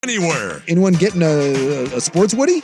Anywhere. Anyone getting a sports Woody?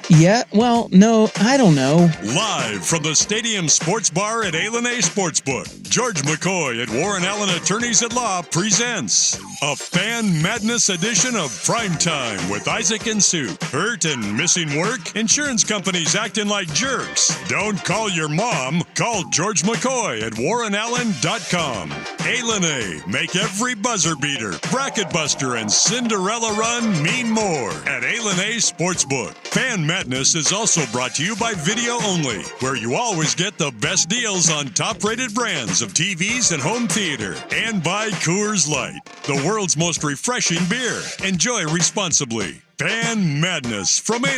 Yeah, well, no, I don't know. Live from the Stadium Sports Bar at A Sportsbook, George McCoy at Warren Allen Attorneys at Law presents a Fan Madness edition of Primetime with Isaac and Sue. Hurt and missing work? Insurance companies acting like jerks? Don't call your mom. Call George McCoy at warrenallen.com. A, make every buzzer beater, bracket buster, and Cinderella run mean more at A Sportsbook. Fan Madness is also brought to you by Video Only, where you always get the best deals on top-rated brands of TVs and home theater, and by Coors Light, the world's most refreshing beer. Enjoy responsibly. Fan Madness from A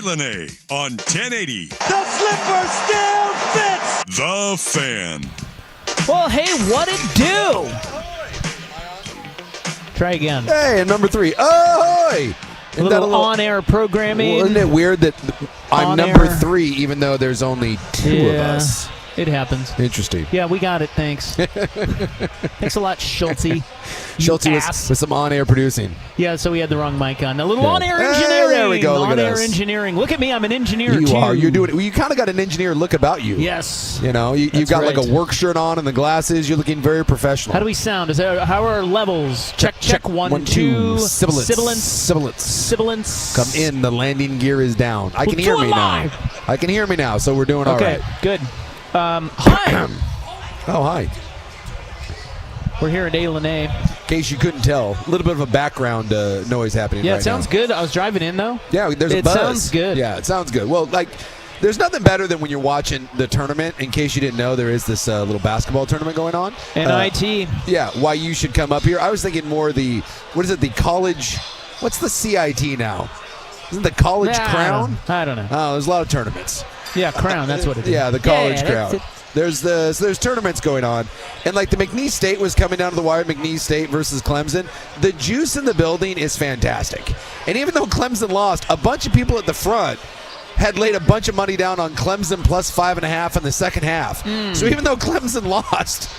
on 1080. The slipper still fits! The Fan. Well, hey, what it do? Try again. Hey, and number 3. Ahoy! A little on-air programming. Well, isn't it weird that I'm number 3 even though there's only 2 of us? It happens. Interesting. Yeah, we got it. Thanks. Thanks a lot, Schulte. Schulte with some on-air producing. Yeah, so we had the wrong mic on. A little on-air engineering. There we go. Look at on-air us. engineering. Look at me. I'm an engineer, too. You are. You're doing it. Well, you kind of got an engineer look about you. Yes. You know, you've got like a work shirt on and the glasses. You're looking very professional. How do we sound? How are our levels? Check. 1, 2. Sibilance. Come in. The landing gear is down. I can hear me now. I can hear me now, so we're doing all right. Okay, good. Hi. Oh, hi. We're here at A. In case you couldn't tell, a little bit of a background noise happening right now. Yeah, it sounds good. I was driving in, though. Yeah, there's a buzz. It sounds good. Yeah, it sounds good. Well, like, there's nothing better than when you're watching the tournament. In case you didn't know, there is this little basketball tournament going on. NIT. Yeah, why you should come up here. I was thinking more the college, what's the CIT now? Isn't the college crown? I don't know. Oh, there's a lot of tournaments. Yeah, crown, that's what it is. Yeah, the college crown. There's tournaments going on, and like the McNeese State was coming down to the wire, McNeese State versus Clemson. The juice in the building is fantastic, and even though Clemson lost, a bunch of people at the front had laid a bunch of money down on Clemson plus 5.5 in the second half. So even though Clemson lost,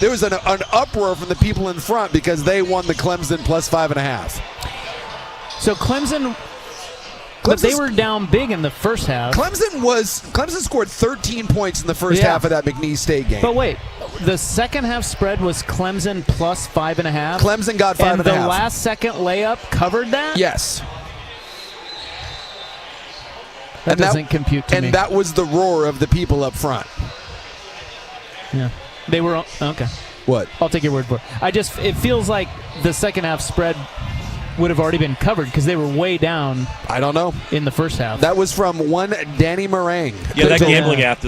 there was an uproar from the people in front because they won the Clemson plus 5.5. So Clemson. But they were down big in the first half. Clemson scored 13 points in the first half of that McNeese State game. But wait, the second half spread was Clemson plus 5.5. Clemson got 5.5. And the last second layup covered that? Yes. That doesn't compute to me. And that was the roar of the people up front. Yeah. They were okay. What? I'll take your word for it. It feels like the second half spread would have already been covered because they were way down. I don't know. In the first half. That was from one Danny Meringue. Yeah, that gambling math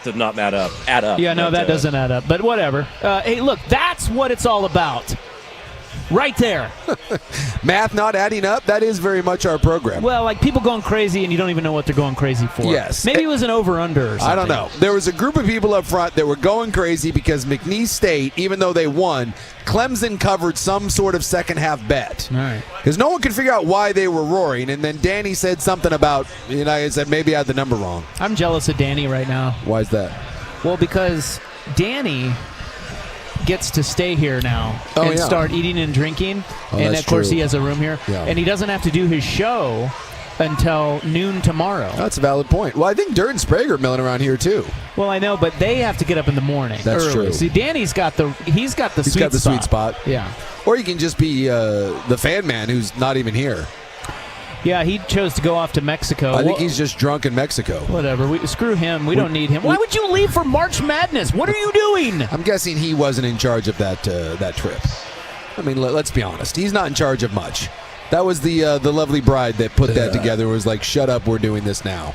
does not add up. Yeah, no, that doesn't add up. But whatever. Hey, look, that's what it's all about. Right there. Math not adding up, that is very much our program. Well, like people going crazy and you don't even know what they're going crazy for. Yes. Maybe it was an over-under or something. I don't know. There was a group of people up front that were going crazy because McNeese State, even though they won, Clemson covered some sort of second-half bet. All right. Because no one could figure out why they were roaring, and then Danny said something about, I said maybe I had the number wrong. I'm jealous of Danny right now. Why is that? Well, because Danny gets to stay here now and start eating and drinking. And, of course, he has a room here. Yeah. And he doesn't have to do his show until noon tomorrow. That's a valid point. Well, I think Dirt and Sprague are milling around here, too. Well, I know, but they have to get up in the morning. That's early. true. See, Danny's got the sweet spot. Yeah. Or you can just be the fan man who's not even here. Yeah, he chose to go off to Mexico. I think he's just drunk in Mexico. Whatever. Screw him. We don't need him. Why would you leave for March Madness? What are you doing? I'm guessing he wasn't in charge of that trip. I mean, let's be honest. He's not in charge of much. That was the lovely bride that put that together. Was like, shut up, we're doing this now.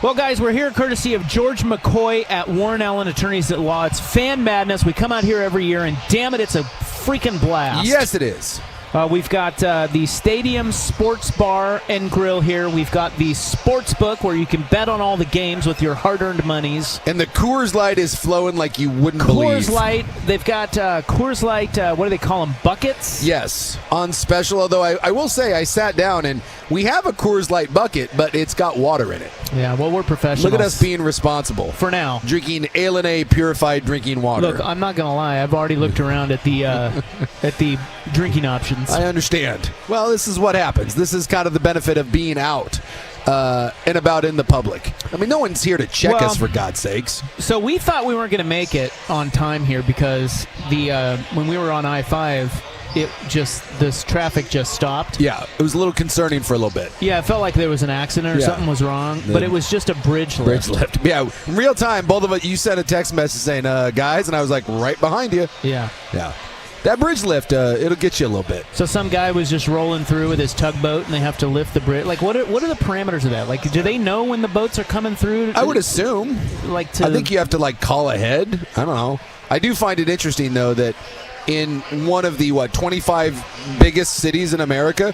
Well, guys, we're here courtesy of George McCoy at Warren Allen Attorneys at Law. It's Fan Madness. We come out here every year, and damn it, it's a freaking blast. Yes, it is. We've got the Stadium Sports Bar and Grill here. We've got the Sports Book where you can bet on all the games with your hard-earned monies. And the Coors Light is flowing like you wouldn't believe. Coors Light. They've got Coors Light, what do they call them, buckets? Yes, on special. Although I will say I sat down and we have a Coors Light bucket, but it's got water in it. Yeah, well, we're professionals. Look at us being responsible. For now. Drinking ALNA purified drinking water. Look, I'm not going to lie. I've already looked around at the drinking options. I understand. Well, this is what happens. This is kind of the benefit of being out and about in the public. I mean, no one's here to check us, for God's sakes. So we thought we weren't going to make it on time here because when we were on I-5, this traffic just stopped. Yeah, it was a little concerning for a little bit. Yeah, it felt like there was an accident or something was wrong, but it was just a bridge lift. Yeah, in real time, both of us, you sent a text message saying, guys, and I was like, right behind you. Yeah. Yeah. That bridge lift, it'll get you a little bit. So some guy was just rolling through with his tugboat, and they have to lift the bridge. Like, what are the parameters of that? Like, do they know when the boats are coming through? I would assume. I think you have to, call ahead. I don't know. I do find it interesting, though, that in one of the, 25 biggest cities in America,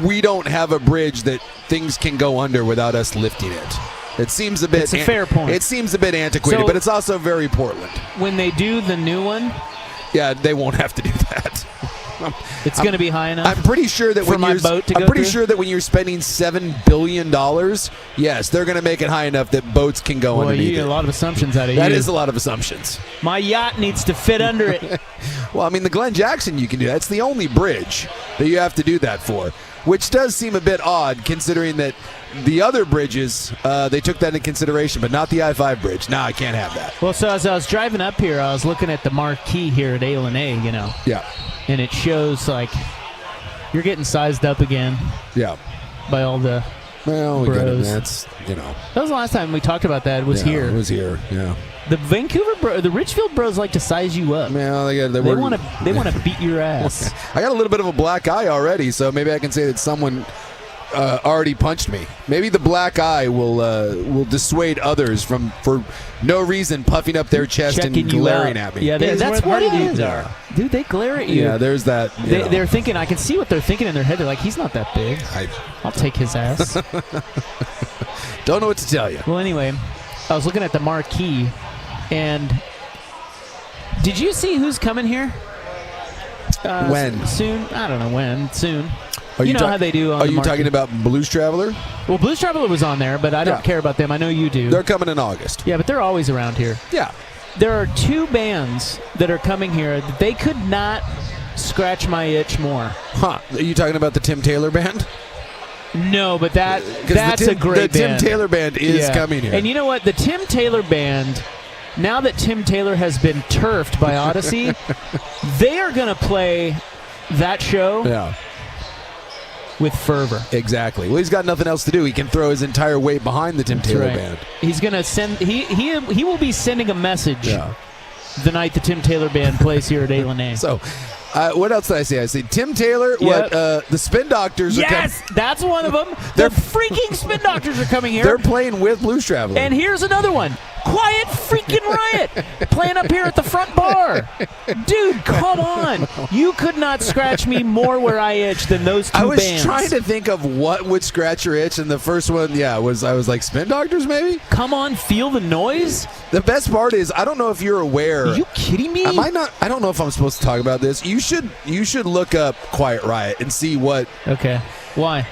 we don't have a bridge that things can go under without us lifting it. It seems a bit... It's a fair point. It seems a bit antiquated, but it's also very Portland. When they do the new one... Yeah, they won't have to do that. It's going to be high enough. I'm pretty sure that sure that when you're spending $7 billion, yes, they're going to make it high enough that boats can go underneath. You get a lot of assumptions out of That is a lot of assumptions. My yacht needs to fit under it. Well, I mean, the Glen Jackson you can do. That's the only bridge that you have to do that for, which does seem a bit odd considering that the other bridges, they took that into consideration, but not the I-5 bridge. No, I can't have that. Well, so as I was driving up here, I was looking at the marquee here at ALNA, Yeah. And it shows, you're getting sized up again. Yeah. By all the bros. That's, That was the last time we talked about that. It was here. It was here, yeah. The Vancouver the Richfield bros like to size you up. Yeah, they want to beat your ass. I got a little bit of a black eye already, so maybe I can say that someone already punched me. Maybe the black eye will dissuade others from, for no reason, puffing up their chest and glaring at me. Yeah, that's what it is. Dude, they glare at you. Yeah, there's that. They're thinking, I can see what they're thinking in their head. They're like, he's not that big. I'll take his ass. Don't know what to tell you. Well, anyway, I was looking at the marquee, and did you see who's coming here? When? Soon. I don't know when. Soon. You know how they do on the marquee. Are you talking about Blues Traveler? Well, Blues Traveler was on there, but I don't care about them. I know you do. They're coming in August. Yeah, but they're always around here. Yeah. There are two bands that are coming here that they could not scratch my itch more. Huh. Are you talking about the Tim Taylor Band? No, but that's a great band. The Tim Taylor Band is coming here. And you know what? The Tim Taylor Band, now that Tim Taylor has been turfed by Odyssey, they are going to play that show with fervor. Exactly. Well, he's got nothing else to do. He can throw his entire weight behind the Tim Taylor Band. He's going to send... He will be sending a message the night the Tim Taylor Band plays here at ALNA. So... what else did I say? I said Tim Taylor. Yep. The Spin Doctors are coming. Yes, that's one of them. The freaking Spin Doctors are coming here. They're playing with Blues Traveler. And here's another one. Quiet freaking Riot playing up here at the front bar. Dude, come on. You could not scratch me more where I itch than those two bands. I was trying to think of what would scratch your itch, and the first one, I was like, Spin Doctors, maybe? Come on, feel the noise. The best part is, I don't know if you're aware. Are you kidding me? I don't know if I'm supposed to talk about this. You should look up Quiet Riot and see what. Okay. Why?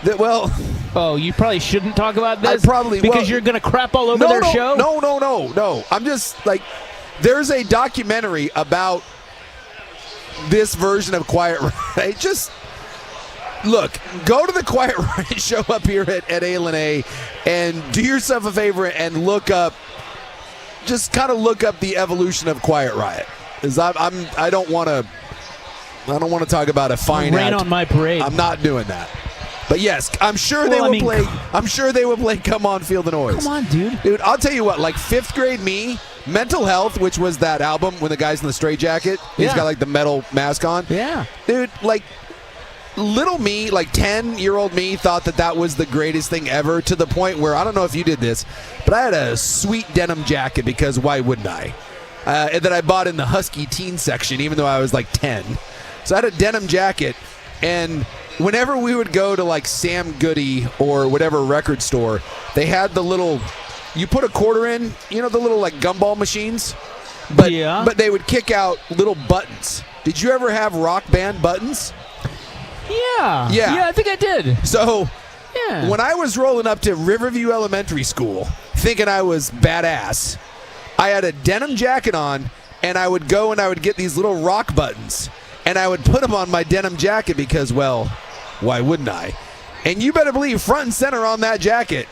Oh, you probably shouldn't talk about this? Because you're going to crap all over their show? No. I'm just like, there's a documentary about this version of Quiet Riot. Just look, go to the Quiet Riot show up here at ALNA and do yourself a favor and look up the evolution of Quiet Riot. Because I don't want to talk about a fine rain on my parade. I'm not doing that. But yes, I'm sure they will play. I'm sure they will play "Come On, Feel the Noise." Come on, dude. Dude, I'll tell you what. Like 5th grade me, Mental Health, which was that album when the guy's in the straitjacket. He's got like the metal mask on. Yeah, dude. Like little me, like 10-year-old me, thought that was the greatest thing ever. To the point where I don't know if you did this, but I had a sweet denim jacket because why wouldn't I? That I bought in the Husky teen section, even though I was like 10. So I had a denim jacket, and whenever we would go to like Sam Goody or whatever record store, they had the little, you put a quarter in, the little like gumball machines, but they would kick out little buttons. Did you ever have Rock Band buttons? Yeah, I think I did. So Yeah. When I was rolling up to Riverview Elementary School, thinking I was badass, I had a denim jacket on, and I would go and I would get these little rock buttons, and I would put them on my denim jacket because, well, why wouldn't I? And you better believe front and center on that jacket,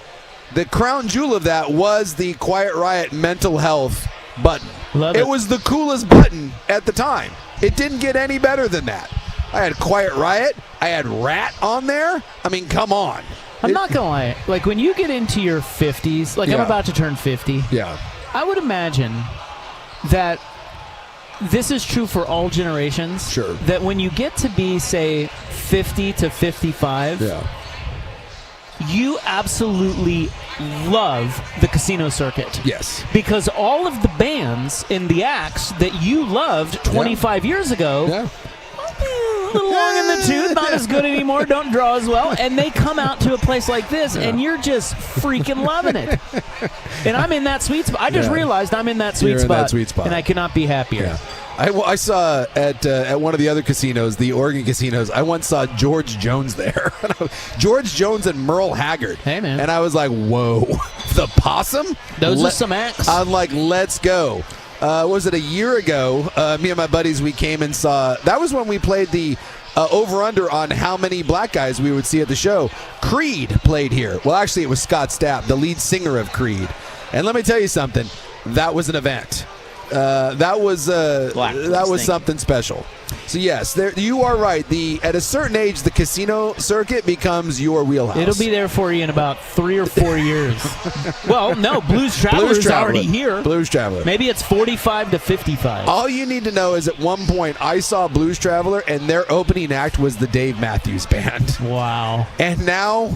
the crown jewel of that was the Quiet Riot mental health button. Love it. It was the coolest button at the time. It didn't get any better than that. I had Quiet Riot. I had Rat on there. I mean, come on. I'm not going to lie. Like, when you get into your 50s, like I'm about to turn 50. Yeah. I would imagine that this is true for all generations. Sure. That when you get to be, say, 50 to 55, you absolutely love the casino circuit. Yes. Because all of the bands in the acts that you loved 25 years ago, a little long in the tooth, not as good anymore, don't draw as well, and they come out to a place like this, and you're just freaking loving it. And I'm in that sweet spot. I just realized I'm in that sweet spot. In that sweet spot. And I cannot be happier. Yeah. I saw at one of the other casinos, the Oregon casinos, I once saw George Jones there. George Jones and Merle Haggard. Hey, man. And I was like, whoa, the Possum? Those are some acts. I'm like, let's go. Was it a year ago? Me and my buddies, we came and saw. That was when we played the over-under on how many black guys we would see at the show. Creed played here. Well, actually, it was Scott Stapp, the lead singer of Creed. And let me tell you something. That was an event. That was something special. So yes, you are right. At a certain age, the casino circuit becomes your wheelhouse. It'll be there for you in about 3 or 4 years. Well, no, Blues Traveler is already here. Blues Traveler. Maybe it's 45 to 55. All you need to know is at one point I saw Blues Traveler, and their opening act was the Dave Matthews Band. Wow. And now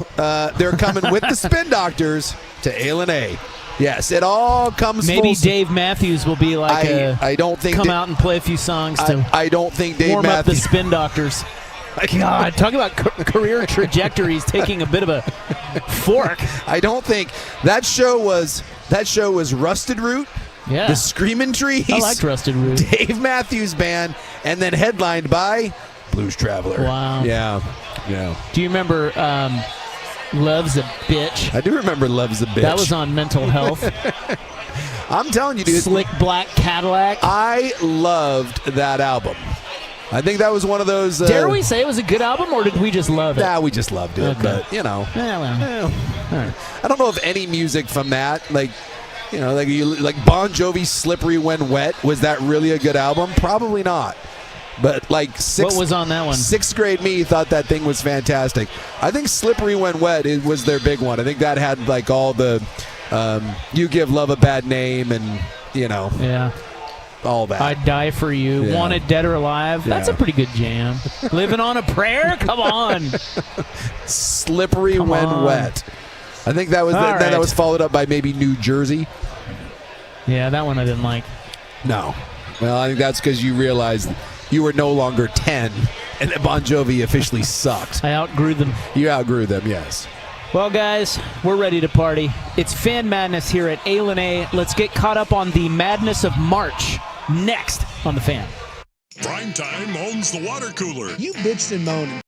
they're coming with the Spin Doctors to A. Yes, it all comes. Maybe Dave Matthews will be like I don't think come out and play a few songs to I don't think Dave warm Matthews. up the Spin Doctors. God, talk about career trajectories taking a bit of a fork. I don't think that show was Rusted Root. Yeah. The Screaming Trees. I liked Rusted Root. Dave Matthews Band, and then headlined by Blues Traveler. Wow. Yeah. Do you remember Love's a Bitch? I do remember Love's a Bitch. That was on Mental Health. I'm telling you, dude. Slick Black Cadillac. I loved that album. I think that was one of those. Dare we say it was a good album, or did we just love it? Nah, we just loved it. Okay. But, you know. All right. I don't know if any music from that, like Bon Jovi's Slippery When Wet, was that really a good album? Probably not. But what was on that one? Sixth grade me thought that thing was fantastic. I think Slippery When Wet was their big one. I think that had like all the You Give Love a Bad Name and all that. I'd Die for You. Yeah. Wanted Dead or Alive. That's a pretty good jam. Living on a Prayer. Come on. Slippery When Wet. I think that was that was followed up by maybe New Jersey. Yeah, that one I didn't like. No. Well, I think that's because you realized you were no longer 10 and that Bon Jovi officially sucked. I outgrew them. You outgrew them, yes. Well, guys, we're ready to party. It's Fan Madness here at A. Let's get caught up on the madness of March next on The Fan. Primetime owns the water cooler. You bitched and moaned.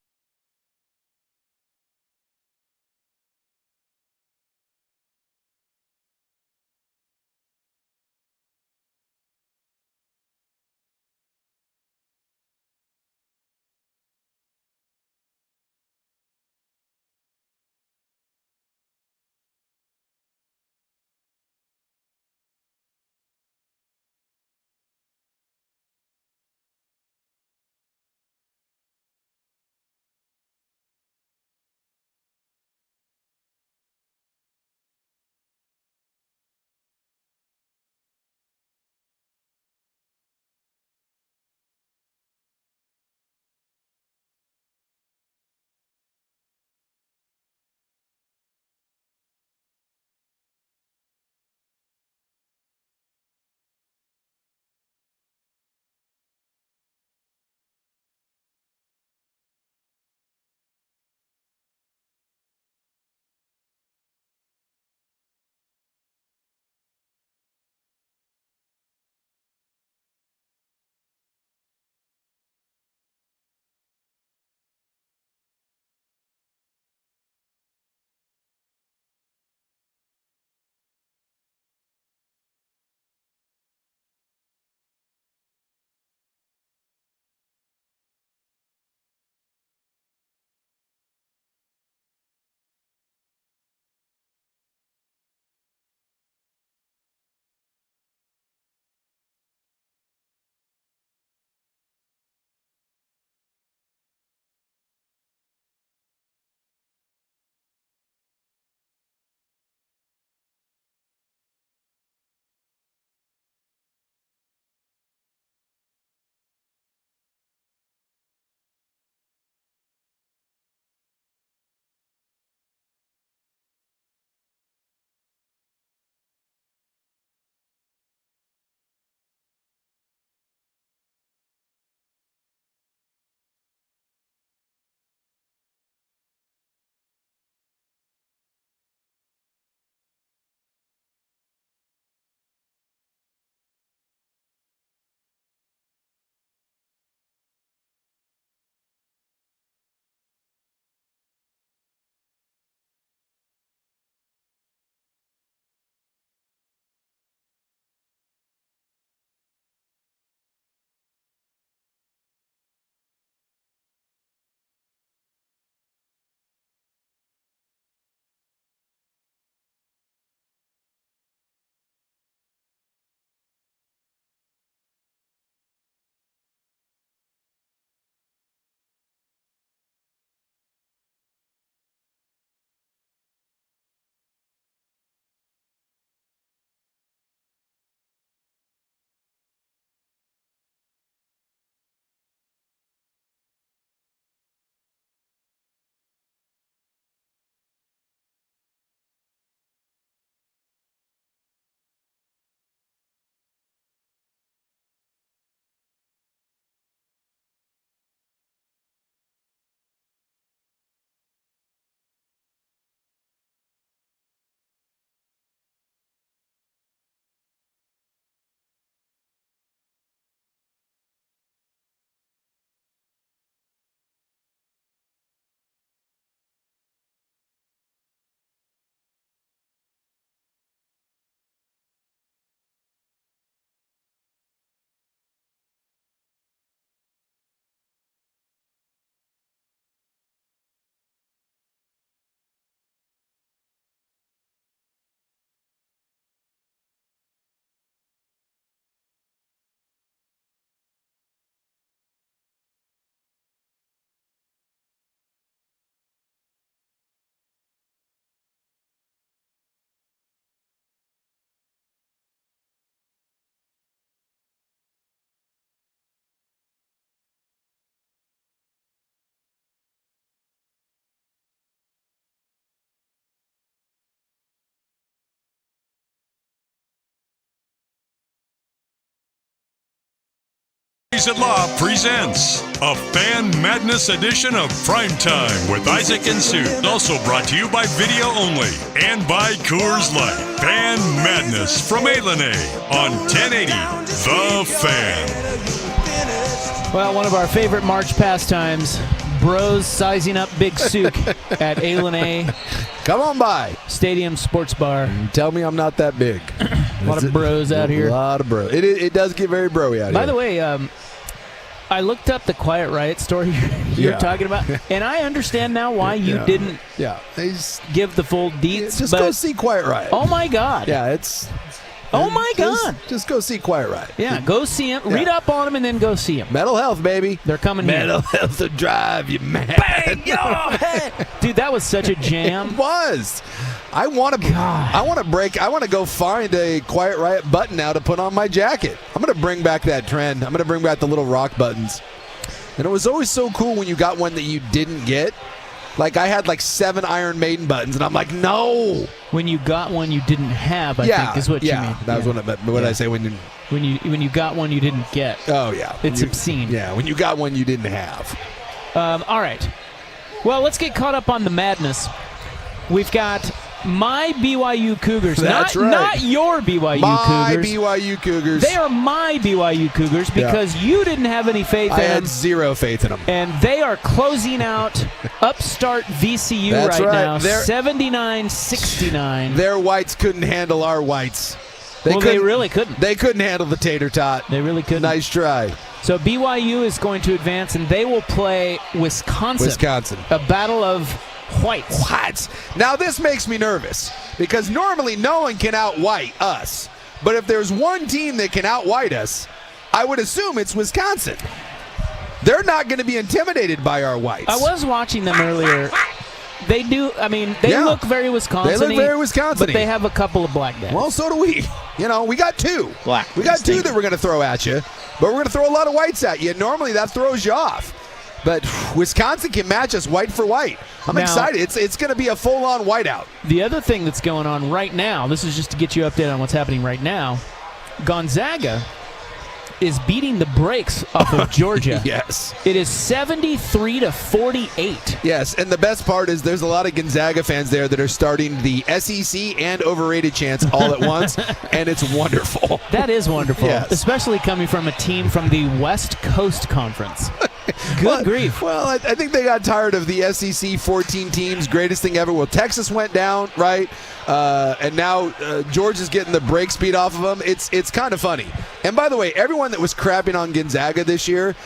at Law presents a Fan Madness edition of Primetime with Isaac and Sue. Also brought to you by Video Only and by Coors Light. Fan Madness from A on 1080 The Fan. Well, one of our favorite March pastimes, bros sizing up Big Souk at A. Come on by. Stadium Sports Bar. Tell me I'm not that big. A lot of bros out here. A lot of bros. It does get very broy out here. By the way, I looked up the Quiet Riot story you're talking about, and I understand now why you didn't give the full deets. Just go see Quiet Riot. Oh, my God. Yeah, it's... Oh, my God. Just go see Quiet Riot. Yeah, go see him. Read up on him and then go see him. Mental health, baby. They're coming Mental health will drive you mad. Bang your head. Dude, that was such a jam. It was. I want to go find a Quiet Riot button now to put on my jacket. I'm going to bring back that trend. I'm going to bring back the little rock buttons. And it was always so cool when you got one that you didn't get. Like, I had 7 Iron Maiden buttons, and I'm like, no. When you got one you didn't have, I think is what you mean. That was what I meant. What did I say? When you got one you didn't get. Oh, yeah. It's obscene. Yeah, when you got one you didn't have. All right. Well, let's get caught up on the madness. We've got my BYU Cougars. That's right. Not your BYU Cougars. My BYU Cougars. They are my BYU Cougars because you didn't have any faith in them. I had zero faith in them. And they are closing out upstart VCU now, 79-69. Their whites couldn't handle our whites. They really couldn't. They couldn't handle the tater tot. They really couldn't. Nice try. So BYU is going to advance, and they will play Wisconsin. A battle of whites. What? Now this makes me nervous because normally no one can out-white us. But if there's one team that can out-white us, I would assume it's Wisconsin. They're not going to be intimidated by our whites. I was watching them earlier. They do. I mean, they look very Wisconsin-y. They look very Wisconsin-y. But they have a couple of black guys. Well, so do we. We got 2. We got 2 that we're going to throw at you, but we're going to throw a lot of whites at you. Normally that throws you off. But Wisconsin can match us white for white. I'm excited. It's going to be a full-on whiteout. The other thing that's going on right now, this is just to get you updated on what's happening right now, Gonzaga is beating the brakes off of Georgia. Yes. It is 73-48. Yes, and the best part is there's a lot of Gonzaga fans there that are starting the SEC and overrated chants all at once, and it's wonderful. That is wonderful, yes. Especially coming from a team from the West Coast Conference. Good grief. Well, I think they got tired of the SEC 14 teams, greatest thing ever. Well, Texas went down, right? And now Georgia's getting the brakes beat off of them. It's kind of funny. And by the way, everyone that was crapping on Gonzaga this year,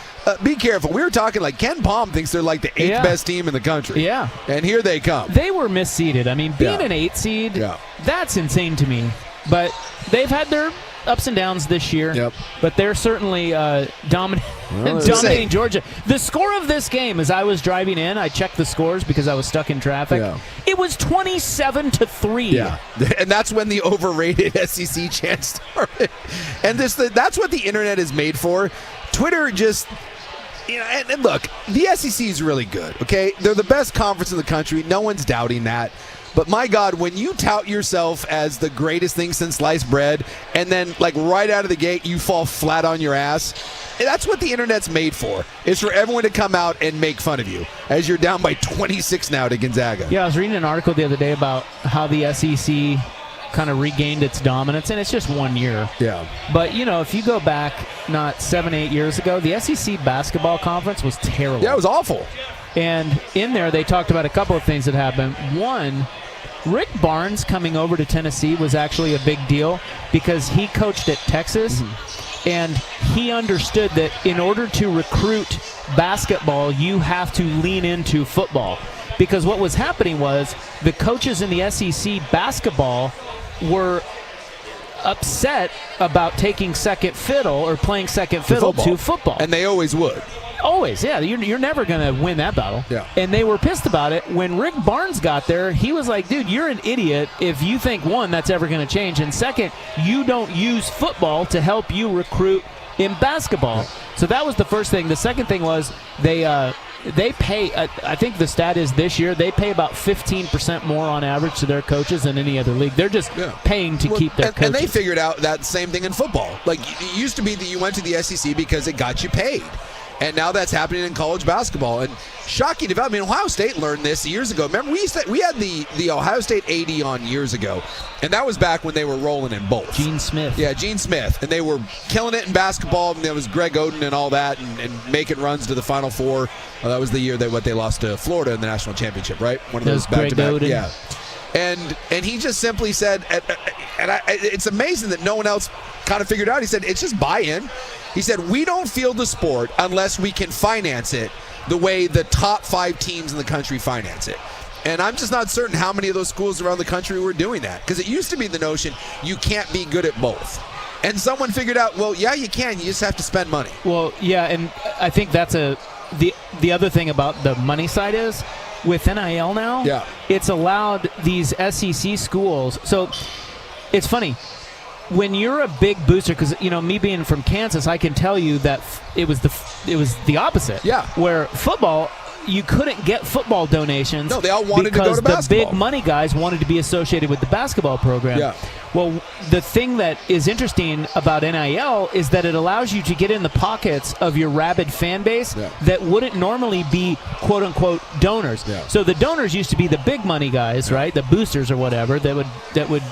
be careful. We were talking Ken Palm thinks they're the 8th best team in the country. Yeah. And here they come. They were misseeded. I mean, being an 8 seed, that's insane to me. But they've had their ups and downs this year. Yep. But they're certainly dominating Georgia. The score of this game, as I was driving in, I checked the scores because I was stuck in traffic. Yeah. It was 27-3. Yeah. And that's when the overrated SEC chant started. And that's what the internet is made for. Twitter just... and look, the SEC is really good, okay? They're the best conference in the country. No one's doubting that. But my God, when you tout yourself as the greatest thing since sliced bread, and then right out of the gate you fall flat on your ass, that's what the internet's made for. Is for everyone to come out and make fun of you as you're down by 26 now to Gonzaga. Yeah, I was reading an article the other day about how the SEC kind of regained its dominance, and it's just 1 year. Yeah. But, if you go back not 7-8 years ago, the SEC basketball conference was terrible. Yeah, it was awful. And in there, they talked about a couple of things that happened. One, Rick Barnes coming over to Tennessee was actually a big deal because he coached at Texas, and he understood that in order to recruit basketball, you have to lean into football. Because what was happening was the coaches in the SEC basketball were upset about taking second fiddle or playing second fiddle to football. And they always would. Always, yeah. You're never going to win that battle. Yeah. And they were pissed about it. When Rick Barnes got there, he was like, dude, you're an idiot if you think, one, that's ever going to change, and second, you don't use football to help you recruit in basketball. So that was the first thing. The second thing was they they pay, I think the stat is this year, they pay about 15% more on average to their coaches than any other league. They're just paying to keep their coaches. And they figured out that same thing in football. Like, it used to be that you went to the SEC because it got you paid. And now that's happening in college basketball. And shocking development. Ohio State learned this years ago. Remember, we had the Ohio State AD on years ago, and that was back when they were rolling in both. Gene Smith. Yeah, Gene Smith. And they were killing it in basketball. And there was Greg Oden and all that, and making runs to the Final Four. That was the year they lost to Florida in the national championship, right? One of those back-to-back. Yeah. And he just simply said, it's amazing that no one else kind of figured out. He said, it's just buy-in. He said, we don't field the sport unless we can finance it the way the top 5 teams in the country finance it. And I'm just not certain how many of those schools around the country were doing that. Because it used to be the notion you can't be good at both. And someone figured out, well, yeah, you can. You just have to spend money. Well, yeah, and I think that's the other thing about the money side is, with NIL now, it's allowed these SEC schools. So it's funny. When you're a big booster, because me being from Kansas, I can tell you that it was the opposite. Yeah. Where football, you couldn't get football donations. No, they all wanted to go to basketball. Because the big money guys wanted to be associated with the basketball program. Yeah. Well, the thing that is interesting about NIL is that it allows you to get in the pockets of your rabid fan base that wouldn't normally be quote unquote donors. Yeah. So the donors used to be the big money guys, right? The boosters or whatever that would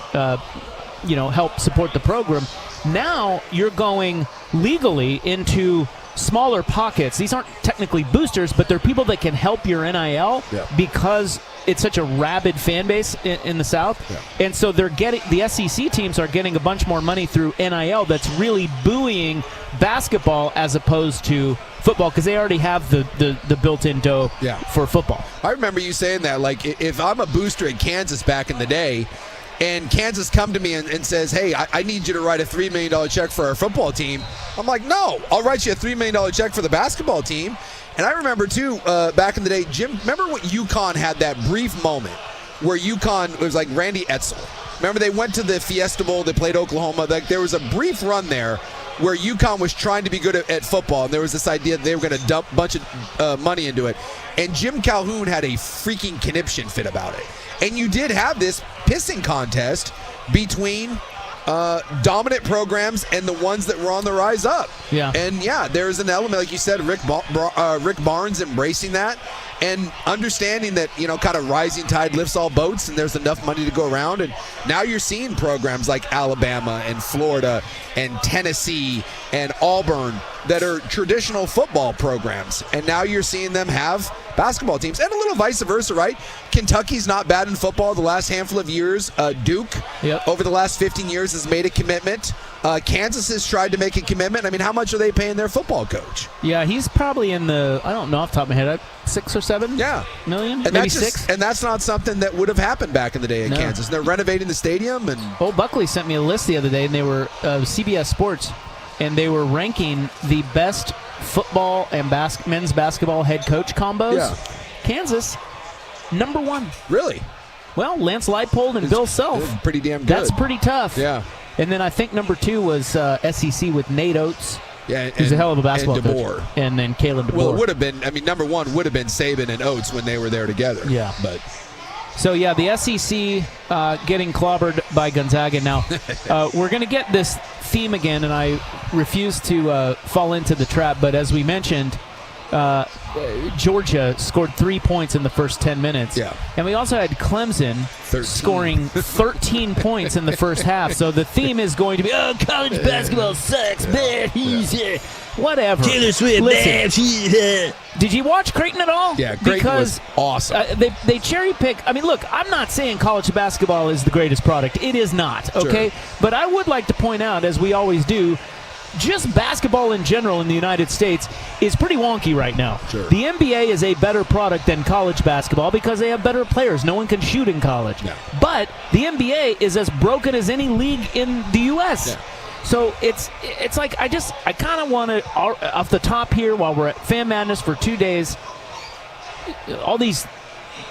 help support the program. Now you're going legally into smaller pockets. These aren't technically boosters, but they're people that can help your NIL because it's such a rabid fan base in the South. Yeah. And so they're getting, the SEC teams are getting a bunch more money through NIL that's really buoying basketball as opposed to football, because they already have the built-in dough for football. I remember you saying that, like, if I'm a booster in Kansas back in the day, and Kansas come to me and says, hey, I need you to write a $3 million check for our football team. I'm like, no, I'll write you a $3 million check for the basketball team. And I remember, too, back in the day, Jim, remember when UConn had that brief moment where UConn, it was like Randy Edsall. Remember they went to the Fiesta Bowl, they played Oklahoma. Like, there was a brief run there where UConn was trying to be good at football, and there was this idea that they were going to dump a bunch of money into it. And Jim Calhoun had a freaking conniption fit about it. And you did have this pissing contest between dominant programs and the ones that were on the rise up. Yeah. And, there's an element, like you said, Rick Barnes embracing that and understanding that, kind of rising tide lifts all boats and there's enough money to go around. And now you're seeing programs like Alabama and Florida and Tennessee and Auburn that are traditional football programs. And now you're seeing them have basketball teams. And a little vice versa, right? Kentucky's not bad in football the last handful of years. Duke, over the last 15 years, has made a commitment. Kansas has tried to make a commitment. I mean, how much are they paying their football coach? Yeah, he's probably in the, I don't know off the top of my head, 6 or 7 million? And maybe 6? And that's not something that would have happened back in the day in Kansas. And they're renovating the stadium. And Old Buckley sent me a list the other day, and they were CBS Sports, and they were ranking the best football and men's basketball head coach combos. Yeah. Kansas, number 1. Really? Well, Lance Leipold and Bill Self. Pretty damn good. That's pretty tough. Yeah. And then I think number 2 was SEC with Nate Oates. Yeah, who's a hell of a basketball coach. And then Kalen DeBoer. Well, it would have been, number 1 would have been Saban and Oates when they were there together. Yeah. But so, the SEC getting clobbered by Gonzaga. Now, we're going to get this theme again, and I refuse to fall into the trap. But as we mentioned, Georgia scored 3 points in the first 10 minutes. Yeah. And we also had Clemson scoring 13 points in the first half. So the theme is going to be, college basketball sucks, man. Whatever. Taylor Swift, listen, did you watch Creighton at all? Yeah, Creighton was awesome. They cherry pick. I mean, look, I'm not saying college basketball is the greatest product. It is not, okay? Sure. But I would like to point out, as we always do, just basketball in general in the United States is pretty wonky right now. Sure. The NBA is a better product than college basketball because they have better players. No one can shoot in college. Yeah. But the NBA is as broken as any league in the U.S. Yeah. So it's like I kind of want to, off the top here, while we're at Fan Madness for 2 days, all these,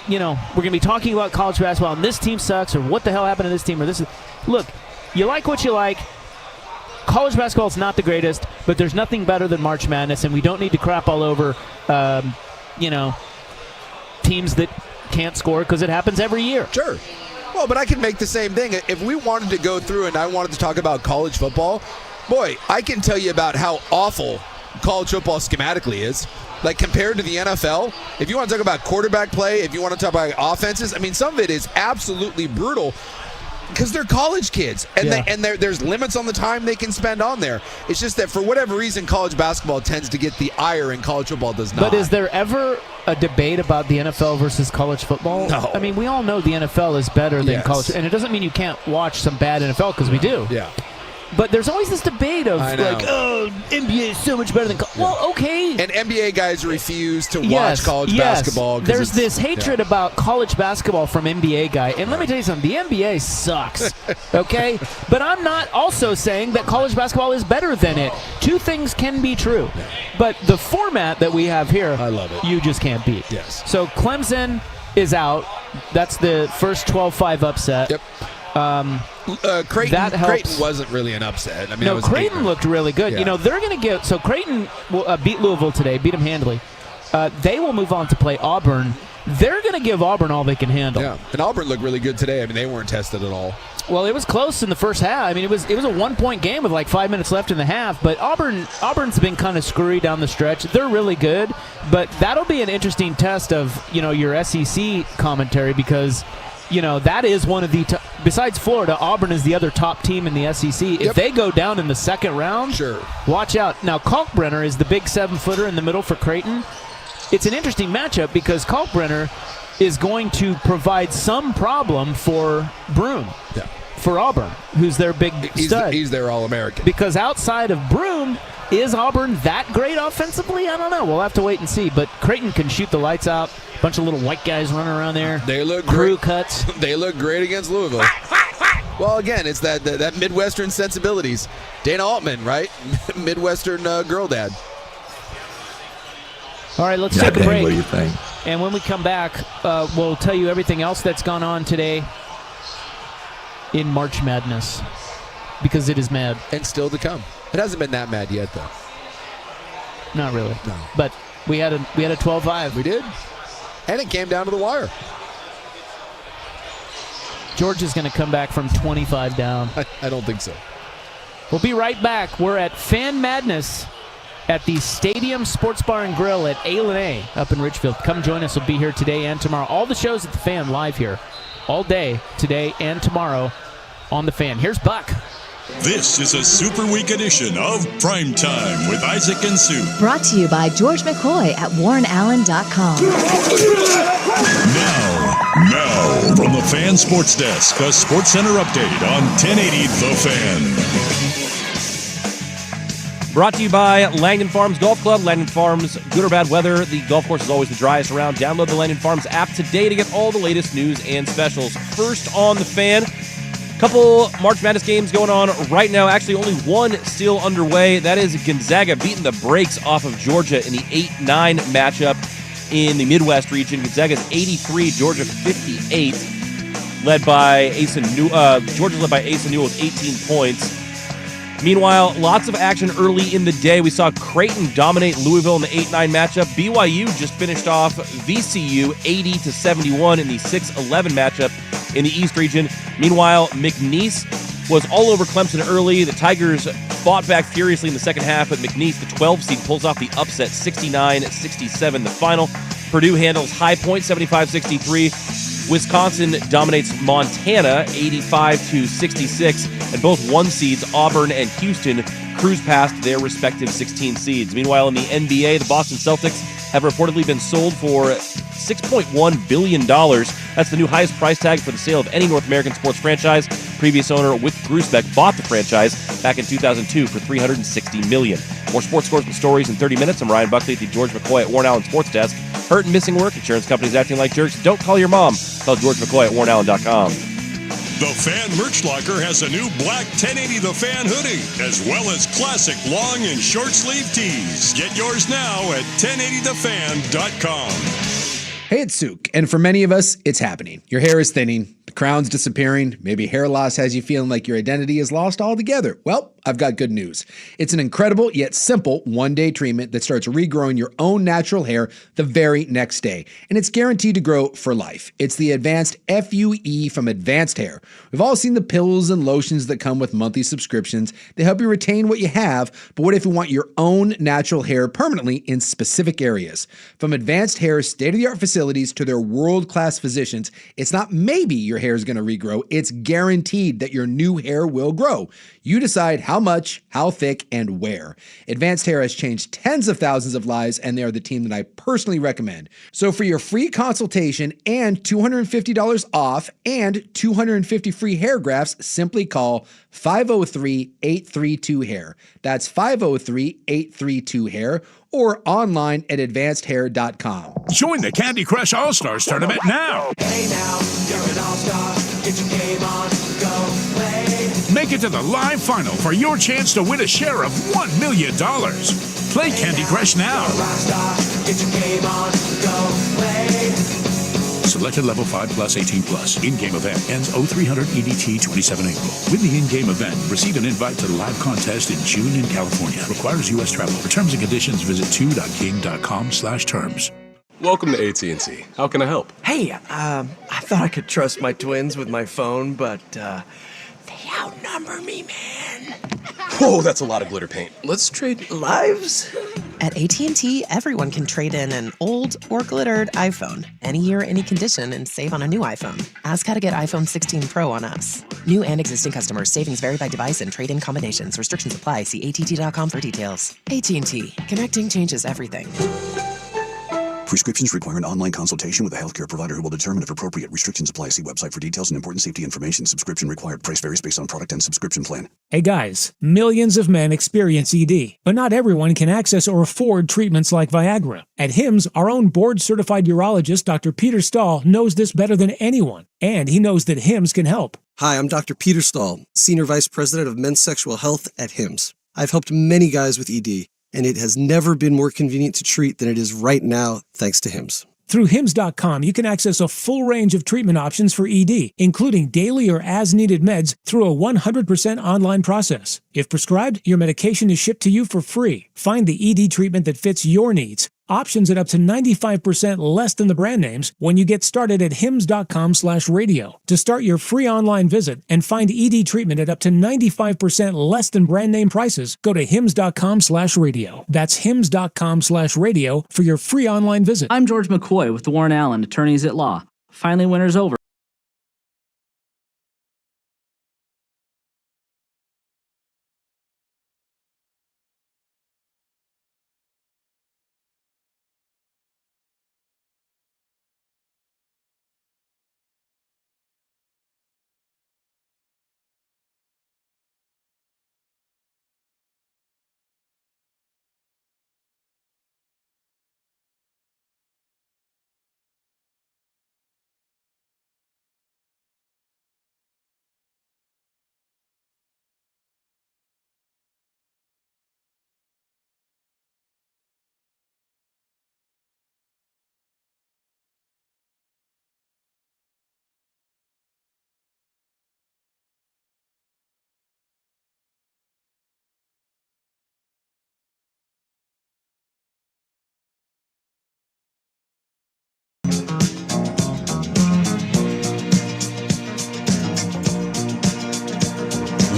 we're going to be talking about college basketball and this team sucks or what the hell happened to this team or this. Look, you like what you like. College basketball is not the greatest, but there's nothing better than March Madness, and we don't need to crap all over teams that can't score because it happens every year. Sure. Well, but I can make the same thing. If we wanted to go through and I wanted to talk about college football, boy, I can tell you about how awful college football schematically is. Like, compared to the NFL, if you want to talk about quarterback play, if you want to talk about offenses, I mean, some of it is absolutely brutal because they're college kids, and there's limits on the time they can spend on there. It's just that for whatever reason, college basketball tends to get the ire and college football does not. But is there ever a debate about the NFL versus college football? No. I mean, we all know the NFL is better than college, and it doesn't mean you can't watch some bad NFL because we do. Yeah. But there's always this debate of NBA is so much better than college. Well, okay. And NBA guys refuse to watch college basketball. There's this hatred about college basketball from NBA guy. And let me tell you something. The NBA sucks. Okay? But I'm not also saying that college basketball is better than it. Two things can be true. Yeah. But the format that we have here, I love it. You just can't beat. Yes. So Clemson is out. That's the first 12-5 upset. Yep. Creighton wasn't really an upset. I mean, Creighton looked really good. Yeah. They're going to get Creighton beat Louisville today, beat them handily. They will move on to play Auburn. They're going to give Auburn all they can handle. Yeah, and Auburn looked really good today. I mean, they weren't tested at all. Well, it was close in the first half. I mean, it was a 1-point game with like 5 minutes left in the half. But Auburn's been kind of screwy down the stretch. They're really good, but that'll be an interesting test of your SEC commentary because. That is one of the besides Florida, Auburn is the other top team in the SEC. If they go down in the second round, sure, watch out. Now, Kalkbrenner is the big 7-footer in the middle for Creighton. It's an interesting matchup because Kalkbrenner is going to provide some problem for Broom, for Auburn, who's their big stud. He's their All-American. Because outside of Broom, is Auburn that great offensively? I don't know. We'll have to wait and see. But Creighton can shoot the lights out. A bunch of little white guys running around there. They look crew great. Cuts. They look great against Louisville. Well, again, it's that Midwestern sensibilities. Dana Altman, right? Midwestern girl dad. All right, let's take a break. What do you think? And when we come back, we'll tell you everything else that's gone on today in March Madness because it is mad. And still to come. It hasn't been that mad yet, though. Not really. No. But we had a 12-5. We did. And it came down to the wire. George is going to come back from 25 down. I don't think so. We'll be right back. We're at Fan Madness at the Stadium Sports Bar and Grill at A&A up in Richfield. Come join us. We'll be here today and tomorrow. All the shows at the Fan live here all day today and tomorrow on the Fan. Here's Buck. This is a Super Week edition of Primetime with Isaac and Sue. Brought to you by George McCoy at WarrenAllen.com. Now, from the Fan Sports Desk, a Sports Center update on 1080 The Fan. Brought to you by Langdon Farms Golf Club. Langdon Farms, good or bad weather, the golf course is always the driest around. Download the Langdon Farms app today to get all the latest news and specials. First on the Fan. Couple March Madness games going on right now. Actually, only one still underway. That is Gonzaga beating the brakes off of Georgia in the 8-9 matchup in the Midwest region. Gonzaga's 83, Georgia 58. Georgia's led by Asa Newell with 18 points. Meanwhile, lots of action early in the day. We saw Creighton dominate Louisville in the 8-9 matchup. BYU just finished off VCU 80-71 in the 6-11 matchup in the East region. Meanwhile, McNeese was all over Clemson early. The Tigers fought back furiously in the second half, but McNeese, the 12 seed, pulls off the upset 69-67 the final. Purdue handles High Point 75-63. Wisconsin dominates Montana 85-66, and both 1 seeds, Auburn and Houston, cruise past their respective 16 seeds. Meanwhile, in the NBA, the Boston Celtics have reportedly been sold for $6.1 billion. That's the new highest price tag for the sale of any North American sports franchise. Previous owner Wick Grusbeck bought the franchise back in 2002 for $360 million. More sports scores and stories in 30 minutes. I'm Ryan Buckley at the George McCoy at Warren Allen Sports Desk. Hurt and missing work, insurance companies acting like jerks. Don't call your mom. Call George McCoy at WarrenAllen.com. The Fan Merch Locker has a new black 1080 The Fan hoodie, as well as classic long and short sleeve tees. Get yours now at 1080thefan.com. Hey, it's Souk, and for many of us, it's happening. Your hair is thinning, the crown's disappearing, maybe hair loss has you feeling like your identity is lost altogether. Well, I've got good news. It's an incredible yet simple one-day treatment that starts regrowing your own natural hair the very next day. And it's guaranteed to grow for life. It's the Advanced FUE from Advanced Hair. We've all seen the pills and lotions that come with monthly subscriptions. They help you retain what you have, but what if you want your own natural hair permanently in specific areas? From Advanced Hair's state-of-the-art facilities to their world-class physicians, it's not maybe your hair is going to regrow, it's guaranteed that your new hair will grow. You decide how much, how thick, and where. Advanced Hair has changed tens of thousands of lives, and they are the team that I personally recommend. So for your free consultation and $250 off and 250 free hair grafts, simply call 503-832-HAIR. That's 503-832-HAIR or online at advancedhair.com. Join the Candy Crush All-Stars tournament now. Hey now, you're an all-star. Get your game on, go play. Make it to the live final for your chance to win a share of $1 million. Play Candy Crush now. Get your game on, go play. Selected level 5 plus 18 plus. In-game event ends 0300 EDT 27 April. Win the in-game event. Receive an invite to the live contest in June in California. Requires U.S. travel. For terms and conditions, visit 2.king.com/terms. Welcome to AT&T. How can I help? Hey, I thought I could trust my twins with my phone, but they outnumber me, man. Whoa, that's a lot of glitter paint. Let's trade Lives? At AT&T, everyone can trade in an old or glittered iPhone any year, any condition, and save on a new iPhone. Ask how to get iPhone 16 Pro on us. New and existing customers. Savings vary by device and trade-in combinations. Restrictions apply. See att.com for details. AT&T. Connecting changes everything. Prescriptions require an online consultation with a healthcare provider who will determine if appropriate. Restrictions apply. See website for details and important safety information. Subscription required. Price varies based on product and subscription plan. Hey guys, millions of men experience ED, but not everyone can access or afford treatments like Viagra. At HIMSS, our own board-certified urologist, Dr. Peter Stahl, knows this better than anyone, and he knows that HIMSS can help. Hi, I'm Dr. Peter Stahl, Senior Vice President of Men's Sexual Health at HIMSS. I've helped many guys with ED, and it has never been more convenient to treat than it is right now, thanks to HIMSS. Through HIMSS.com, you can access a full range of treatment options for ED, including daily or as-needed meds through a 100% online process. If prescribed, your medication is shipped to you for free. Find the ED treatment that fits your needs. Options at up to 95% less than the brand names when you get started at hims.com/radio. To start your free online visit and find ED treatment at up to 95% less than brand name prices, go to hims.com/radio. That's hims.com/radio for your free online visit. I'm George McCoy with Warren Allen, Attorneys at Law. Finally, winter's over.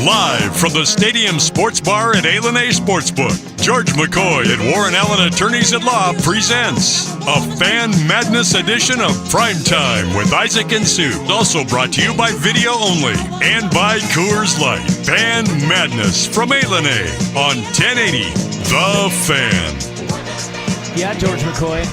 Live from the Stadium Sports Bar at A Sportsbook, George McCoy at Warren Allen Attorneys at Law presents a Fan Madness edition of Primetime with Isaac and Sue. Also brought to you by Video Only and by Coors Light. Fan Madness from A on 1080 The Fan. Yeah, George McCoy.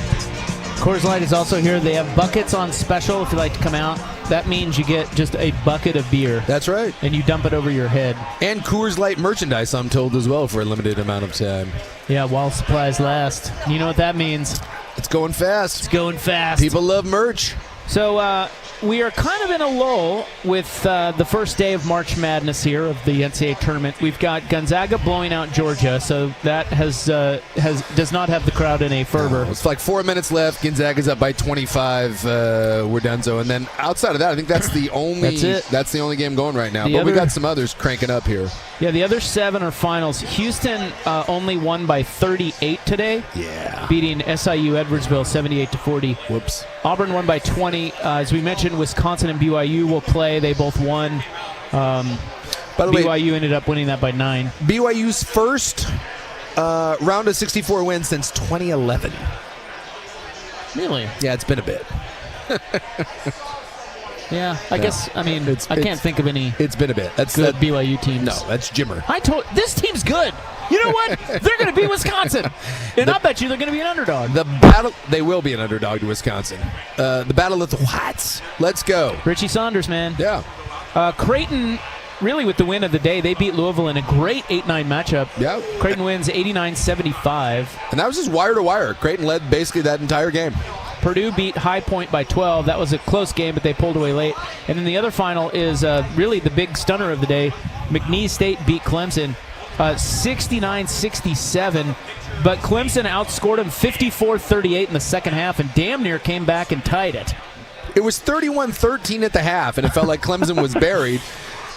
Coors Light is also here. They have buckets on special if you'd like to come out. That means you get just a bucket of beer. That's right. And you dump it over your head. And Coors Light merchandise, I'm told, as well, for a limited amount of time. Yeah, while supplies last. You know what that means. It's going fast. It's going fast. People love merch. So we are kind of in a lull with the first day of March Madness here of the NCAA tournament. We've got Gonzaga blowing out Georgia, so that does not have the crowd in a fervor. No, it's like 4 minutes left. Gonzaga's up by 25. We're donezo, and then outside of that, I think that's the only that's the only game going right now. But we got some others cranking up here. Yeah, the other 7 are finals. Houston only won by 38 today. Yeah, beating SIU Edwardsville 78-40. Whoops. Auburn won by 20. As we mentioned, Wisconsin and BYU will play. They both won. By the way, BYU ended up winning that by 9. BYU's first round of 64 wins since 2011. Really? Yeah, it's been a bit. Yeah, I guess. I mean, I can't think of any. It's been a bit. That's good BYU teams. No, that's Jimmer. This team's good. You know what? They're going to beat Wisconsin, and I bet you they're going to be an underdog. They will be an underdog to Wisconsin. The battle of the Whites. Let's go. Richie Saunders, man. Yeah. Creighton, really with the win of the day, they beat Louisville in a great 8-9 matchup. Yeah. Creighton wins 89-75. And that was just wire to wire. Creighton led basically that entire game. Purdue beat High Point by 12. That was a close game, but they pulled away late. And then the other final is really the big stunner of the day. McNeese State beat Clemson 69-67. But Clemson outscored them 54-38 in the second half and damn near came back and tied it. It was 31-13 at the half, and it felt like Clemson was buried.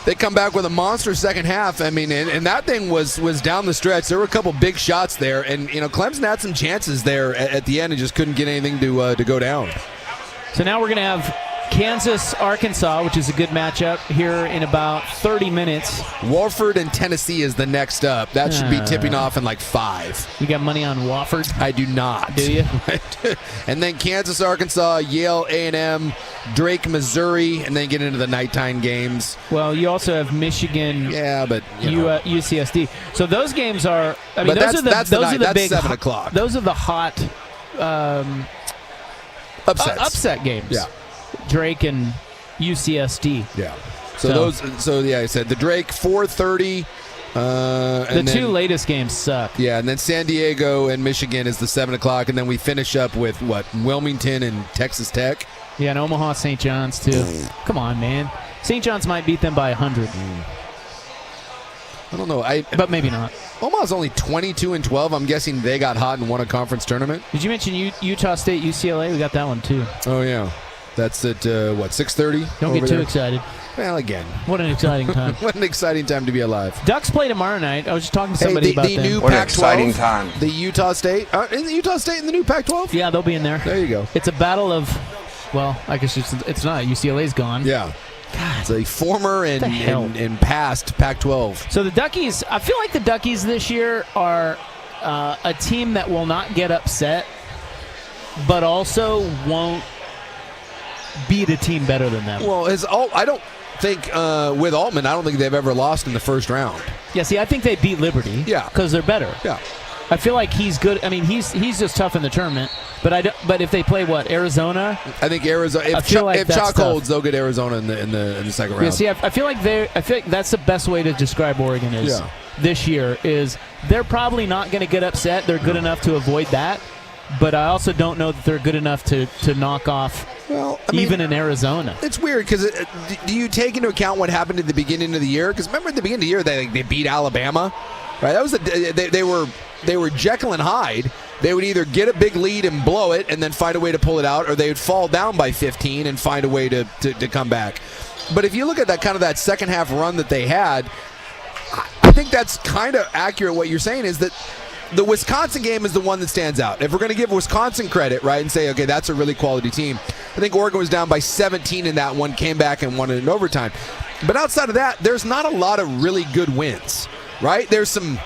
They come back with a monster second half. I mean, and that thing was down the stretch. There were a couple big shots there, and Clemson had some chances there at the end and just couldn't get anything to go down. So now we're going to have Kansas-Arkansas, which is a good matchup here in about 30 minutes. Wofford and Tennessee is the next up. That should be tipping off in like 5. You got money on Wofford? I do not. Do you? And then Kansas-Arkansas, Yale A&M, Drake, Missouri, and then get into the nighttime games. Well, you also have Michigan, but UCSD. So those games are. I mean, but those are the big 7 o'clock. Those are the hot upset games. Yeah. Drake and UCSD. Yeah. So I said the Drake 4:30. The two latest games suck. Yeah, and then San Diego and Michigan is the 7 o'clock, and then we finish up with Wilmington and Texas Tech. Yeah, and Omaha St. John's too. Come on, man. St. John's might beat them by 100. I don't know. But maybe not. Omaha's only 22-12. I'm guessing they got hot and won a conference tournament. Did you mention Utah State, UCLA? We got that one too. Oh yeah. That's at 6:30. Don't get too excited. Well, again, what an exciting time! What an exciting time to be alive. Ducks play tomorrow night. I was just talking to somebody about the new them. Pac-12. Exciting time. The Utah State. Isn't the Utah State in the new Pac-12? Yeah, they'll be in there. There you go. It's a battle of. Well, I guess it's not. UCLA's gone. Yeah. God. It's a former and past Pac-12. So the Duckies. I feel like the Duckies this year are a team that will not get upset, but also won't beat a team better than them. Well, I don't think with Altman, I don't think they've ever lost in the first round. Yeah, see, I think they beat Liberty. Yeah, because they're better. Yeah, I feel like he's good. I mean, he's just tough in the tournament. But but if they play Arizona? I think Arizona. If Chalk holds, they'll get Arizona in the second round. Yeah, see, I feel like that's the best way to describe Oregon is this year is they're probably not going to get upset. They're good enough to avoid that. But I also don't know that they're good enough to knock off even in Arizona. It's weird because do you take into account what happened at the beginning of the year? Because remember at the beginning of the year they beat Alabama, right? That was they were Jekyll and Hyde. They would either get a big lead and blow it and then find a way to pull it out, or they would fall down by 15 and find a way to come back. But if you look at that second half run that they had, I think that's kind of accurate. What you're saying is that the Wisconsin game is the one that stands out. If we're going to give Wisconsin credit, right, and say, okay, that's a really quality team, I think Oregon was down by 17 in that one, came back and won it in overtime. But outside of that, there's not a lot of really good wins, right? There's some,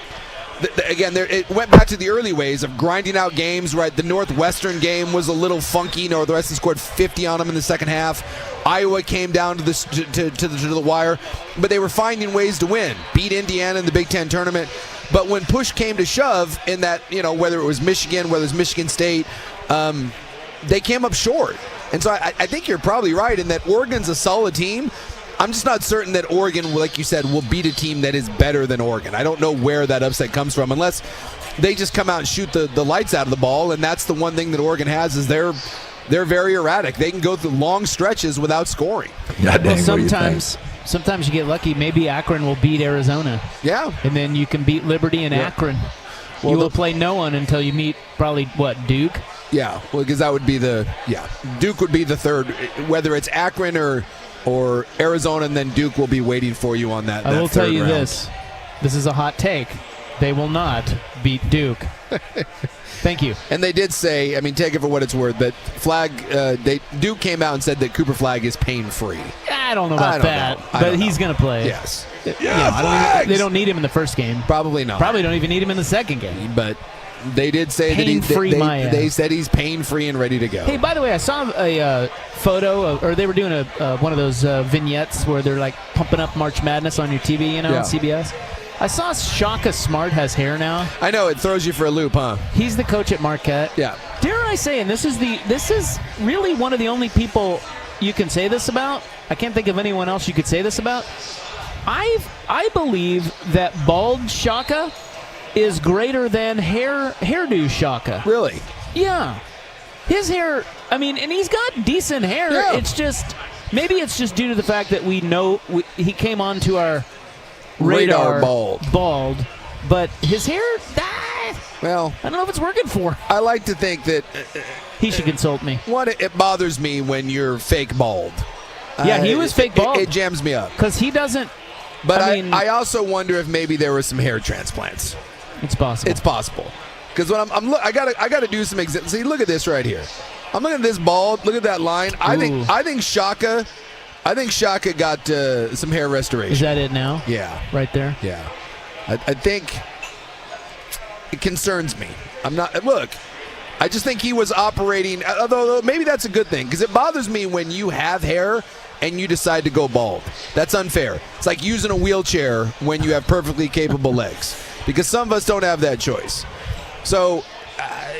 again, it went back to the early ways of grinding out games, right? The Northwestern game was a little funky. Northwestern scored 50 on them in the second half. Iowa came down to the wire, but they were finding ways to win. Beat Indiana in the Big Ten tournament. But when push came to shove in that, whether it was Michigan, whether it was Michigan State, they came up short. And so I think you're probably right in that Oregon's a solid team. I'm just not certain that Oregon, like you said, will beat a team that is better than Oregon. I don't know where that upset comes from unless they just come out and shoot the lights out of the ball, and that's the one thing that Oregon has is they're they're very erratic. They can go through long stretches without scoring. Well, sometimes you get lucky. Maybe Akron will beat Arizona. Yeah. And then you can beat Liberty and Akron. Well, you will play no one until you meet probably, Duke? Yeah, well, because that would be Duke would be the third, whether it's Akron or Arizona, and then Duke will be waiting for you on that. I will tell you round. this is a hot take. They will not beat Duke. Thank you. And they did say, take it for what it's worth, but Duke came out and said that Cooper Flagg is pain-free. I don't know about that, but he's going to play. Yes. They don't need him in the first game. Probably not. Probably don't even need him in the second game. But they did say that they said he's pain-free and ready to go. Hey, by the way, I saw a photo, or they were doing one of those vignettes where they're like pumping up March Madness on your TV, on CBS. I saw Shaka Smart has hair now. I know, it throws you for a loop, huh? He's the coach at Marquette. Yeah. Dare I say, and this is really one of the only people you can say this about. I can't think of anyone else you could say this about. I believe that bald Shaka is greater than hairdo Shaka. Really? Yeah. His hair, and he's got decent hair. Yeah. It's just, maybe it's just due to the fact that we know he came onto our radar bald, but his hair, well, I don't know if it's working for. I like to think that he should consult me. It bothers me when you're fake bald. Yeah, he was fake bald. It jams me up because he doesn't. But I also wonder if maybe there were some hair transplants. It's possible. It's possible because when I gotta do some examples. See, look at this right here. I'm looking at this bald. Look at that line. I think Shaka got some hair restoration. Is that it now? Yeah. Right there? Yeah. I think it concerns me. I just think he was operating, although maybe that's a good thing, because it bothers me when you have hair and you decide to go bald. That's unfair. It's like using a wheelchair when you have perfectly capable legs, because some of us don't have that choice. So,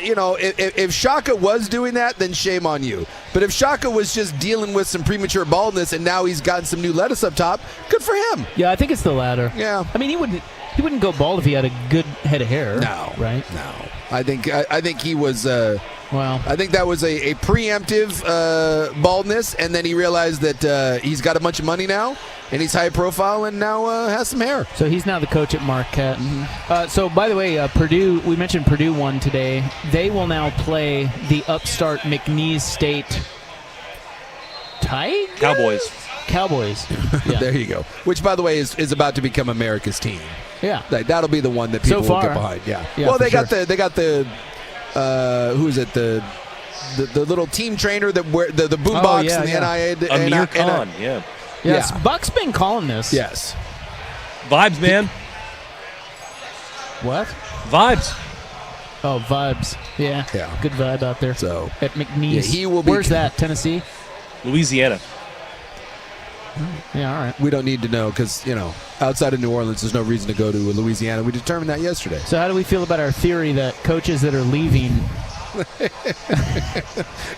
if Shaka was doing that, then shame on you. But if Shaka was just dealing with some premature baldness and now he's gotten some new lettuce up top, good for him. Yeah, I think it's the latter. Yeah. He wouldn't go bald if he had a good head of hair. No. Right? No. I think he was I think that was a preemptive baldness, and then he realized that he's got a bunch of money now and he's high profile and now has some hair. So he's now the coach at Marquette. Mm-hmm. So by the way, Purdue, we mentioned Purdue won today. They will now play the upstart McNeese State Tigers? Cowboys. Yeah. There you go. Which, by the way, is about to become America's team. Yeah, that'll be the one that people will get behind. Yeah. Well, they got the who is it, the little team trainer that wear the boombox and the NIA. Amir Khan. Yes, Buck's been calling this. Yes. Vibes, man. What? Vibes. Oh, vibes. Yeah. Good vibe out there. So at McNeese. Yeah, he will be. Where's that? Tennessee? Louisiana. Yeah, all right. We don't need to know because, outside of New Orleans, there's no reason to go to Louisiana. We determined that yesterday. So how do we feel about our theory that coaches that are leaving?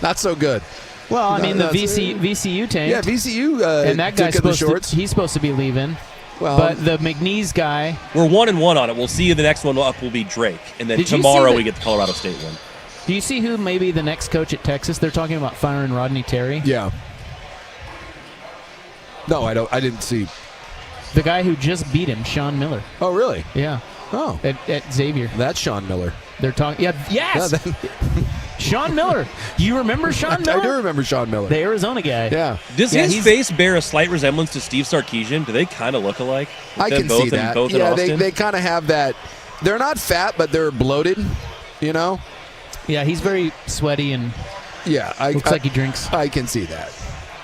Not so good. Well, the VCU tanked. Yeah, VCU and that guy's he's supposed to be leaving. Well, but the McNeese guy. We're 1-1 on it. We'll see. The next one up will be Drake. And then tomorrow we get the Colorado State one. Do you see who may be the next coach at Texas? They're talking about firing Rodney Terry. Yeah. No, I don't. I didn't see. The guy who just beat him, Sean Miller. Oh, really? Yeah. Oh. At Xavier. That's Sean Miller. They're talking. Yeah. Yes. Sean Miller. You remember Sean Miller? I do remember Sean Miller. The Arizona guy. Yeah. Does his face bear a slight resemblance to Steve Sarkisian? Do they kind of look alike? I can see that. Yeah, they kind of have that. They're not fat, but they're bloated. Yeah, he's very sweaty and. Yeah, looks like he drinks. I can see that.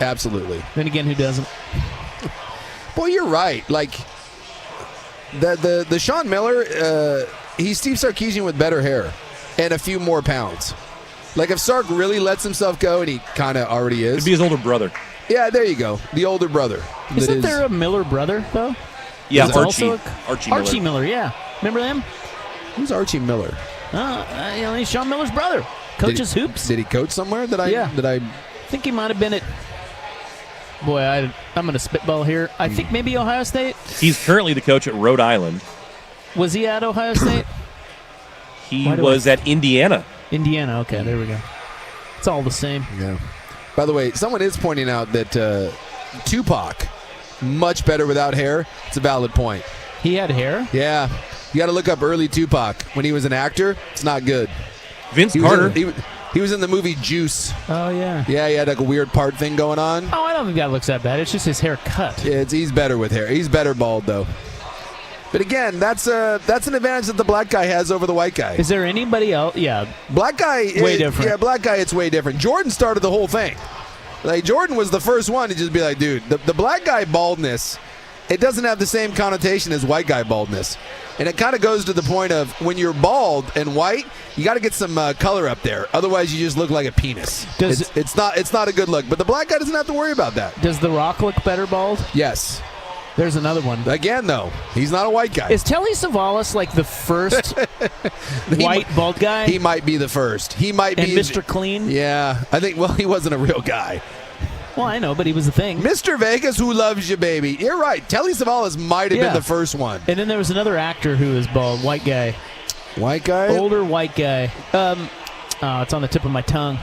Absolutely. Then again, who doesn't? Boy, you're right. Like the Sean Miller, he's Steve Sarkisian with better hair and a few more pounds. Like if Sark really lets himself go, and he kind of already is. It'd be his older brother. Yeah, there you go. The older brother. Isn't there a Miller brother though? Yeah, Archie Miller. Yeah, remember them? Who's Archie Miller? He's Sean Miller's brother. Coaches hoops. Did he coach somewhere? I think he might have been at. Boy, I'm going to spitball here. I think maybe Ohio State. He's currently the coach at Rhode Island. Was he at Ohio State? He was at Indiana. Indiana, okay, there we go. It's all the same. Yeah. By the way, someone is pointing out that Tupac, much better without hair. It's a valid point. He had hair? Yeah. You got to look up early Tupac. When he was an actor, it's not good. Vince Carter. He was in the movie Juice. Oh, yeah. Yeah, he had like a weird part thing going on. Oh, I don't think that looks that bad. It's just his hair cut. Yeah, he's better with hair. He's better bald, though. But again, that's an advantage that the black guy has over the white guy. Is there anybody else? Yeah. Black guy, way different. Yeah, black guy, it's way different. Jordan started the whole thing. Like, Jordan was the first one to just be like, dude, the black guy baldness, it doesn't have the same connotation as white guy baldness. And it kind of goes to the point of when you're bald and white, you got to get some color up there. Otherwise, you just look like a penis. It's not a good look. But the black guy doesn't have to worry about that. Does The Rock look better bald? Yes. There's another one. Again, though, he's not a white guy. Is Telly Savalas like the first white bald guy? He might be the first. He might be. And Mr. Clean? Yeah. I think, well, he wasn't a real guy. Well, I know, but he was the thing. Mr. Vegas, who loves you, baby. You're right. Telly Savalas might have been the first one. And then there was another actor who was bald, white guy. White guy? Older white guy. It's on the tip of my tongue.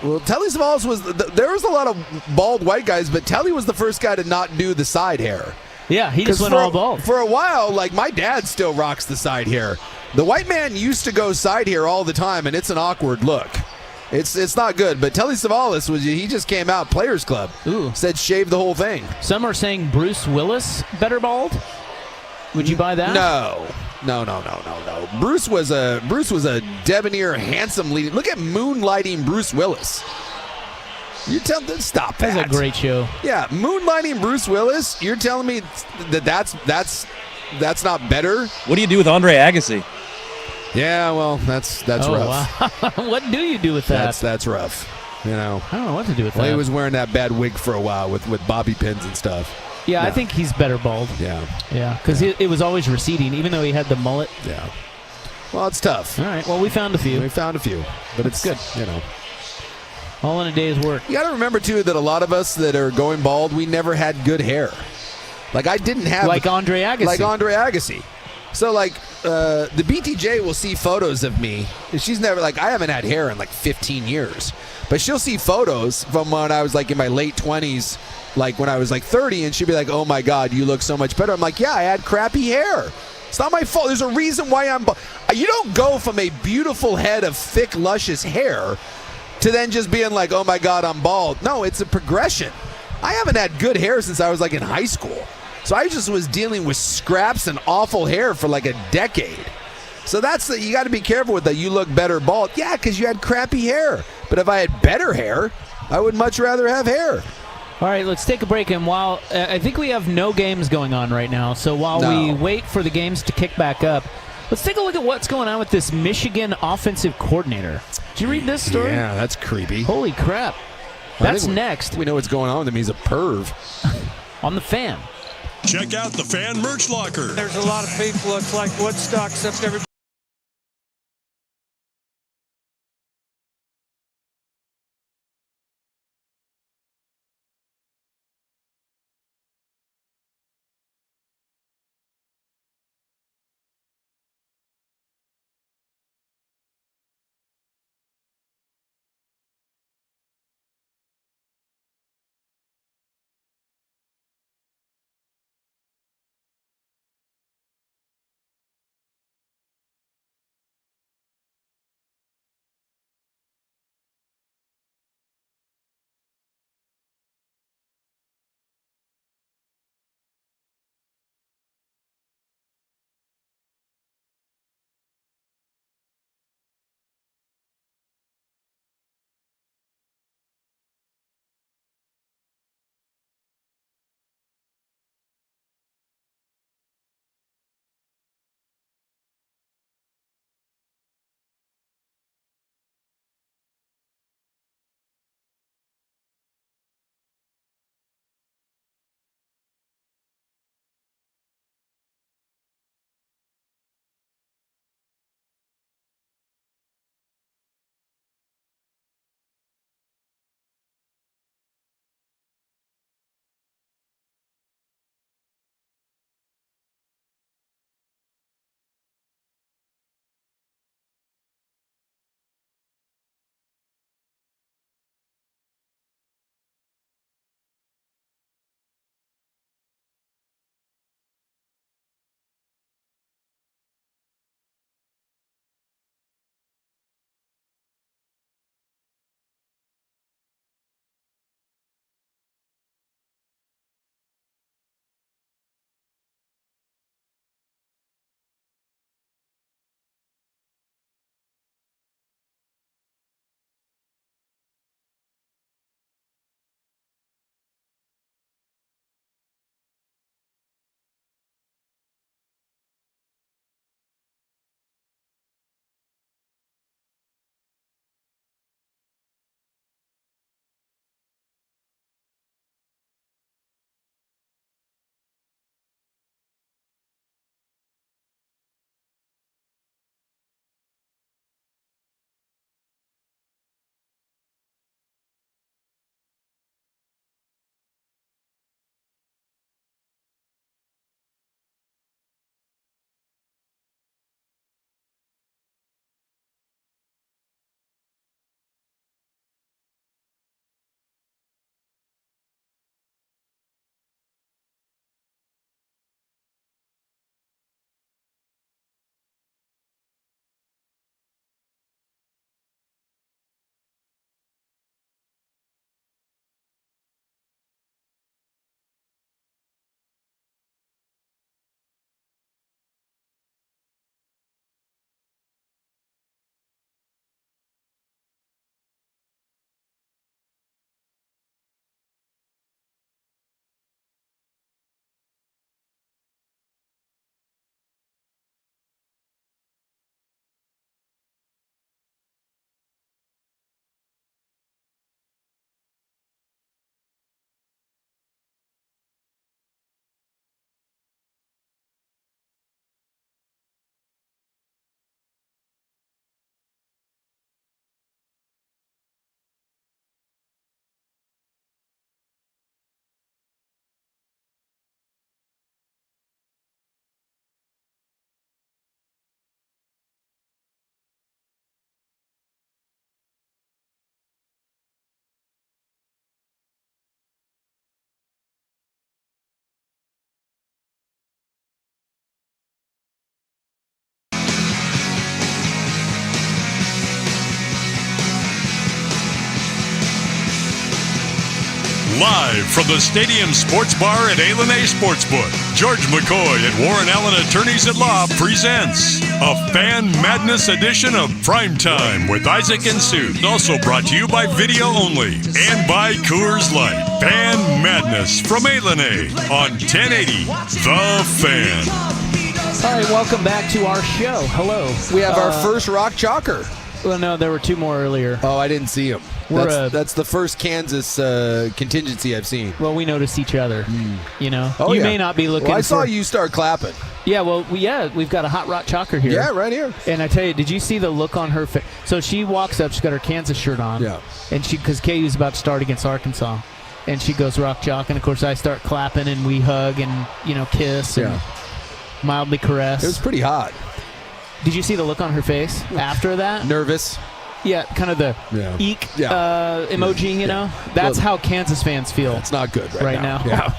Well, Telly Savalas was. There was a lot of bald white guys, but Telly was the first guy to not do the side hair. Yeah, he just went all bald. For a while, like my dad still rocks the side hair. The white man used to go side hair all the time, and it's an awkward look. It's not good, but Telly Savalas he just came out Players Club. Ooh. Said shave the whole thing. Some are saying Bruce Willis better bald. Would you buy that? No. Bruce was a debonair, handsome leading. Look at moonlighting Bruce Willis. You stop that. That's a great show. Yeah, moonlighting Bruce Willis. You're telling me that's not better? What do you do with Andre Agassi? Yeah, well, that's rough. Wow. What do you do with that? That's rough. You know, I don't know what to do with that. He was wearing that bad wig for a while with bobby pins and stuff. Yeah, I think he's better bald. Yeah, because it was always receding, even though he had the mullet. Yeah. Well, it's tough. All right. Well, we found a few. But it's good. You know, all in a day's work. You got to remember too that a lot of us that are going bald, we never had good hair. Like I didn't have like Andre Agassi. So like the BTJ will see photos of me. She's never I haven't had hair in like 15 years, but she'll see photos from when I was like in my late 20s, like when I was like 30, and she'll be like, "Oh my God, you look so much better." I'm like, "Yeah, I had crappy hair. It's not my fault. There's a reason why I'm bald." You don't go from a beautiful head of thick, luscious hair to then just being like, "Oh my God, I'm bald." No, it's a progression. I haven't had good hair since I was like in high school. So I just was dealing with scraps and awful hair for like a decade. So you got to be careful with that. You look better bald. Yeah, because you had crappy hair. But if I had better hair, I would much rather have hair. All right, let's take a break. And while I think we have no games going on right now, so while we wait for the games to kick back up, let's take a look at what's going on with this Michigan offensive coordinator. Did you read this story? Yeah, that's creepy. Holy crap. That's next. We know what's going on with him. He's a perv. On the Fan. Check out the Fan Merch Locker. There's a lot of people. It's like Woodstock, except everybody. Live from the Stadium Sports Bar at A Sportsbook, George McCoy at Warren Allen Attorneys at Law presents a Fan Madness edition of Primetime with Isaac and Sue. Also brought to you by Video Only and by Coors Light. Fan Madness from A on 1080 The Fan. All right, welcome back to our show. Hello. We have our first rock chalker. Well, no, there were two more earlier. Oh, I didn't see them. That's the first Kansas contingency I've seen. Well, we noticed each other, you know. Oh, you may not be looking I saw you start clapping. Yeah, well, we've got a hot rock chalker here. Yeah, right here. And I tell you, did you see the look on her face? So she walks up, she's got her Kansas shirt on. Yeah. And because KU's about to start against Arkansas. And she goes rock chalk, and of course I start clapping, and we hug and, kiss and mildly caress. It was pretty hot. Did you see the look on her face after that? Nervous. Yeah, kind of the eek emoji, you know? That's how Kansas fans feel. It's not good right now. Yeah.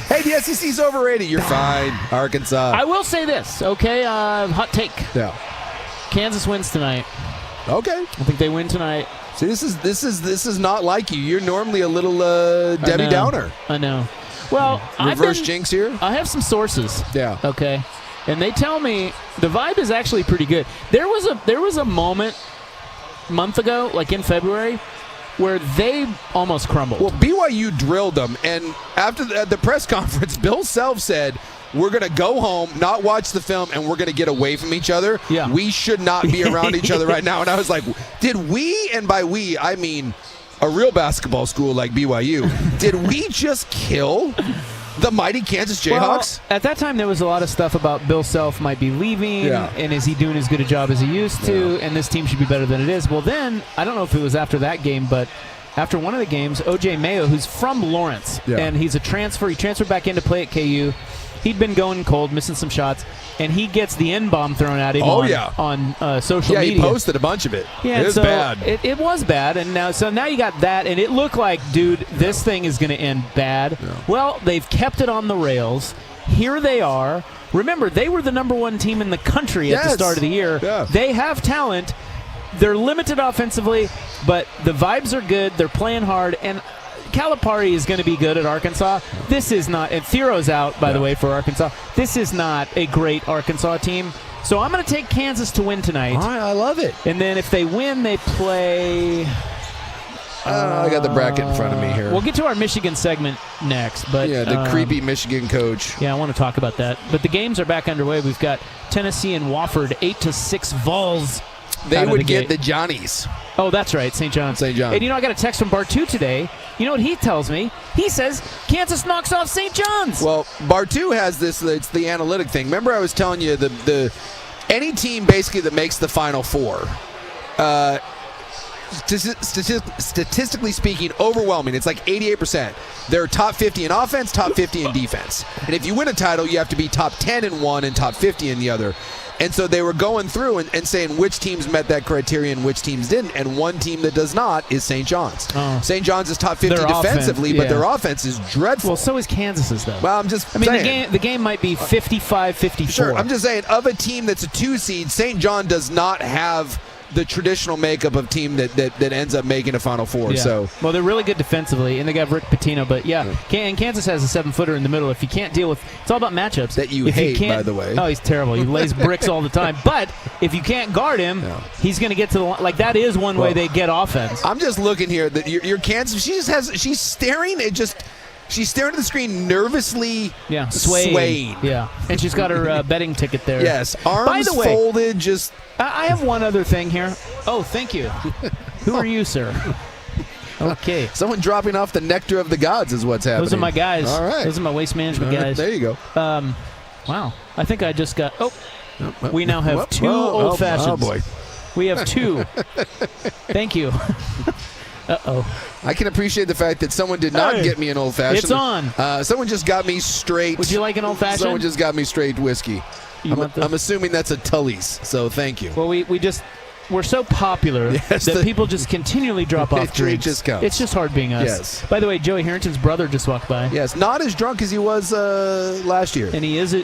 Hey, the SEC's overrated. You're fine, Arkansas. I will say this, okay? Hot take. Yeah. Kansas wins tonight. Okay. I think they win tonight. See, this is not like you. You're normally a little Debbie Downer. I know. Well, reverse jinx here. I have some sources. Yeah. Okay. And they tell me the vibe is actually pretty good. There was a moment a month ago, like in February, where they almost crumbled. Well, BYU drilled them, and after the press conference, Bill Self said, we're going to go home, not watch the film, and we're going to get away from each other. Yeah. We should not be around each other right now. And I was like, did we, and by we, I mean a real basketball school like BYU, did we just kill the mighty Kansas Jayhawks? Well, at that time, there was a lot of stuff about Bill Self might be leaving, and is he doing as good a job as he used to, and this team should be better than it is. Well, then, I don't know if it was after that game, but after one of the games, O.J. Mayo, who's from Lawrence, and he's a transfer. He transferred back in to play at KU. He'd been going cold, missing some shots, and he gets the N-bomb thrown at him on social media. Yeah, he posted a bunch of it. Yeah, it was bad. It was bad, and now you got that, and it looked like, dude, this thing is going to end bad. Yeah. Well, they've kept it on the rails. Here they are. Remember, they were the number one team in the country at the start of the year. Yeah. They have talent. They're limited offensively, but the vibes are good. They're playing hard, and Calipari is going to be good at Arkansas. This is not, and Thero's out, by the way, for Arkansas. This is not a great Arkansas team. So I'm going to take Kansas to win tonight. All right, I love it. And then if they win, they play... I got the bracket in front of me here. We'll get to our Michigan segment next. But yeah, the creepy Michigan coach. Yeah, I want to talk about that. But the games are back underway. We've got Tennessee and Wofford, 8-6 Vols. They would get the Johnnies. Oh, that's right, St. John's. St. John. And I got a text from Bartu today. You know what he tells me? He says Kansas knocks off St. John's. Well, Bartu has this. It's the analytic thing. Remember, I was telling you the any team basically that makes the Final Four, statistically speaking, overwhelming. It's like 88%. They're top 50 in offense, top 50 in defense. And if you win a title, you have to be top 10 in one and top 50 in the other. And so they were going through and saying which teams met that criterion, which teams didn't. And one team that does not is St. John's. St. John's is top 50 defensively, but their offense is dreadful. Well, so is Kansas's, though. Well, I'm just saying. The game might be 55-54. Sure, I'm just saying, of a team that's a 2 seed, St. John does not have the traditional makeup of team that ends up making a Final Four. Yeah. So, well, they're really good defensively, and they got Rick Pitino. But and Kansas has a 7-footer in the middle. If you can't deal with, it's all about matchups. That you hate, by the way. Oh, he's terrible. He lays bricks all the time. But if you can't guard him, he's going to get to the line. Like, that is one way they get offense. I'm just looking here that your Kansas. She's staring at just. She's staring at the screen nervously, swaying. Yeah, and she's got her betting ticket there. Yes, arms folded. Just. I have one other thing here. Oh, thank you. Who are you, sir? Okay. Someone dropping off the nectar of the gods is what's happening. Those are my guys. All right. Those are my waste management guys. There you go. Wow. I think I just got. Oh. We now have two old fashions. Oh boy. We have two. Thank you. Uh-oh. I can appreciate the fact that someone did not get me an old-fashioned. It's on. Someone just got me straight. Would you like an old-fashioned? Someone just got me straight whiskey. I'm assuming that's a Tully's, so thank you. Well, we just we're so popular that people just continually drop off drinks. Just comes. It's just hard being us. Yes. By the way, Joey Harrington's brother just walked by. Yes, not as drunk as he was last year. And he is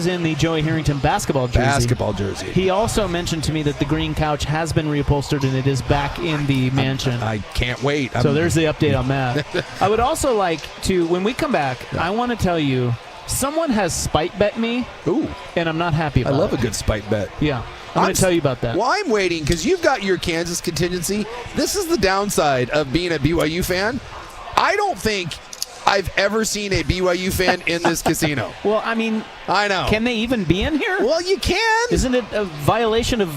in the Joey Harrington basketball jersey. He also mentioned to me that the green couch has been reupholstered and it is back in the mansion. I can't wait. So there's the update on that. I would also like to, when we come back, I want to tell you, someone has spite bet me. Ooh. And I'm not happy about it. I love a good spite bet. Yeah. I'm going to tell you about that. Well, I'm waiting because you've got your Kansas contingency. This is the downside of being a BYU fan. I don't think I've ever seen a BYU fan in this casino. Well, I mean, I know. Can they even be in here? Well, you can. Isn't it a violation of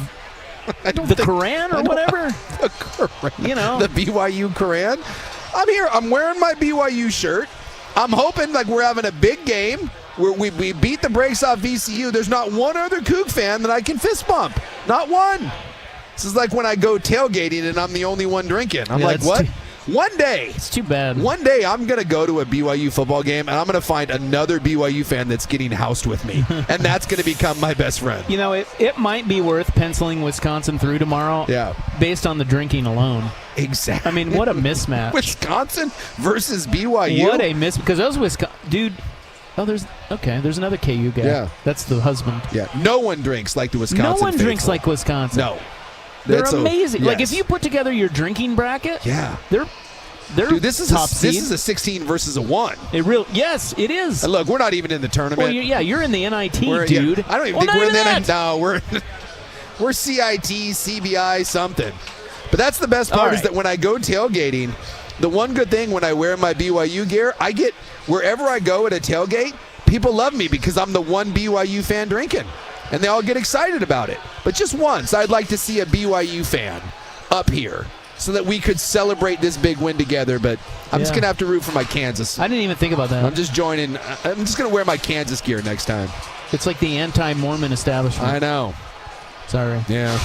the Quran or whatever? The Quran. You know. The BYU Quran. I'm here. I'm wearing my BYU shirt. I'm hoping like we're having a big game. We beat the brakes off VCU. There's not one other Coug fan that I can fist bump. Not one. This is like when I go tailgating and I'm the only one drinking. I'm like, what? One day. It's too bad. One day I'm going to go to a BYU football game and I'm going to find another BYU fan that's getting housed with me. And that's going to become my best friend. You know, it might be worth penciling Wisconsin through tomorrow. Yeah. Based on the drinking alone. Exactly. I mean, what a mismatch. Wisconsin versus BYU. What a because those Wisconsin dude. Oh, there's another KU guy. Yeah. That's the husband. Yeah. No one drinks like the Wisconsin No one faithful. drinks like Wisconsin. No. They're amazing. Yes. Like if you put together your drinking bracket, yeah. They're Dude, this is top this is a 16 versus a 1. Yes, it is. And look, we're not even in the tournament. Well, you're in the NIT, dude. Yeah, I don't even think we're in the NIT. No, we're CIT, CBI, something. But that's the best part is that when I go tailgating, the one good thing when I wear my BYU gear, I get wherever I go at a tailgate, people love me because I'm the one BYU fan drinking. And they all get excited about it. But just once, I'd like to see a BYU fan up here so that we could celebrate this big win together. But I'm just going to have to root for my Kansas. I didn't even think about that. I'm just joining. I'm just going to wear my Kansas gear next time. It's like the anti-Mormon establishment. I know. Sorry. Yeah.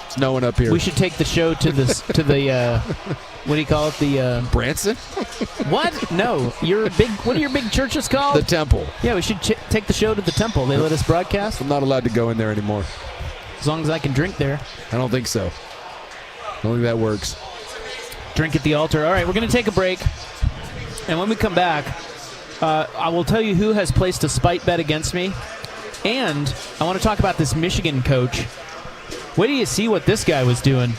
There's no one up here. We should take the show to the what do you call it? The Branson? What? No. What are your big churches called? The Temple. Yeah, we should take the show to the Temple. They let us broadcast. I'm not allowed to go in there anymore. As long as I can drink there. I don't think so. I don't think that works. Drink at the altar. All right, we're going to take a break. And when we come back, I will tell you who has placed a spite bet against me. And I want to talk about this Michigan coach. Wait till you see what this guy was doing.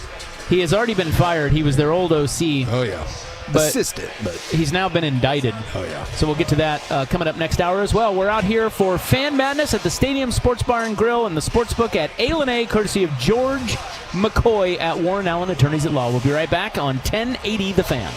He has already been fired. He was their old OC. Oh, yeah. Assistant, but he's now been indicted. Oh, yeah. So we'll get to that coming up next hour as well. We're out here for Fan Madness at the Stadium Sports Bar and Grill and the Sportsbook at A&A, courtesy of George McCoy at Warren Allen Attorneys at Law. We'll be right back on 1080 The Fan.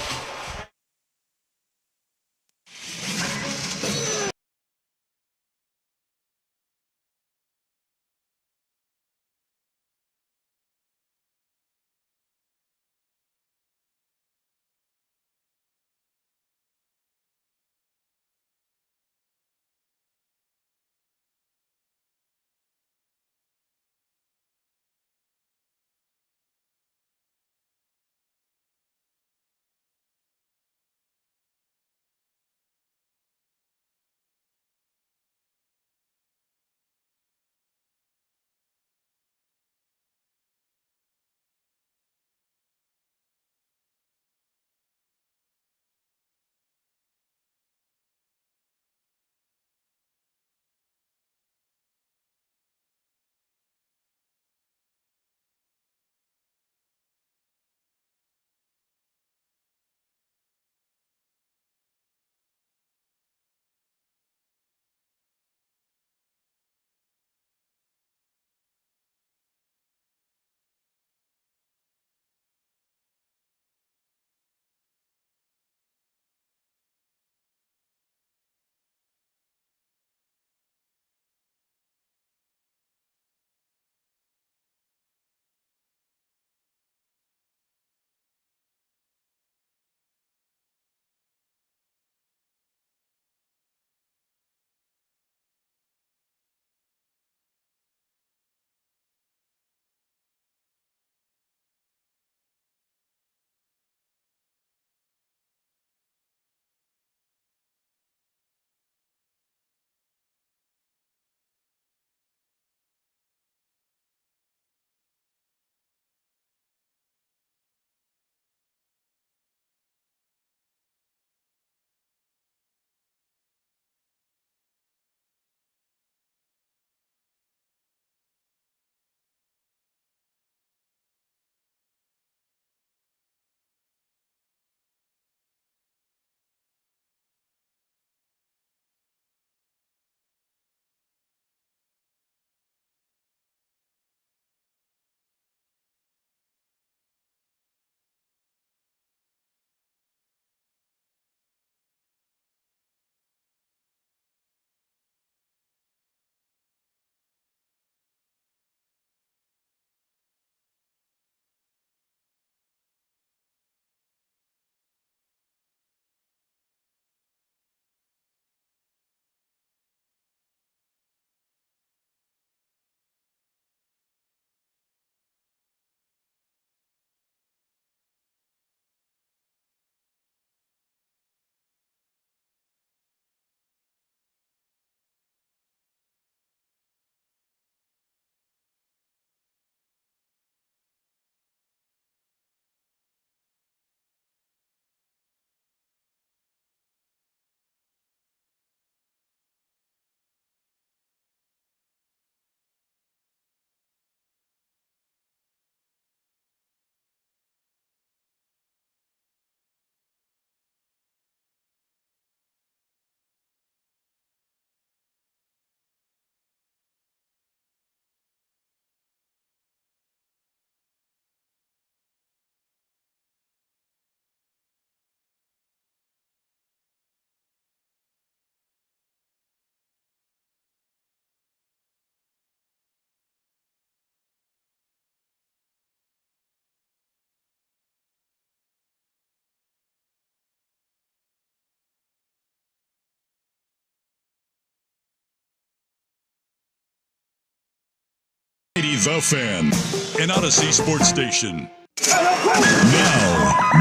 The Fan, an Odyssey sports station.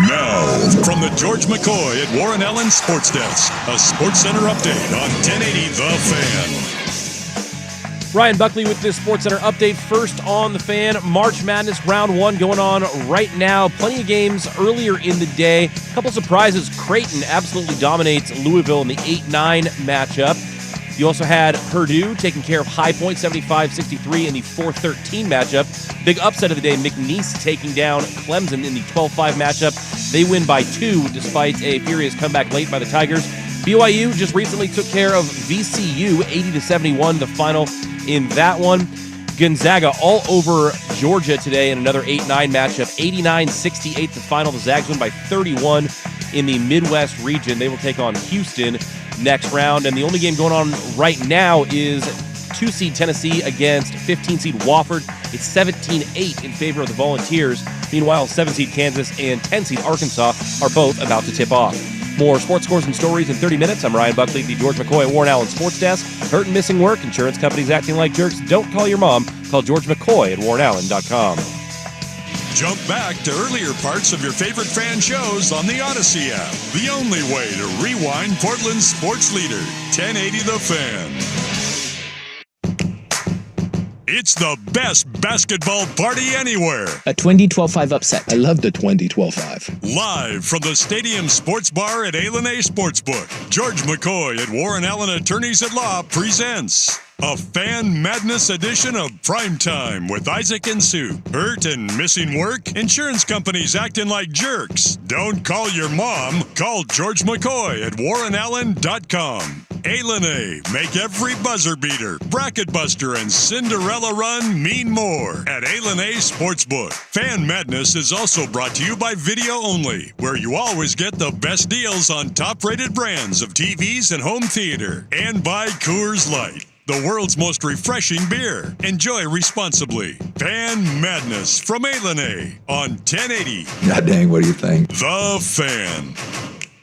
Now, from the George McCoy at Warren Allen Sports Desk, a Sports Center update on 1080 The Fan. Ryan Buckley with this Sports Center update. First on The Fan, March Madness Round 1 going on right now. Plenty of games earlier in the day. A couple surprises. Creighton absolutely dominates Louisville in the 8-9 matchup. You also had Purdue taking care of High Point 75-63 in the 4-13 matchup. Big upset of the day, McNeese taking down Clemson in the 12-5 matchup. They win by 2 despite a furious comeback late by the Tigers. BYU just recently took care of VCU 80-71, the final in that one. Gonzaga all over Georgia today in another 8-9 matchup. 89-68 the final. The Zags win by 31 in the Midwest region. They will take on Houston next round. And the only game going on right now is 2-seed Tennessee against 15-seed Wofford. It's 17-8 in favor of the Volunteers. Meanwhile, 7-seed Kansas and 10-seed Arkansas are both about to tip off. More sports scores and stories in 30 minutes. I'm Ryan Buckley, the George McCoy at Warren Allen Sports Desk. Hurt and missing work, insurance companies acting like jerks. Don't call your mom. Call George McCoy at warrenallen.com. Jump back to earlier parts of your favorite fan shows on the Odyssey app. The only way to rewind Portland's sports leader, 1080 The Fan. It's the best basketball party anywhere. A 20-12-5 upset. I love the 20-12-5. Live from the Stadium Sports Bar at A&A Sportsbook, George McCoy at Warren Allen Attorneys at Law presents a Fan Madness edition of Primetime with Isaac and Sue. Hurt and missing work? Insurance companies acting like jerks. Don't call your mom. Call George McCoy at warrenallen.com. A&A, make every buzzer beater, bracket buster, and Cinderella run mean more at A&A Sportsbook. Fan Madness is also brought to you by Video Only, where you always get the best deals on top-rated brands of TVs and home theater, and by Coors Light, the world's most refreshing beer. Enjoy responsibly. Fan Madness from A&A on 1080. God dang, what do you think? The Fan.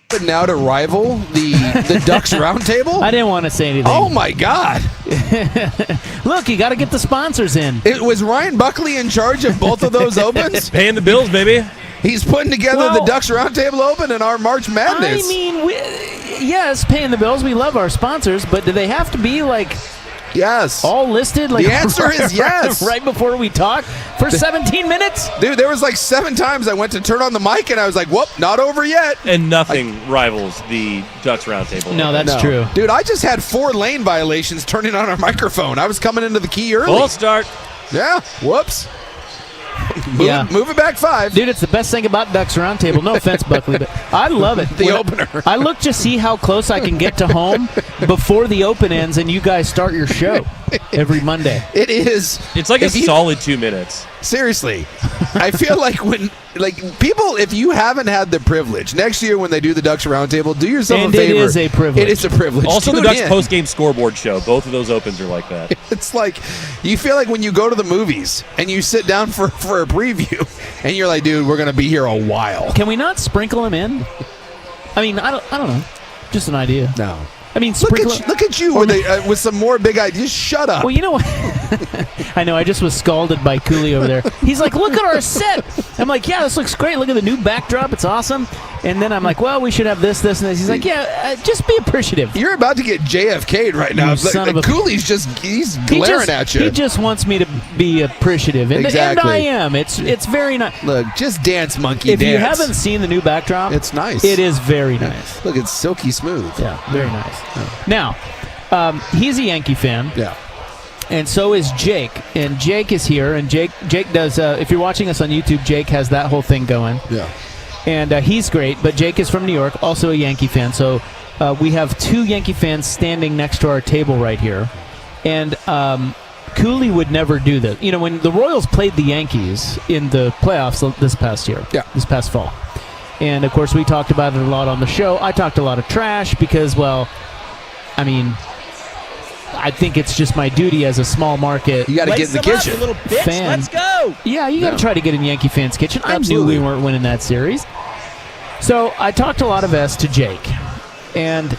But now to rival the Ducks Roundtable? I didn't want to say anything. Oh, my God. Look, you got to get the sponsors in. It was Ryan Buckley in charge of both of those opens? Paying the bills, baby. He's putting together the Ducks Roundtable Open and our March Madness. I mean, yes, paying the bills. We love our sponsors, but do they have to be like... Yes. All listed? Like the answer is yes. Right before we talk? For 17 minutes? Dude, there was like 7 times I went to turn on the mic and I was like, whoop, not over yet. And nothing rivals the Ducks Roundtable. No, that's true. Dude, I just had 4 lane violations turning on our microphone. I was coming into the key early. Full start. Yeah, whoops. Move it back 5. Dude, it's the best thing about Ducks Roundtable. No offense, Buckley, but I love it. The opener. I look to see how close I can get to home before the open ends and you guys start your show every Monday. It is. It's like a solid 2 minutes. Seriously. I feel like people, if you haven't had the privilege, next year when they do the Ducks Roundtable, do yourself a favor. It is a privilege. It is a privilege. Also, the Ducks post-game scoreboard show. Both of those opens are like that. It's like, you feel like when you go to the movies and you sit down for a preview and you're like, dude, we're going to be here a while. Can we not sprinkle them in? I mean, I don't know. Just an idea. No. I mean, look at you with some more big ideas. Shut up. Well, you know what? I know. I just was scalded by Cooley over there. He's like, look at our set. I'm like, yeah, this looks great. Look at the new backdrop. It's awesome. And then I'm like, well, we should have this, and this. He's like, yeah, just be appreciative. You're about to get JFK'd right now. Cooley's he's glaring at you. He just wants me to be appreciative. And, exactly. And I am. It's very nice. Look, just dance, monkey, dance. If you haven't seen the new backdrop, it's nice. It is very nice. Look, it's silky smooth. Yeah, very nice. Yeah. Now, he's a Yankee fan. Yeah. And so is Jake. And Jake is here. And Jake does, if you're watching us on YouTube, Jake has that whole thing going. Yeah. And he's great. But Jake is from New York, also a Yankee fan. So we have 2 Yankee fans standing next to our table right here. And Cooley would never do this. You know, when the Royals played the Yankees in the playoffs this past year, this past fall. And, of course, we talked about it a lot on the show. I talked a lot of trash because, well, I mean, I think it's just my duty as a small market. You got to get in the kitchen. Little bitch. Fan. Let's go. Yeah, you got to try to get in Yankee fans' kitchen. Absolutely. I knew we weren't winning that series. So I talked a lot of S to Jake. And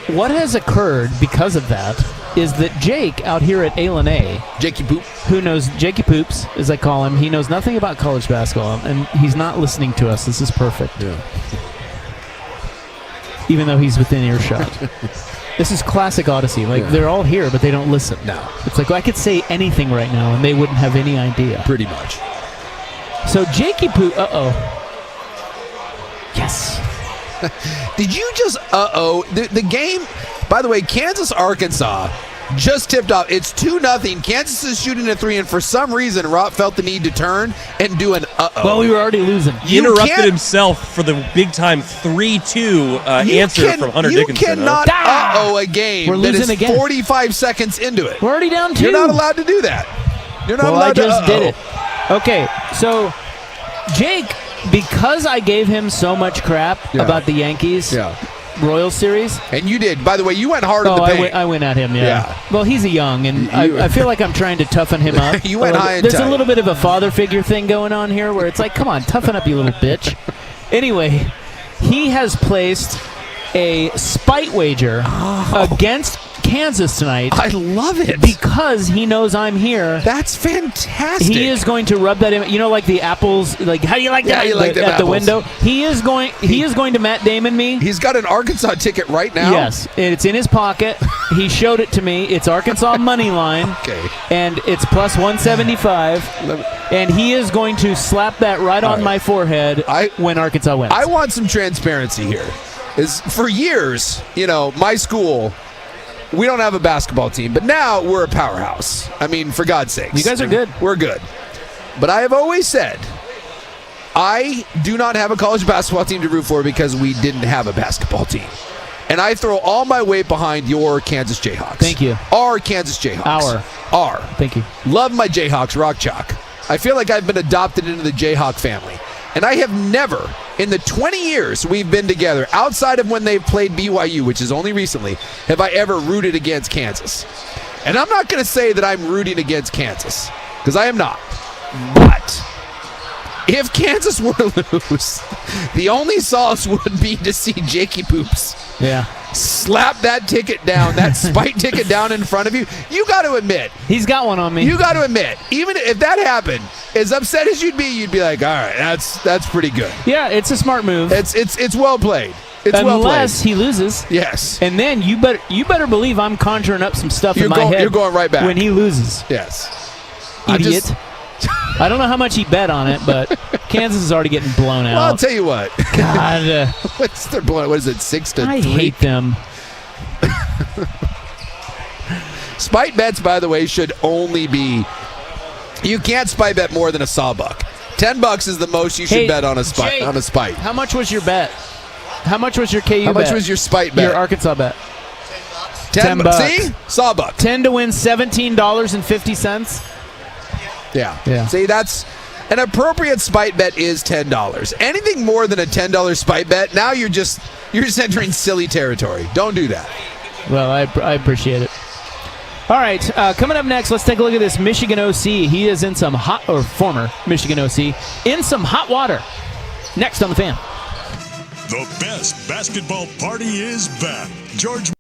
what has occurred because of that is that Jake out here at A, Jakey Poop, who knows Jakey Poops, as I call him, he knows nothing about college basketball, and he's not listening to us. This is perfect. Yeah. Even though he's within earshot. This is classic Odyssey. Like, they're all here, but they don't listen. No. It's like, well, I could say anything right now, and they wouldn't have any idea. Pretty much. So Jakey Poop, Yes. Did you just the game, by the way, Kansas-Arkansas just tipped off. It's 2-0. Kansas is shooting a 3, and for some reason, Rob felt the need to turn and do an Well, we were already losing. He interrupted himself for the big-time 3-2 answer from Hunter Dickinson. You cannot a game We're that losing is again. 45 seconds into it. We're already down 2. You're not allowed to do that. You're not allowed I just to did it. Okay, so Jake, because I gave him so much crap about the Yankees-Royals series. And you did. By the way, you went hard in the paint. I went at him, yeah. Well, he's a young, and I feel like I'm trying to toughen him up. You went high and There's tight. a little bit of a father figure thing going on here where it's like, come on, toughen up, you little bitch. Anyway, he has placed a spite wager against Kansas tonight. I love it. Because he knows I'm here. That's fantastic. He is going to rub that in. You know, like the apples, like, how do you like that? Yeah, you like them at the apples. window. He is going to Matt Damon me. He's got an Arkansas ticket right now. Yes, it's in his pocket. He showed it to me. It's Arkansas money line. Okay. And it's plus 175. And he is going to slap that right on my forehead when Arkansas wins. I want some transparency here. Is for years, my school, we don't have a basketball team, but now we're a powerhouse. I mean, for God's sakes. You guys are good. We're good. But I have always said, I do not have a college basketball team to root for because we didn't have a basketball team. And I throw all my weight behind your Kansas Jayhawks. Thank you. Our Kansas Jayhawks. Our. Thank you. Love my Jayhawks, rock chalk. I feel like I've been adopted into the Jayhawk family. And I have never, in the 20 years we've been together, outside of when they've played BYU, which is only recently, have I ever rooted against Kansas. And I'm not going to say that I'm rooting against Kansas, because I am not. But if Kansas were to lose, the only solace would be to see Jakey Poops slap that ticket down, that spite ticket down in front of you. You got to admit. He's got one on me. You got to admit, even if that happened, as upset as you'd be like, all right, that's pretty good. Yeah, it's a smart move. It's well played. It's well played. Unless he loses. Yes. And then you better believe I'm conjuring up some stuff in my head. You're going right back. When he loses. Yes. Idiot. I don't know how much he bet on it, but Kansas is already getting blown out. Well, I'll tell you what. God. What's their blown? What is it, 6-3? I hate them. Spite bets, by the way, should only be. You can't spite bet more than a sawbuck. $10 is the most you should bet on a spite. Jake, on a spite. How much was your bet? How much was your KU bet? How much was your spite bet? Your Arkansas bet. $10. See? Sawbuck. 10 to win $17.50. Yeah. See, that's an appropriate spite bet is $10. Anything more than a $10 spite bet, now you're just entering silly territory. Don't do that. Well, I appreciate it. All right, coming up next, let's take a look at this Michigan OC. He is in some former Michigan OC, in some hot water. Next on The Fan. The best basketball party is back. George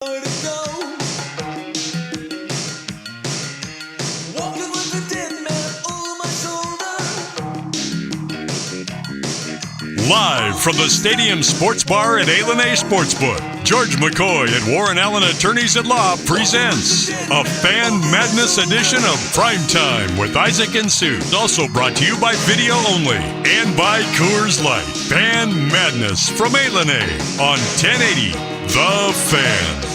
Live from the Stadium Sports Bar at A Sportsbook, George McCoy at Warren Allen Attorneys at Law presents a Fan Madness edition of Primetime with Isaac and Sue. Also brought to you by Video Only and by Coors Light. Fan Madness from A on 1080 The Fan.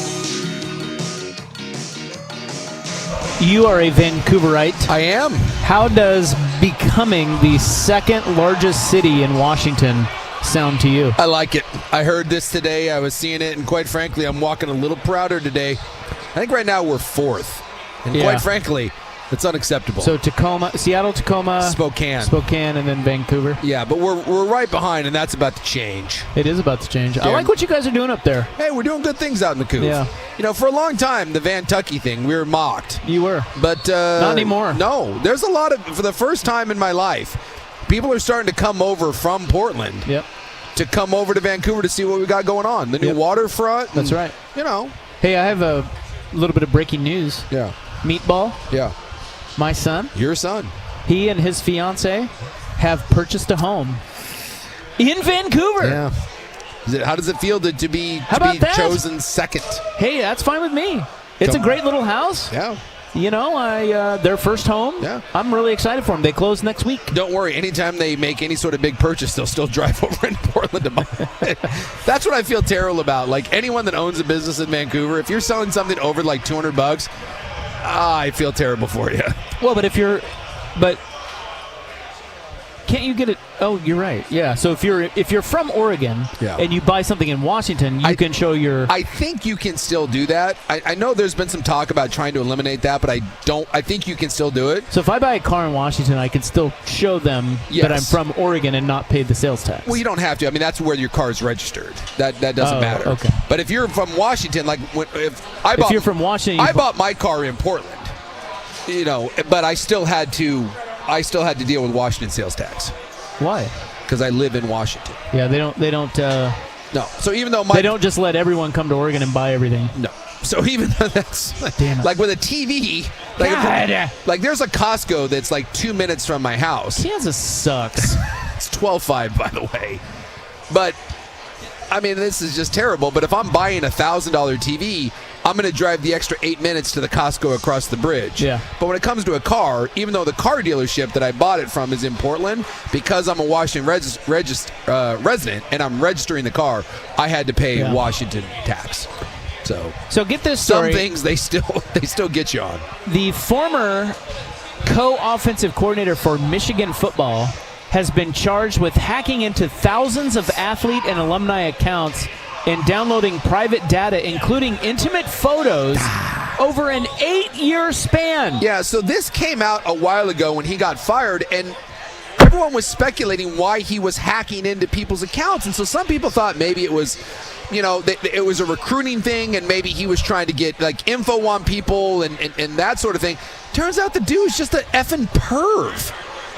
You are a Vancouverite. I am. How does becoming the second largest city in Washington sound to you? I like it. I heard this today. I was seeing it, and quite frankly, I'm walking a little prouder today. I think right now we're fourth. And quite frankly, it's unacceptable. So Tacoma, Seattle, Tacoma, Spokane, and then Vancouver. Yeah, but we're right behind, and that's about to change. It is about to change. I like what you guys are doing up there. Hey, we're doing good things out in the coop. Yeah. You know, for a long time, the Vantucky thing, we were mocked. You were. But not anymore. No, there's a lot of, for the first time in my life, people are starting to come over from Portland to come over to Vancouver to see what we got going on. The new waterfront. That's right. You know. Hey, I have a little bit of breaking news. Yeah. Meatball. Yeah. My son. Your son. He and his fiance have purchased a home in Vancouver. Yeah. How does it feel to be chosen second? Hey, that's fine with me. It's a great little house. Yeah. You know, their first home. Yeah. I'm really excited for them. They close next week. Don't worry. Anytime they make any sort of big purchase, they'll still drive over in Portland to buy it. That's what I feel terrible about. Like, anyone that owns a business in Vancouver, if you're selling something over like $200, I feel terrible for you. Well, but can't you get it? Oh, you're right. Yeah. So if you're from Oregon and you buy something in Washington, you can show your. I think you can still do that. I know there's been some talk about trying to eliminate that, but I think you can still do it. So if I buy a car in Washington, I can still show them that I'm from Oregon and not pay the sales tax. Well, you don't have to. I mean, that's where your car is registered. That doesn't matter. Okay. But if you're from Washington, like if you're from Washington, I bought my car in Portland. You know, but I still had to deal with Washington sales tax. Why? Because I live in Washington. Yeah, they don't. No. So even though they don't just let everyone come to Oregon and buy everything. No. So even though that's like with a TV, like there's a Costco that's like 2 minutes from my house. Kansas sucks. It's 12.5, by the way. But I mean, this is just terrible. But if I'm buying a $1,000 TV, I'm going to drive the extra 8 minutes to the Costco across the bridge. Yeah. But when it comes to a car, even though the car dealership that I bought it from is in Portland, because I'm a Washington resident and I'm registering the car, I had to pay Washington tax. So get this story. Some things they still get you on. The former co-offensive coordinator for Michigan football has been charged with hacking into thousands of athlete and alumni accounts and downloading private data, including intimate photos, over an 8-year span. Yeah, so this came out a while ago when he got fired, and everyone was speculating why he was hacking into people's accounts. And so some people thought maybe it was, you know, it was a recruiting thing, and maybe he was trying to get like info on people and that sort of thing. Turns out the dude's just an effing perv.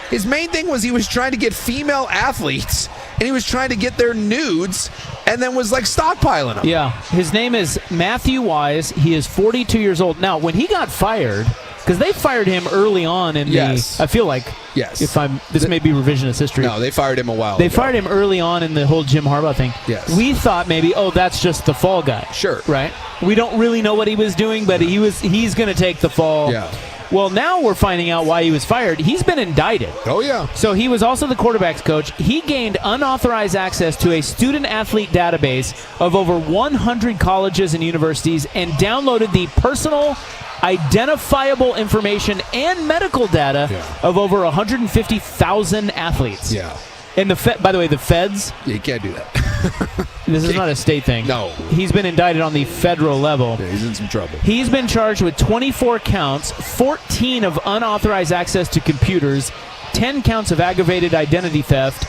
His main thing was he was trying to get female athletes, and he was trying to get their nudes, and then was like stockpiling them. Yeah. His name is Matthew Wise. He is 42 years old. Now, when he got fired, because they fired him early on in the, I feel like, this may be revisionist history. No, they fired him a while ago. They fired him early on in the whole Jim Harbaugh thing. Yes. We thought maybe, that's just the fall guy. Sure. Right? We don't really know what he was doing, but he's going to take the fall. Yeah. Well, now we're finding out why he was fired. He's been indicted. Oh, yeah. So he was also the quarterback's coach. He gained unauthorized access to a student-athlete database of over 100 colleges and universities and downloaded the personal identifiable information and medical data of over 150,000 athletes. Yeah. And by the way, the feds... Yeah, you can't do that. This is not a state thing. No. He's been indicted on the federal level. Yeah, he's in some trouble. He's been charged with 24 counts, 14 of unauthorized access to computers, 10 counts of aggravated identity theft,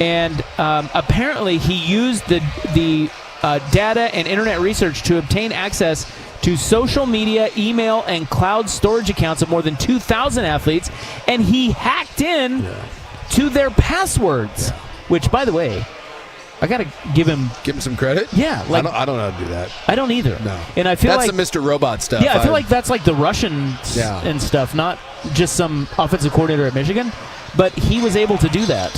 and apparently he used the data and internet research to obtain access to social media, email, and cloud storage accounts of more than 2,000 athletes, and he hacked in to their passwords, which, by the way, I got to give him some credit. Yeah, like I don't know how to do that. I don't either. No, and I feel that's like the Mr. Robot stuff. Yeah, I feel like that's like the Russians and stuff, not just some offensive coordinator at Michigan. But he was able to do that.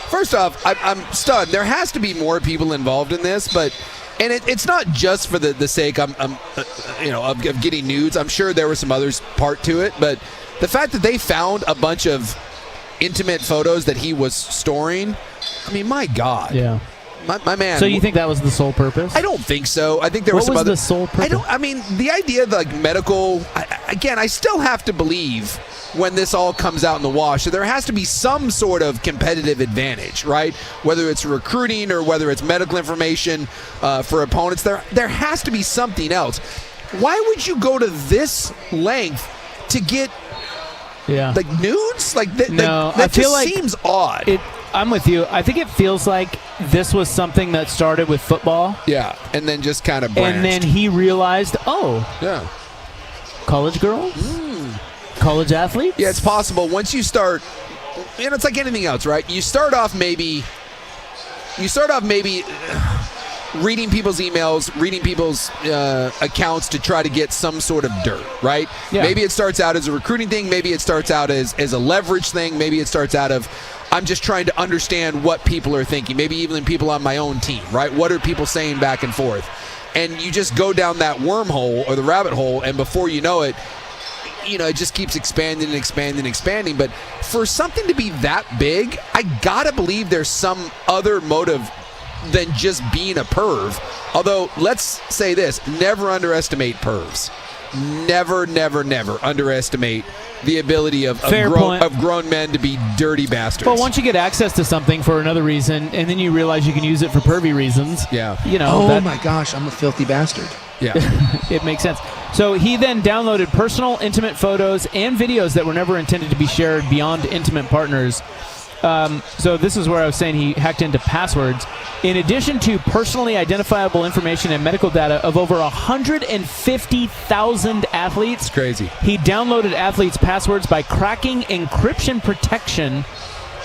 First off, I'm stunned. There has to be more people involved in this, and it's not just for the sake of getting nudes. I'm sure there were some others part to it, but the fact that they found a bunch of intimate photos that he was storing, I mean, my God. Yeah. My man. So you think that was the sole purpose? I don't think so. I think there was some other. What was the sole purpose? I mean, the idea of like medical. I still have to believe when this all comes out in the wash, so there has to be some sort of competitive advantage, right? Whether it's recruiting or whether it's medical information for opponents, there has to be something else. Why would you go to this length to get like nudes? Like that feel just like seems odd. I'm with you. I think it feels like this was something that started with football. Yeah, and then just kind of branched. And then he realized, college girls? College athletes? Yeah, it's possible. Once you start, and it's like anything else, right? You start off maybe reading people's emails, reading people's accounts to try to get some sort of dirt, right? Yeah. Maybe it starts out as a recruiting thing. Maybe it starts out as a leverage thing. Maybe it starts out of, I'm just trying to understand what people are thinking. Maybe even people on my own team, right? What are people saying back and forth? And you just go down that wormhole or the rabbit hole, and before you know it, it just keeps expanding and expanding and expanding. But for something to be that big, I gotta believe there's some other motive than just being a perv. Although, let's say this, never underestimate pervs. Never, never, never underestimate the ability of grown men to be dirty bastards. Well, once you get access to something for another reason, and then you realize you can use it for pervy reasons, oh my gosh, I'm a filthy bastard. Yeah. It makes sense. So he then downloaded personal, intimate photos and videos that were never intended to be shared beyond intimate partners. So this is where I was saying he hacked into passwords. In addition to personally identifiable information and medical data of over 150,000 athletes, crazy. He downloaded athletes' passwords by cracking encryption protection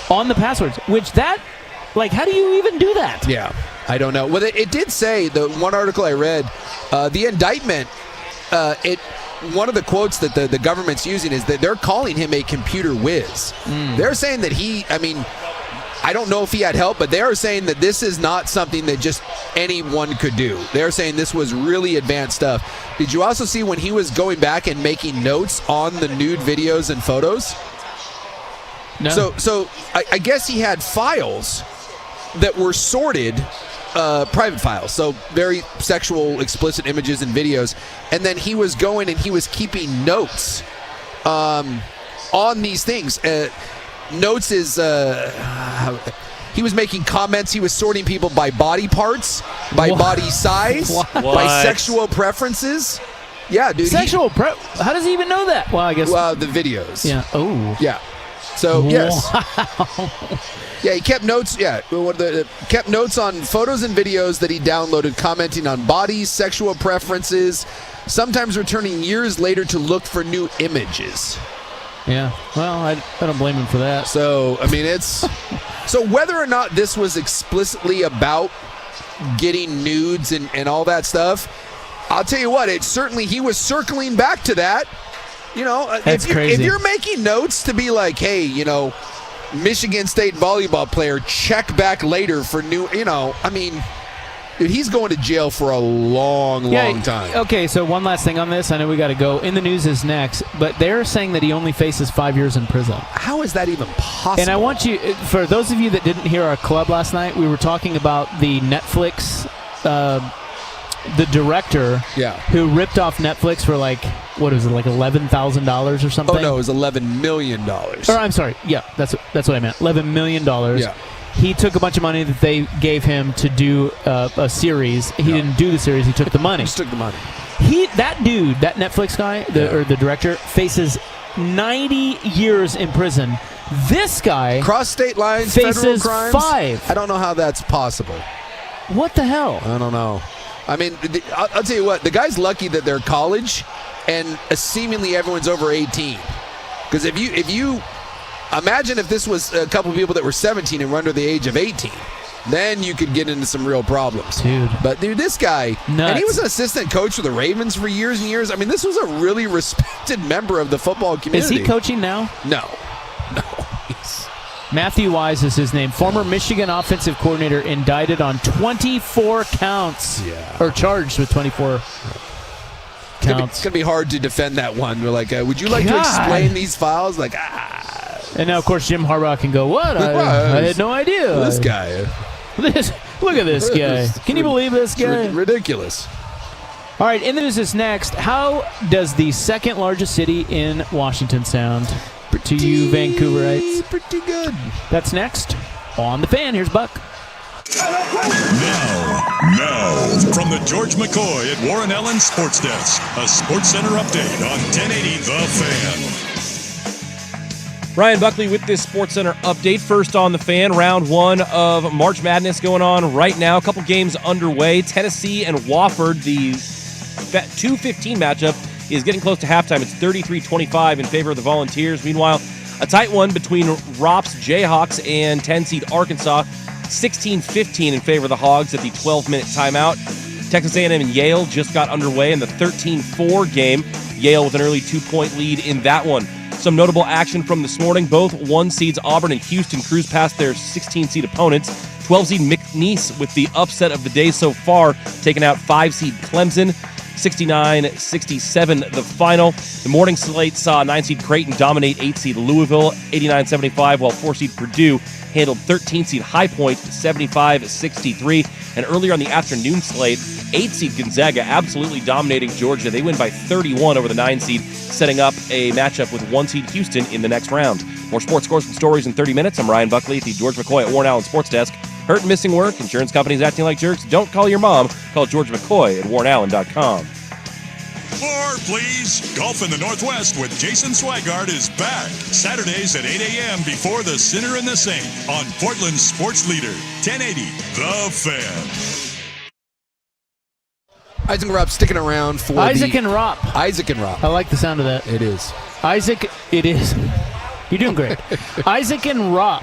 on the passwords. How do you even do that? Yeah, I don't know. Well, it did say, the one article I read, the indictment, one of the quotes that the government's using is that they're calling him a computer whiz. They're saying that I don't know if he had help, but they are saying that this is not something that just anyone could do. They're saying this was really advanced stuff. Did you also see when he was going back and making notes on the nude videos and photos? No. So I guess he had files that were sorted, private files, so very sexual, explicit images and videos, and then he was going and he was keeping notes on these things. Notes is he was making comments. He was sorting people by body parts, by body size, by sexual preferences. Yeah, dude. How does he even know that? Well, I guess the videos. Yeah. Oh. Yeah. So yes. Wow. Yeah, he kept notes. Yeah, kept notes on photos and videos that he downloaded, commenting on bodies, sexual preferences, sometimes returning years later to look for new images. Yeah, well, I don't blame him for that. So, I mean, so whether or not this was explicitly about getting nudes and all that stuff, I'll tell you what, he was circling back to that. That's crazy. If you're making notes to be like, hey, Michigan State volleyball player, check back later for new, dude, he's going to jail for a long time. Okay, so one last thing on this. I know we got to go. In the News is next, but they're saying that he only faces 5 years in prison. How is that even possible? And I want you, for those of you that didn't hear our club last night, we were talking about the Netflix, the director who ripped off Netflix for $11,000 or something? Oh, no, it was $11 million. Or I'm sorry. Yeah, that's what I meant. $11 million. Yeah. He took a bunch of money that they gave him to do a series. He didn't do the series. He took the money. Just took the money. That dude, that Netflix guy, or the director, faces 90 years in prison. This guy cross state lines, faces federal crimes. 5. I don't know how that's possible. What the hell? I don't know. I mean, I'll tell you what. The guy's lucky that they're college, and seemingly everyone's over 18. Because if you imagine if this was a couple of people that were 17 and were under the age of 18, then you could get into some real problems. Dude. But, dude, this guy, Nuts. and he was an assistant coach for the Ravens for years and years. I mean, this was a really respected member of the football community. Is he coaching now? No. Matthew Wise is his name. Former Michigan offensive coordinator indicted on 24 counts. Or charged with 24 counts. It's going to be hard to defend that one. We're like, would you like to explain these files? Like, And now, of course, Jim Harbaugh can go, what? I had no idea. This guy. Look at this guy. Can you believe this guy? It's ridiculous. All right, in the news is next. How does the second largest city in Washington sound to you Vancouverites? Pretty good. That's next on The Fan. Here's Buck. Now, from the George McCoy at Warren Allen Sports Desk, a Sports Center update on 1080 The Fan. Ryan Buckley with this SportsCenter update. First on The Fan, round one of March Madness going on right now. A couple games underway. Tennessee and Wofford, the 2-15 matchup, is getting close to halftime. It's 33-25 in favor of the Volunteers. Meanwhile, a tight one between Rops Jayhawks and 10-seed Arkansas, 16-15 in favor of the Hogs at the 12-minute timeout. Texas A&M and Yale just got underway in the 13-4 game. Yale with an early 2-point lead in that one. Some notable action from this morning. Both 1-seeds Auburn and Houston cruise past their 16-seed opponents. 12-seed McNeese with the upset of the day so far, taking out 5-seed Clemson. 69-67 the final. The morning slate saw 9-seed Creighton dominate 8-seed Louisville 89-75, while 4-seed Purdue handled 13-seed High Point 75-63. And earlier on the afternoon slate, 8-seed Gonzaga absolutely dominating Georgia. They win by 31 over the 9-seed, setting up a matchup with 1-seed Houston in the next round. More sports scores and stories in 30 minutes. I'm Ryan Buckley at the George McCoy at Warren Allen Sports Desk. Hurt and missing work, insurance companies acting like jerks. Don't call your mom. Call George McCoy at warrenallen.com. More, please. Golf in the Northwest with Jason Swigart is back. Saturdays at 8 a.m. before the Sinner and the Saint on Portland's sports leader, 1080 The Fan. Isaac and Rob sticking around for Isaac and Rob. Isaac and Rob. I like the sound of that. It is. Isaac, it is. You're doing great. Isaac and Rob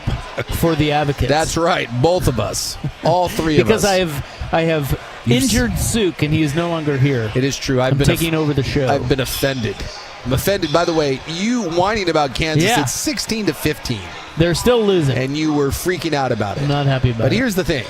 for the Advocates. That's right. Both of us. All three of us. Because I have injured Suk, and he is no longer here. It is true. I'm taking over the show. I've been offended. I'm offended. By the way, you whining about Kansas, Yeah. it's 16-15. They're still losing. And you were freaking out about it. I'm not happy about it. But here's the thing.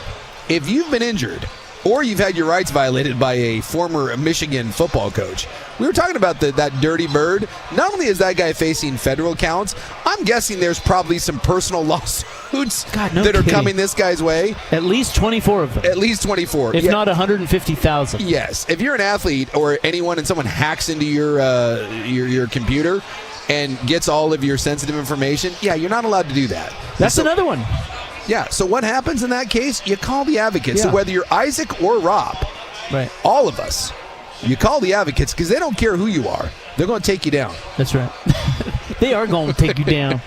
If you've been injured or you've had your rights violated by a former Michigan football coach, we were talking about that dirty bird. Not only is that guy facing federal counts, I'm guessing there's probably some personal lawsuits that are coming this guy's way. At least 24 of them. At least 24. If not 150,000. Yes. If you're an athlete or anyone and someone hacks into your computer and gets all of your sensitive information, yeah, you're not allowed to do that. That's another one. Yeah, so what happens in that case? You call the Advocates. Yeah. So whether you're Isaac or Rob, right, all of us, you call the Advocates because they don't care who you are. They're going to take you down. That's right. They are going to take you down.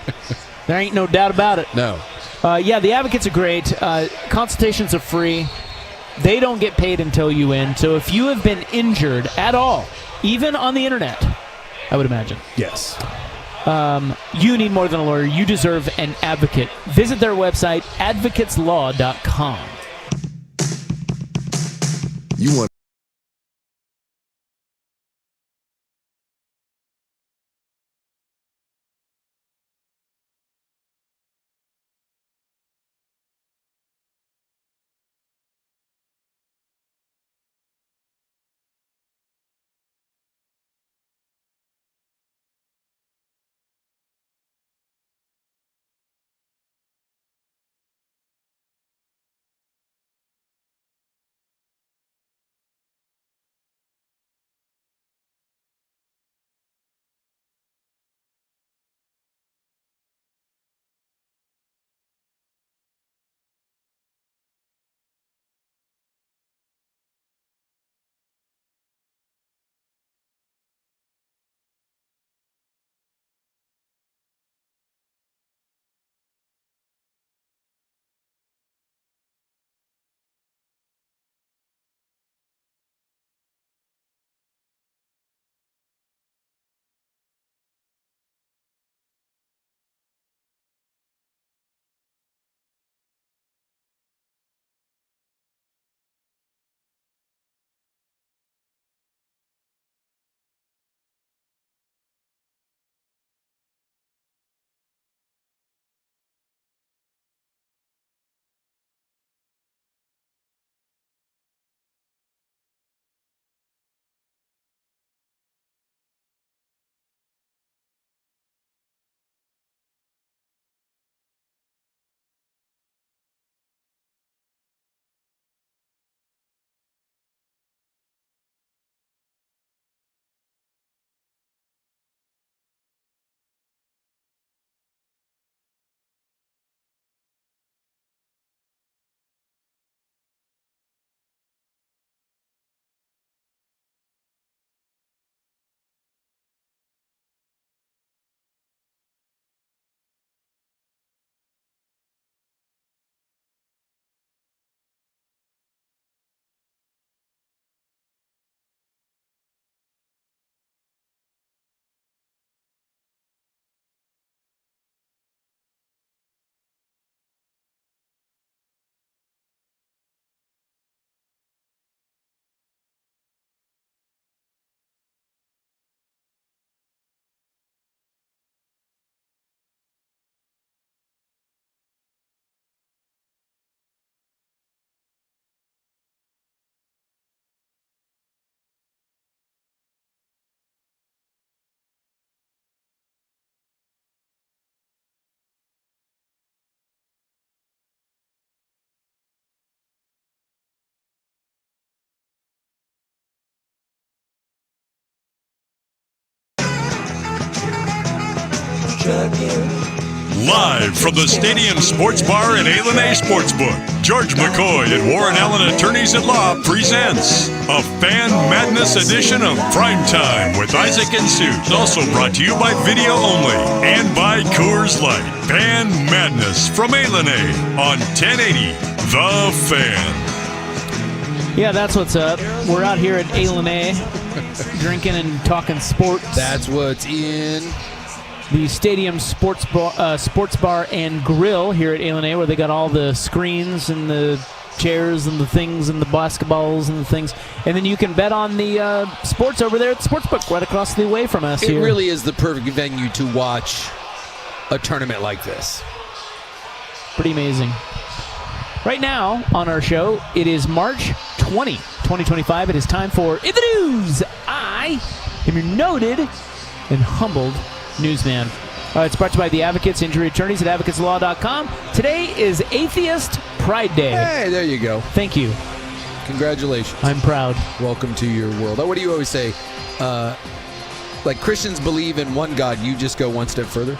There ain't no doubt about it. No. Yeah, the Advocates are great. Consultations are free. They don't get paid until you win. So if you have been injured at all, even on the internet, I would imagine. Yes. You need more than a lawyer. You deserve an advocate. Visit their website, advocateslaw.com. You want Live from the Stadium Sports Bar at A&A Sportsbook, George McCoy at Warren Allen Attorneys at Law presents a Fan Madness edition of Primetime with Isaac and Suits. Also brought to you by Video Only and by Coors Light. Fan Madness from A&A on 1080 The Fan. Yeah, that's what's up. We're out here at A&A drinking and talking sports. That's what's in the Stadium Sports Bar and Grill here at A&A, where they got all the screens and the chairs and the things and the basketballs and the things. And then you can bet on the sports over there at the Sportsbook right across the way from us here. It really is the perfect venue to watch a tournament like this. Pretty amazing. Right now on our show, it is March 20, 2025. It is time for In the News. I am your noted and humbled newsman. It's brought to you by the Advocates, injury attorneys at advocateslaw.com. Today is Atheist Pride Day. Hey, there you go. Thank you. Congratulations. I'm proud. Welcome to your world. What do you always say? Like Christians believe in one God, you just go one step further?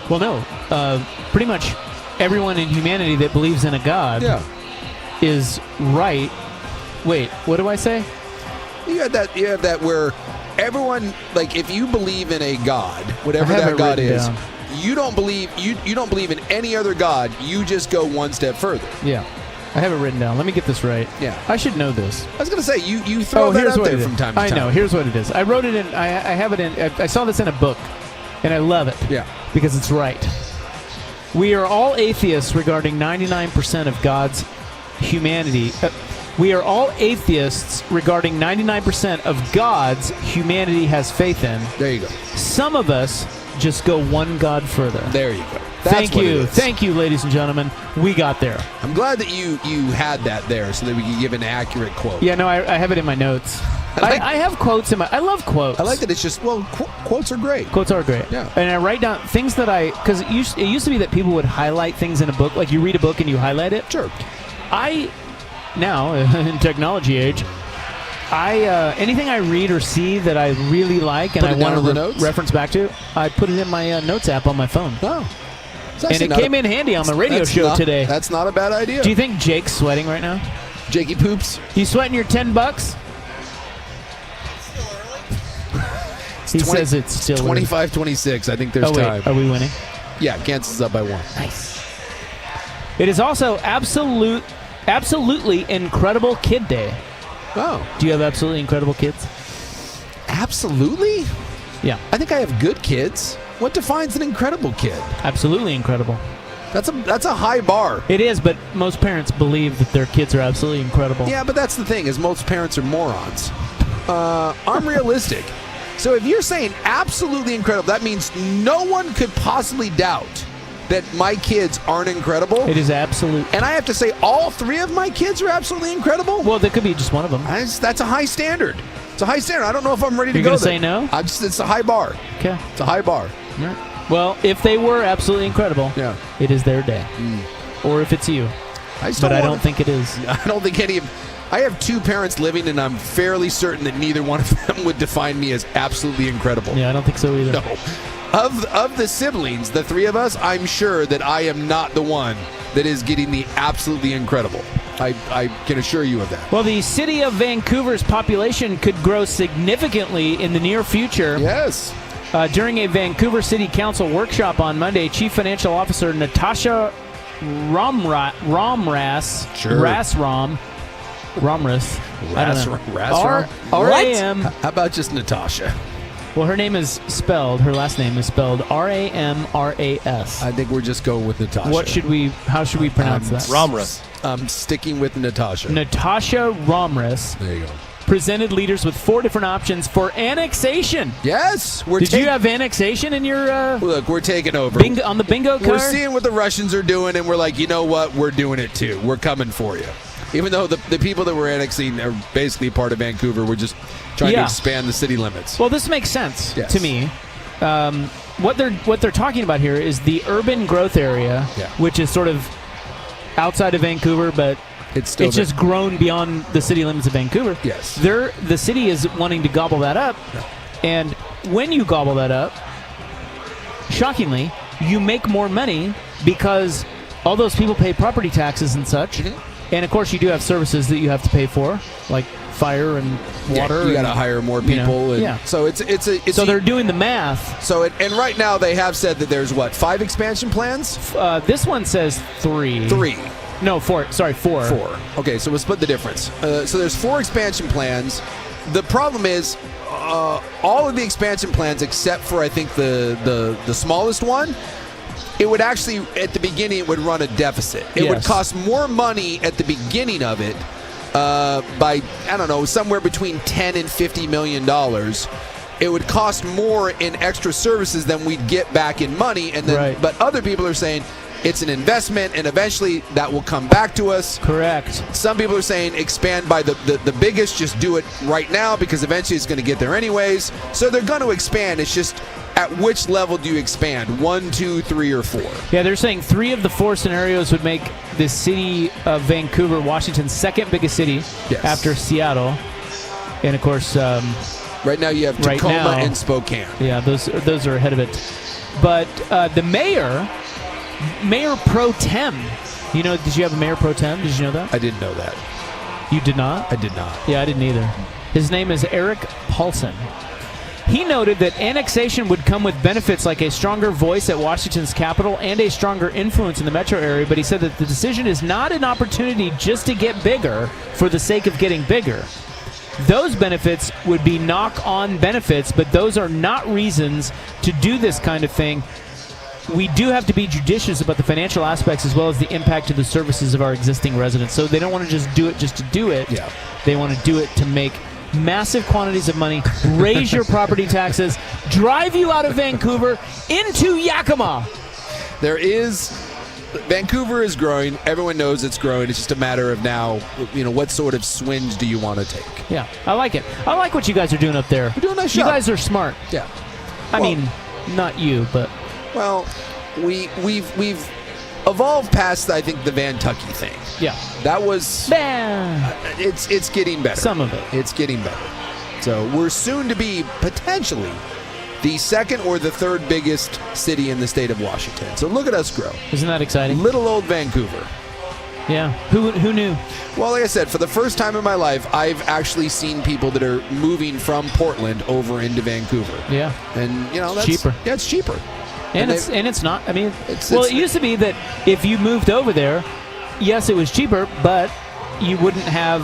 Well, no. Pretty much everyone in humanity that believes in a God is right. Wait, what do I say? You have that where everyone, like, if you believe in a God, whatever that God is, you don't believe in any other God. You just go one step further. Yeah, I have it written down. Let me get this right. Yeah, I should know this. I was gonna say you throw that out there from time to time. I know. Here's what it is. I wrote it in. I have it in. I saw this in a book, and I love it. Yeah, because it's right. We are all atheists regarding 99% of God's humanity. We are all atheists regarding 99% of God's humanity has faith in. There you go. Some of us just go one God further. There you go. Thank you. Thank you, ladies and gentlemen. We got there. I'm glad that you had that there so that we could give an accurate quote. Yeah, no, I have it in my notes. I have quotes in my... I love quotes. I like that it's just, quotes are great. Quotes are great. Yeah. And I write down things that because it used to be that people would highlight things in a book. Like you read a book and you highlight it. Sure. Now, in technology age, anything I read or see that I really like and I want to reference back to, I put it in my notes app on my phone. Oh. And it came in handy on my radio show today. That's not a bad idea. Do you think Jake's sweating right now? Jakey poops? You sweating your $10? He says it's still 25-26. I think there's time. Are we winning? Yeah, Kansas is up by 1. Nice. It is also absolutely incredible kid day. Oh. Do you have absolutely incredible kids? Absolutely? Yeah. I think I have good kids. What defines an incredible kid? Absolutely incredible. That's a high bar. It is, but most parents believe that their kids are absolutely incredible. Yeah, but that's the thing, is most parents are morons. I'm realistic. So if you're saying absolutely incredible, that means no one could possibly doubt that my kids aren't incredible. It is absolute. And I have to say all 3 of my kids are absolutely incredible? Well, there could be just one of them. That's a high standard. It's a high standard. I don't know if I'm ready to go there. You're going to say no? It's a high bar. Okay. It's a high bar. All right. Well, if they were absolutely incredible, it is their day. Or if it's you. I don't think it is. I don't think any of... I have 2 parents living, and I'm fairly certain that neither one of them would define me as absolutely incredible. Yeah, I don't think so either. No. Of the siblings, the 3 of us, I'm sure that I am not the one that is getting the absolutely incredible. I can assure you of that. Well, the city of Vancouver's population could grow significantly in the near future. Yes. During a Vancouver City Council workshop on Monday, Chief Financial Officer Natasha Romras, R-A-M. How about just Natasha? Well, her last name is spelled R-A-M-R-A-S. I think we're just going with Natasha. How should we pronounce that? Romras. I'm sticking with Natasha. Natasha Romras. There you go. Presented leaders with 4 different options for annexation. Yes. Did you have annexation in your... Look, we're taking over. On the bingo card? We're seeing what the Russians are doing, and we're like, you know what? We're doing it too. We're coming for you. Even though the people that we're annexing are basically part of Vancouver, we're just trying to expand the city limits. Well, this makes sense to me. What they're talking about here is the urban growth area, which is sort of outside of Vancouver, but it's just grown beyond the city limits of Vancouver. Yes. The city is wanting to gobble that up, and when you gobble that up, shockingly, you make more money because all those people pay property taxes and such. And, of course, you do have services that you have to pay for, like fire and water. You got to hire more people. So so they're doing the math. So and right now they have said that there's 5 expansion plans. This one says 3. 3. No, 4. Sorry, 4. 4. Okay, so we'll split the difference. So there's 4 expansion plans. The problem is all of the expansion plans except for I think the smallest one. It would actually at the beginning it would run a deficit. It would cost more money at the beginning of it. By, I don't know, somewhere between $10 and $50 million. It would cost more in extra services than we'd get back in money. And then, But other people are saying it's an investment and eventually that will come back to us. Correct. Some people are saying expand by the biggest, just do it right now because eventually it's going to get there anyways. So they're going to expand. It's just at which level do you expand? 1, 2, 3, or 4? Yeah, they're saying 3 of the 4 scenarios would make the city of Vancouver, Washington's second biggest city after Seattle. And, of course, right now you have Tacoma and Spokane. Yeah, those are ahead of it. But the mayor pro tem, did you have a mayor pro tem? Did you know that? I didn't know that. You did not? I did not. Yeah, I didn't either. His name is Eric Paulson. He noted that annexation would come with benefits like a stronger voice at Washington's capital and a stronger influence in the metro area, but he said that the decision is not an opportunity just to get bigger for the sake of getting bigger. Those benefits would be knock-on benefits, but those are not reasons to do this kind of thing. We do have to be judicious about the financial aspects as well as the impact to the services of our existing residents. So they don't want to just do it just to do it. Yeah. They want to do it to make massive quantities of money, raise your property taxes, drive you out of Vancouver into Yakima. Vancouver is growing. Everyone knows it's growing. It's just a matter of now, what sort of swings do you want to take? Yeah, I like it. I like what you guys are doing up there. You're doing a nice You job. guys are smart. Yeah. I mean, not you, but well, we've evolved past, I think, the Vantucky thing. Yeah. That was... It's getting better. Some of it. It's getting better. So we're soon to be, potentially, the second or the third biggest city in the state of Washington. So look at us grow. Isn't that exciting? Little old Vancouver. Yeah. Who knew? Well, like I said, for the first time in my life, I've actually seen people that are moving from Portland over into Vancouver. Yeah. And, that's... cheaper. Yeah, it's cheaper. And it's not. I mean, it used to be that if you moved over there, yes, it was cheaper, but you wouldn't have.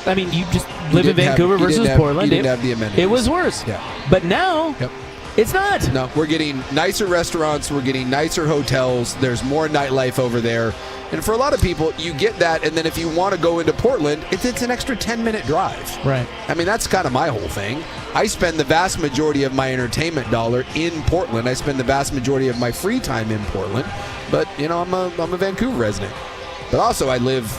I mean, you just live in Vancouver versus Portland. You didn't have the amenities. It was worse. Yeah. But now, it's not. No, we're getting nicer restaurants. We're getting nicer hotels. There's more nightlife over there. And for a lot of people, you get that, and then if you want to go into Portland, it's an extra 10-minute drive. Right. I mean, that's kind of my whole thing. I spend the vast majority of my entertainment dollar in Portland. I spend the vast majority of my free time in Portland. But, I'm a Vancouver resident. But also, I live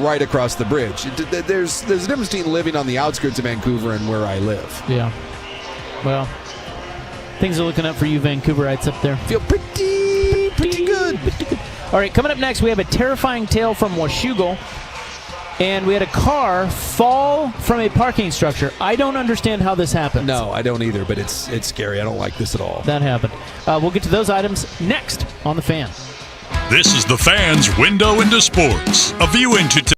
right across the bridge. There's a difference between living on the outskirts of Vancouver and where I live. Yeah. Well, things are looking up for you Vancouverites up there. Feel pretty good. All right, coming up next, we have a terrifying tale from Washugal, and we had a car fall from a parking structure. I don't understand how this happened. No, I don't either, but it's scary. I don't like this at all. That happened. We'll get to those items next on The Fan. This is The Fan's window into sports. A view into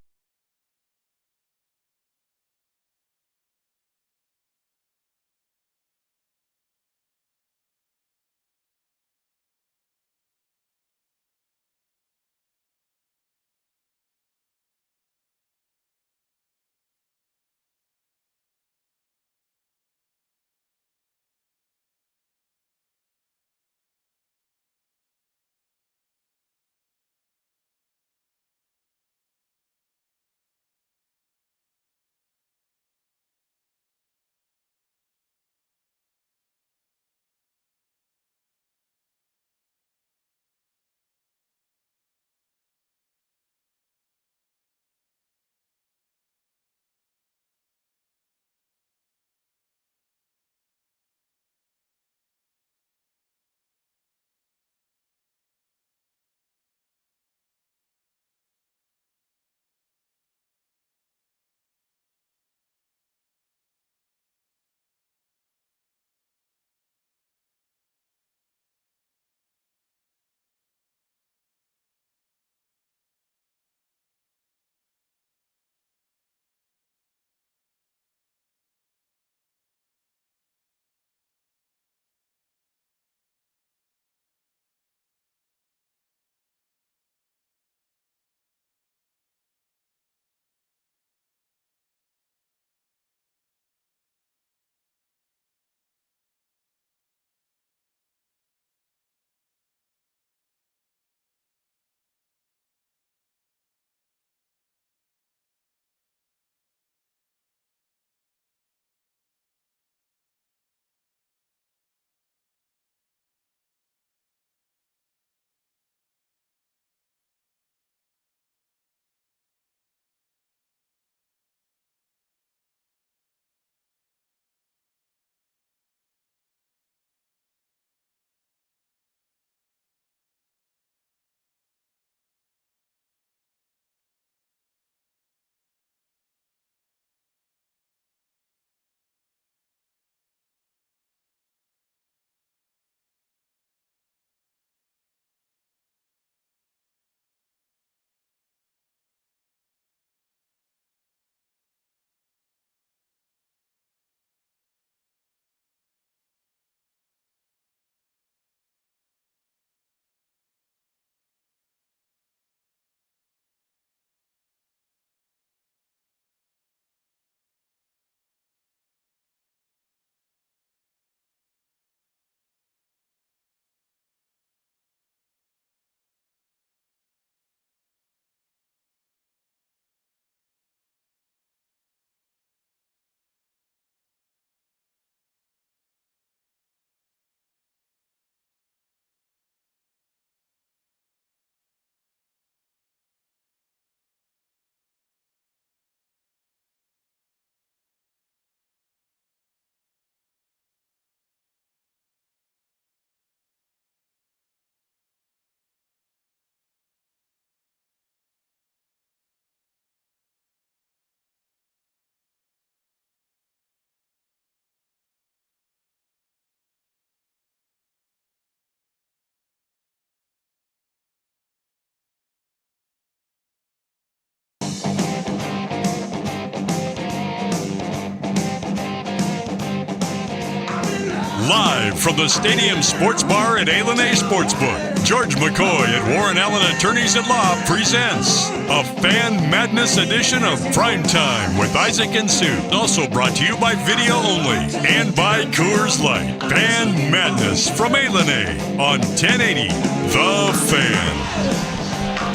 Live from the Stadium Sports Bar at A&A Sportsbook, George McCoy at Warren Allen Attorneys at Law presents a Fan Madness edition of Primetime with Isaac and Sue. Also brought to you by Video Only and by Coors Light. Fan Madness from A&A on 1080 The Fan.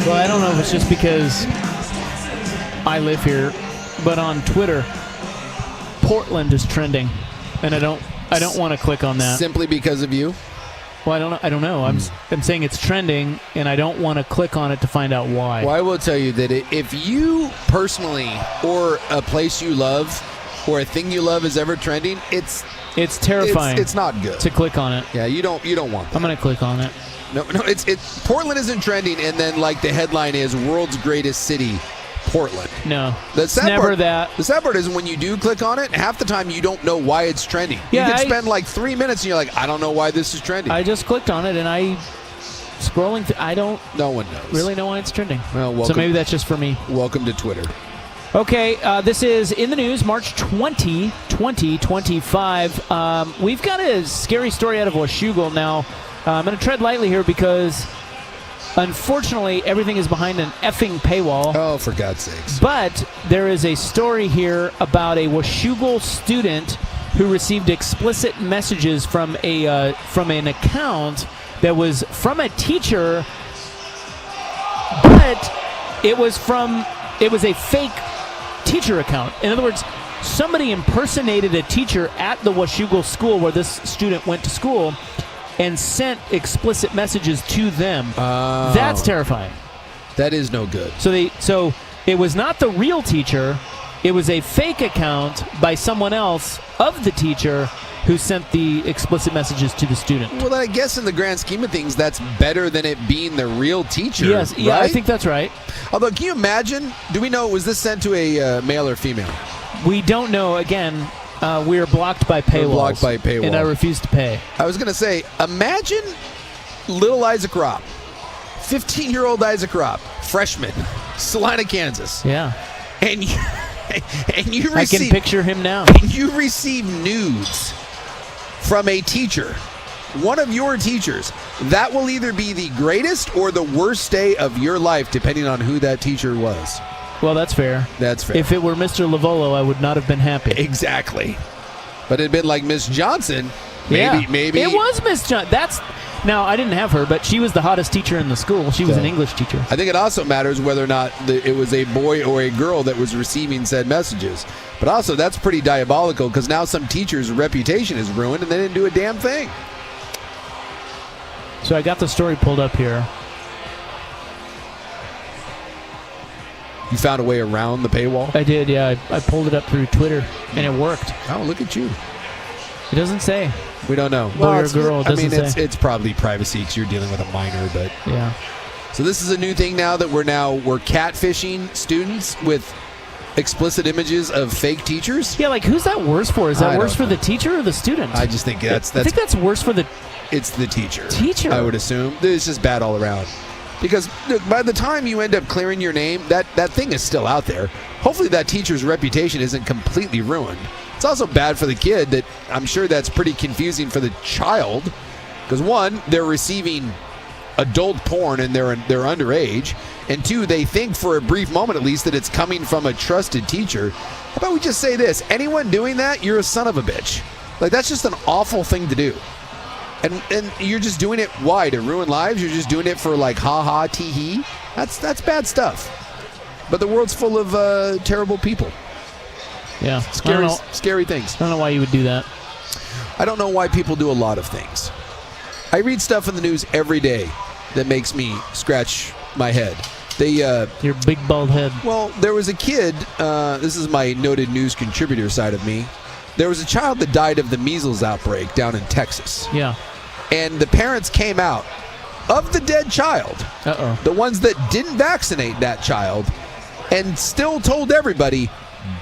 Well, I don't know if it's just because I live here, but on Twitter, Portland is trending, and I don't want to click on that. Simply because of you? Well, I don't know. I'm saying it's trending, and I don't want to click on it to find out why. Well, I will tell you that if you personally, or a place you love, or a thing you love is ever trending, it's terrifying. It's not good to click on it. Yeah, you don't want that. I'm going to click on it. No, it's Portland isn't trending, and then like the headline is "World's Greatest City." Portland. No, it's never that. The sad part is when you do click on it, half the time you don't know why it's trending. Yeah, you can spend like 3 minutes and you're like, I don't know why this is trending. I just clicked on it and scrolling through, I don't No one knows. Really know why it's trending. Well, welcome, so maybe that's just for me. Welcome to Twitter. Okay, this is In the News, March 20, 2025. We've got a scary story out of Washugal now. I'm going to tread lightly here because unfortunately, everything is behind an effing paywall. Oh, for God's sakes. But there is a story here about a Washugal student who received explicit messages from an account that was from a teacher, but it was a fake teacher account. In other words, somebody impersonated a teacher at the Washugal school where this student went to school and sent explicit messages to them. That's terrifying. That is no good. So it was not the real teacher. It was a fake account by someone else of the teacher who sent the explicit messages to the student. Well, I guess in the grand scheme of things, that's better than it being the real teacher. Yes, yeah, right? I think that's right. Although, can you imagine? Do we know, was this sent to a male or female? We don't know. Again, we are blocked by paywalls. We're blocked by paywall. And I refuse to pay. I was going to say, imagine little Isaac Ropp, 15-year-old Isaac Ropp, freshman, Salina, Kansas. Yeah. And you receive, I can picture him now. And you receive nudes from a teacher, one of your teachers. That will either be the greatest or the worst day of your life, depending on who that teacher was. Well, that's fair. That's fair. If it were Mr. Lavolo, I would not have been happy. Exactly. But it'd been like Miss Johnson. Maybe. It was Miss Johnson. Now, I didn't have her, but she was the hottest teacher in the school. She was an English teacher. I think it also matters whether or not it was a boy or a girl that was receiving said messages. But also, that's pretty diabolical because now some teacher's reputation is ruined and they didn't do a damn thing. So I got the story pulled up here. You found a way around the paywall? I did, yeah. I pulled it up through Twitter, and it worked. Oh, look at you. It doesn't say. We don't know. Boy or girl, it doesn't say. It's probably privacy because you're dealing with a minor, but... Yeah. So this is a new thing now that we're catfishing students with explicit images of fake teachers? Yeah, like, who's that worse for? Is that worse for the teacher or the student? I just think I think that's worse for the... It's the teacher. Teacher? I would assume. It's just bad all around. Because look, by the time you end up clearing your name, that thing is still out there. Hopefully that teacher's reputation isn't completely ruined. It's also bad for the kid that I'm sure that's pretty confusing for the child. Because one, they're receiving adult porn and they're underage. And two, they think for a brief moment at least that it's coming from a trusted teacher. How about we just say this? Anyone doing that, you're a son of a bitch. Like, that's just an awful thing to do. And you're just doing it, why? To ruin lives? You're just doing it for like ha-ha, tee-hee? That's bad stuff. But the world's full of terrible people. Yeah. Scary things. I don't know why you would do that. I don't know why people do a lot of things. I read stuff in the news every day that makes me scratch my head. Your big bald head. Well, there was a kid, this is my noted news contributor side of me. There was a child that died of the measles outbreak down in Texas. Yeah. And the parents came out of the dead child, the ones that didn't vaccinate that child, and still told everybody,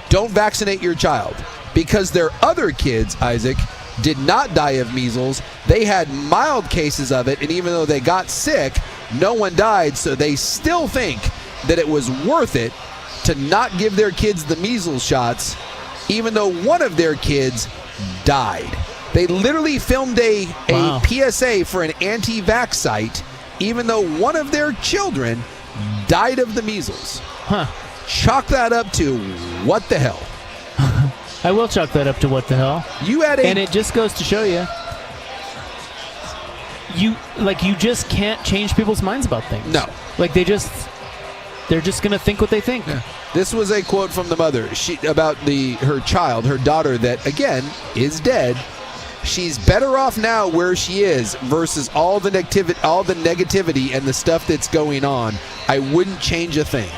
don't vaccinate your child. Because their other kids, Isaac, did not die of measles. They had mild cases of it, and even though they got sick, no one died, so they still think that it was worth it to not give their kids the measles shots, even though one of their kids died. They literally filmed a PSA for an anti-vax site, even though one of their children died of the measles. Huh. Chalk that up to what the hell. I will chalk that up to what the hell. And it just goes to show you, you just can't change people's minds about things. No. Like they're just gonna think what they think. Yeah. This was a quote from the mother about her child, her daughter, that again is dead. She's better off now where she is versus all the negativity and the stuff that's going on. I wouldn't change a thing.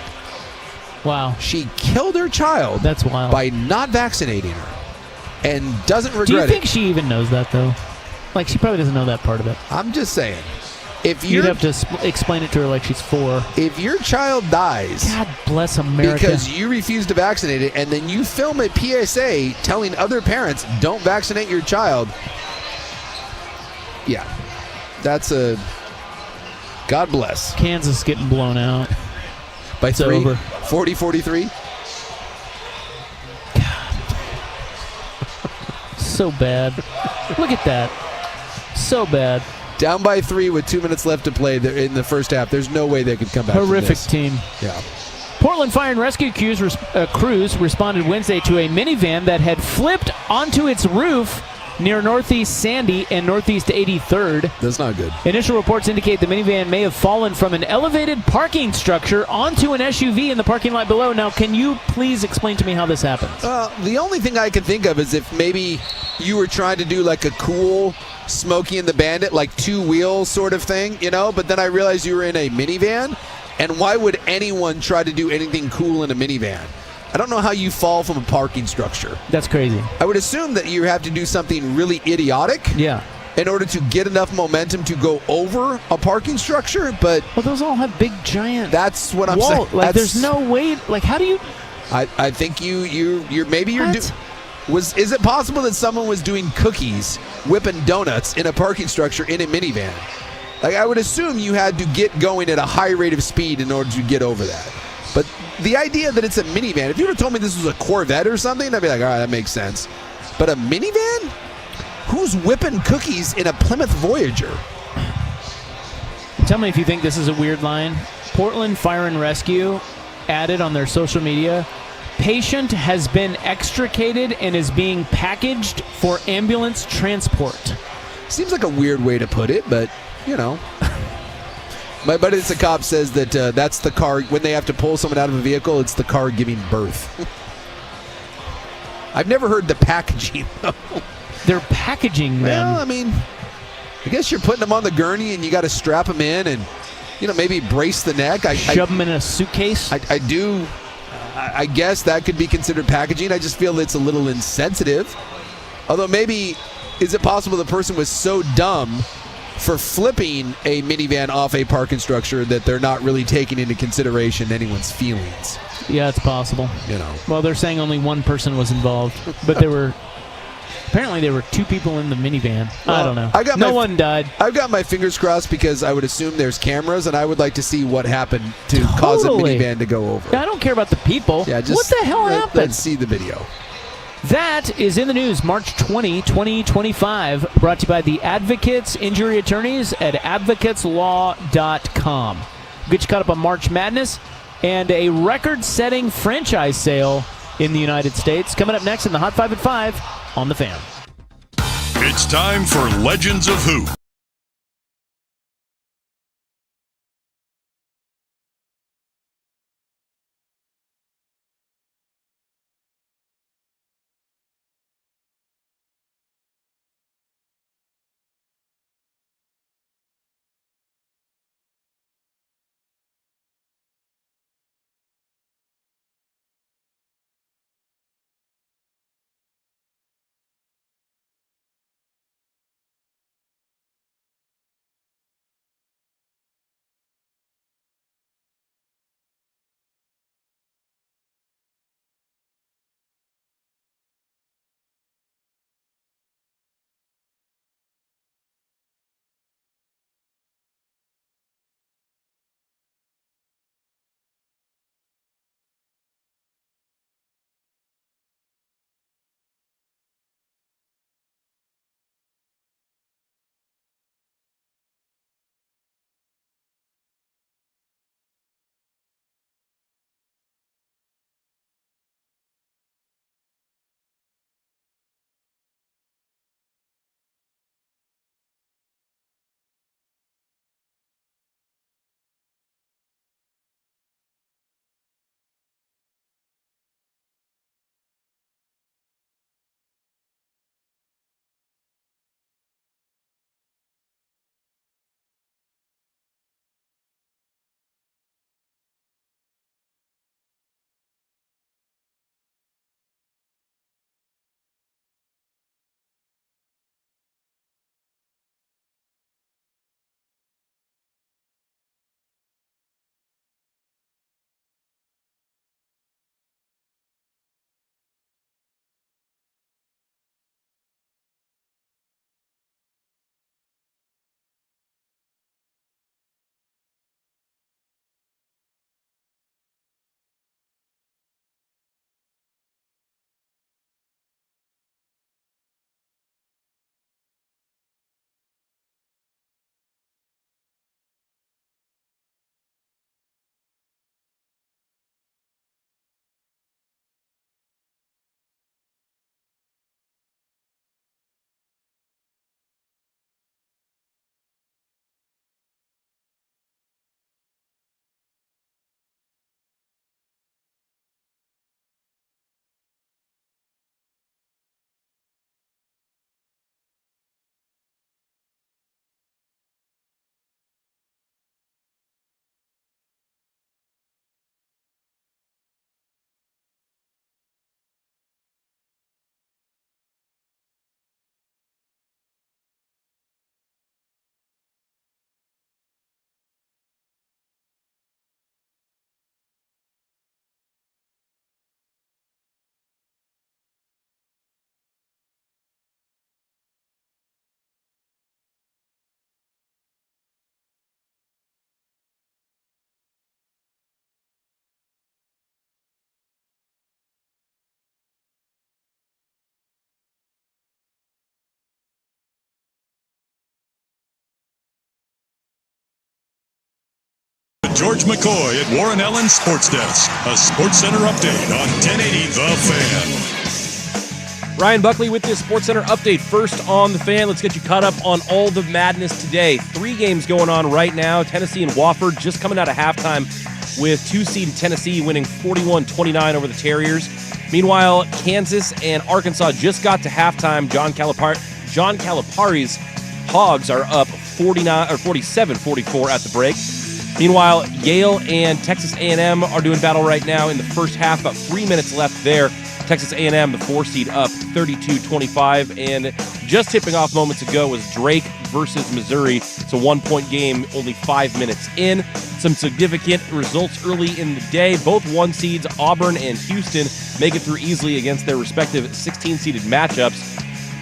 Wow. She killed her child. That's wild. By not vaccinating her, and doesn't regret it. Do you think she even knows that though? Like she probably doesn't know that part of it. I'm just saying. If you'd have to explain it to her like she's 4. If your child dies, God bless America, because you refuse to vaccinate it, and then you film a PSA telling other parents don't vaccinate your child, yeah, that's a God bless. Kansas getting blown out by 3, over. 40-43. So bad. Look at that. So bad. Down by 3 with 2 minutes left to play in the first half. There's no way they could come back. Horrific from this. team. Yeah. Portland Fire and Rescue crews responded Wednesday to a minivan that had flipped onto its roof near Northeast Sandy and Northeast 83rd. That's not good. Initial reports indicate the minivan may have fallen from an elevated parking structure onto an SUV in the parking lot below. Now, can you please explain to me how this happens? The only thing I can think of is if maybe you were trying to do like a cool Smokey and the Bandit, like 2-wheel sort of thing, but then I realized you were in a minivan, and why would anyone try to do anything cool in a minivan? I don't know how you fall from a parking structure. That's crazy. I would assume that you have to do something really idiotic. Yeah. In order to get enough momentum to go over a parking structure, but well, those all have big giant. That's what I'm saying. Like, there's no way. Like, how do you? I think you're maybe you're. Is it possible that someone was doing cookies, whipping donuts in a parking structure in a minivan? Like, I would assume you had to get going at a high rate of speed in order to get over that. But the idea that it's a minivan, if you would have told me this was a Corvette or something, I'd be like, all right, that makes sense. But a minivan? Who's whipping cookies in a Plymouth Voyager? Tell me if you think this is a weird line. Portland Fire and Rescue added on their social media, patient has been extricated and is being packaged for ambulance transport. Seems like a weird way to put it, but, My buddy that's a cop says that that's the car, when they have to pull someone out of a vehicle, it's the car giving birth. I've never heard the packaging, though. They're packaging them. Well, I mean, I guess you're putting them on the gurney and you got to strap them in and, maybe brace the neck. Shove them in a suitcase? I guess that could be considered packaging. I just feel it's a little insensitive. Although maybe, is it possible the person was so dumb for flipping a minivan off a parking structure that they're not really taking into consideration anyone's feelings? Yeah, it's possible. Well, they're saying only one person was involved, but apparently there were 2 people in the minivan. Well, I don't know. No one died. I've got my fingers crossed because I would assume there's cameras, and I would like to see what happened to cause a minivan to go over. I don't care about the people. Yeah, what the hell happened? Let's see the video. That is in the news, March 20, 2025, brought to you by the Advocates Injury Attorneys at advocateslaw.com. Get you caught up on March Madness and a record-setting franchise sale in the United States. Coming up next in the Hot 5 at 5 on The Fan. It's time for Legends of Hoop. George McCoy at Warren Allen Sports Desk. A Sports Center update on 1080 The Fan. Ryan Buckley with this Sports Center update. First on The Fan, let's get you caught up on all the madness today. 3 games going on right now. Tennessee and Wofford just coming out of halftime with 2-seed Tennessee winning 41-29 over the Terriers. Meanwhile, Kansas and Arkansas just got to halftime. John Calipari's Hogs are up 47-44 at the break. Meanwhile, Yale and Texas A&M are doing battle right now in the first half. About 3 minutes left there. Texas A&M, the 4-seed, up 32-25. And just tipping off moments ago was Drake versus Missouri. It's a 1-point game, only 5 minutes in. Some significant results early in the day. Both 1-seeds, Auburn and Houston, make it through easily against their respective 16-seeded matchups.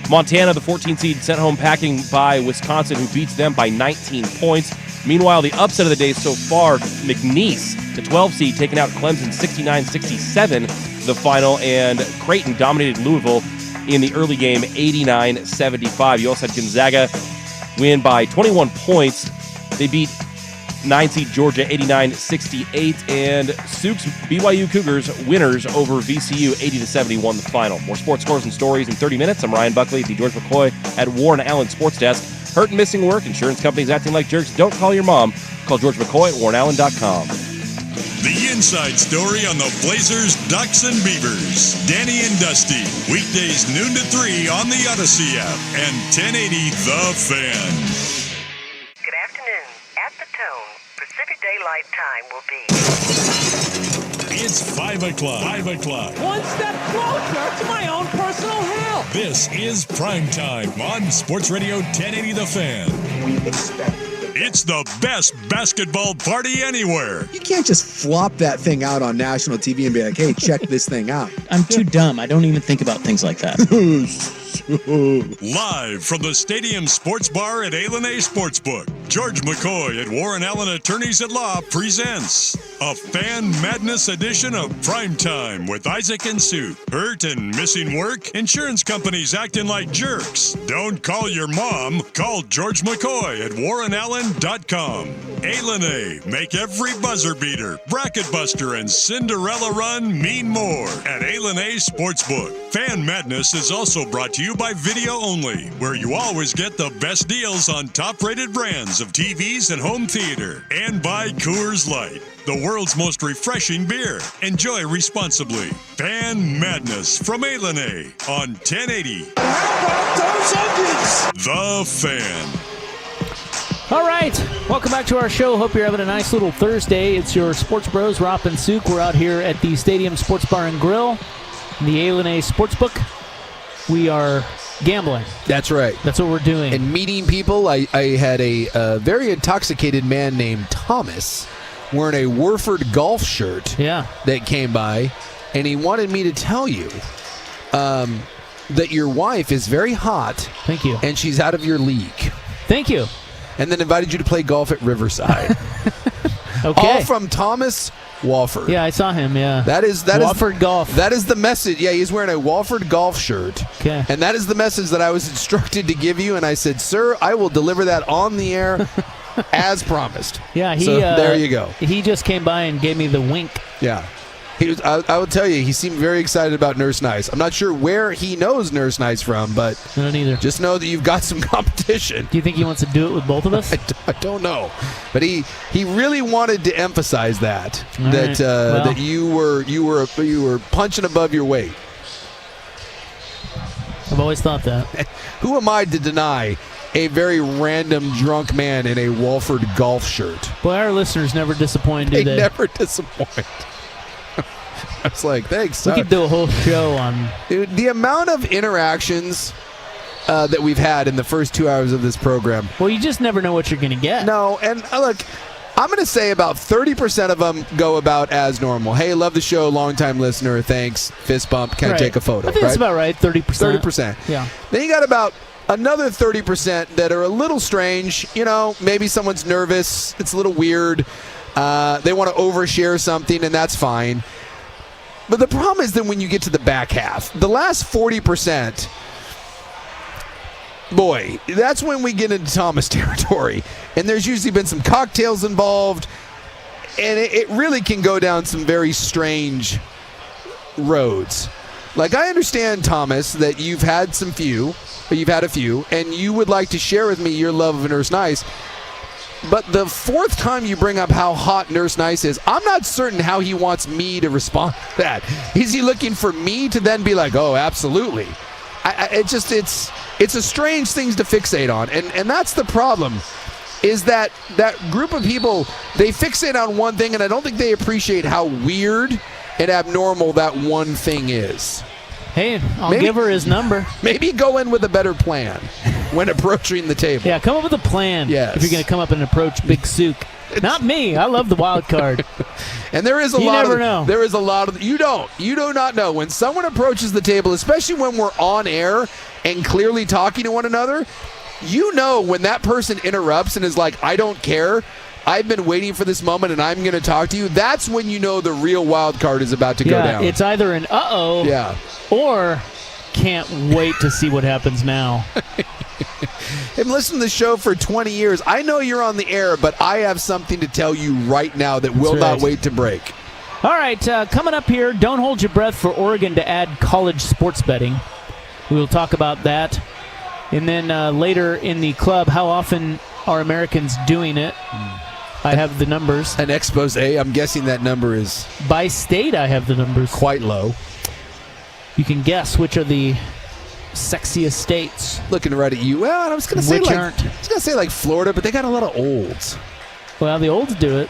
Montana, the 14-seed, sent home packing by Wisconsin, who beats them by 19 points. Meanwhile, the upset of the day so far, McNeese, the 12-seed, taking out Clemson 69-67 the final, and Creighton dominated Louisville in the early game 89-75. You also had Gonzaga win by 21 points. They beat 9-seed Georgia 89-68, and Souk's BYU Cougars winners over VCU 80-70 won the final. More sports scores and stories in 30 minutes. I'm Ryan Buckley at the George McCoy at Warren Allen Sports Desk. Hurt and missing work, insurance companies acting like jerks. Don't call your mom. Call George McCoy at warrenallen.com. The inside story on the Blazers, Ducks, and Beavers. Danny and Dusty. Weekdays noon to 3 on the Odyssey app and 1080 The Fan. Good afternoon. At the tone, Pacific Daylight Time will be... It's 5 o'clock. 5 o'clock. One step closer to my own personal hell. This is Primetime on Sports Radio 1080 The Fan. We expect it's the best basketball party anywhere. You can't just flop that thing out on national TV and be like, hey, check this thing out. I'm too dumb. I don't even think about things like that. Live from the Stadium Sports Bar at A&A Sportsbook, George McCoy at Warren Allen Attorneys at Law presents a Fan Madness edition of Primetime with Isaac and Sue. Hurt and missing work? Insurance companies acting like jerks? Don't call your mom. Call George McCoy at warrenallen.com. A&A, make every buzzer beater, bracket buster, and Cinderella run mean more at A&A Sportsbook. Fan Madness is also brought to you by Video Only, where you always get the best deals on top-rated brands of TVs and home theater. And by Coors Light, the world's most refreshing beer. Enjoy responsibly. Fan Madness from A&A on 1080. How about those onions? The Fan. All right, welcome back to our show. Hope you're having a nice little Thursday. It's your Sports Bros, Rop and Souk. We're out here at the Stadium Sports Bar and Grill, in the A&A Sportsbook. We are gambling. That's right. That's what we're doing. And meeting people. I had a very intoxicated man named Thomas wearing a Warford golf shirt that came by, and he wanted me to tell you that your wife is very hot. Thank you. And she's out of your league. Thank you. And then invited you to play golf at Riverside. Okay. All from Thomas Walford. Yeah, I saw him, yeah. That is Walford Golf. That is the message. Yeah, he's wearing a Walford golf shirt. Okay. And that is the message that I was instructed to give you, and I said, sir, I will deliver that on the air as promised. Yeah, so there you go. He just came by and gave me the wink. Yeah. I will tell you, he seemed very excited about Nurse Nice. I'm not sure where he knows Nurse Nice from, but I don't either. Just know that you've got some competition. Do you think he wants to do it with both of us? I don't know, but he really wanted to emphasize that that you were punching above your weight. I've always thought that. Who am I to deny a very random drunk man in a Walford golf shirt? Boy, our listeners never disappoint, do they? They never disappoint. I was like, thanks. We could do a whole show on... Dude, the amount of interactions that we've had in the first 2 hours of this program. Well, you just never know what you're going to get. No, and look, I'm going to say about 30% of them go about as normal. Hey, love the show, longtime listener, thanks, fist bump, can I take a photo? I think that's about right, 30%. 30%. Yeah. Then you got about another 30% that are a little strange. You know, maybe someone's nervous, it's a little weird. They want to overshare something, and that's fine. But the problem is that when you get to the back half, the last 40%, boy, that's when we get into Thomas territory. And there's usually been some cocktails involved. And it really can go down some very strange roads. Like, I understand, Thomas, that you've had a few, and you would like to share with me your love of Nurse Nice. But the fourth time you bring up how hot Nurse Nice is, I'm not certain how he wants me to respond to that. Is he looking for me to then be like, oh, absolutely? It's a strange thing to fixate on, and that's the problem. Is that group of people, they fixate on one thing, and I don't think they appreciate how weird and abnormal that one thing is. Hey, I'll give her his number. Maybe go in with a better plan when approaching the table. Yeah, come up with a plan if you're going to come up and approach Big Sook. Not me. I love the wild card. And there is a you lot never of know. There is a lot of you do not know when someone approaches the table, especially when we're on air and clearly talking to one another. You know when that person interrupts and is like, I don't care. I've been waiting for this moment and I'm going to talk to you. That's when you know the real wild card is about to go down. It's either an uh-oh or can't wait to see what happens now. I've listened to the show for 20 years. I know you're on the air, but I have something to tell you right now that will not wait to break. All right, coming up here, don't hold your breath for Oregon to add college sports betting. We will talk about that. And then later in the club, how often are Americans doing it? I have the numbers. An expose. I'm guessing that number is... By state, I have the numbers. Quite low. You can guess which are the sexiest states. Looking right at you. Well, I was going to say like Florida, but they got a lot of olds. Well, the olds do it.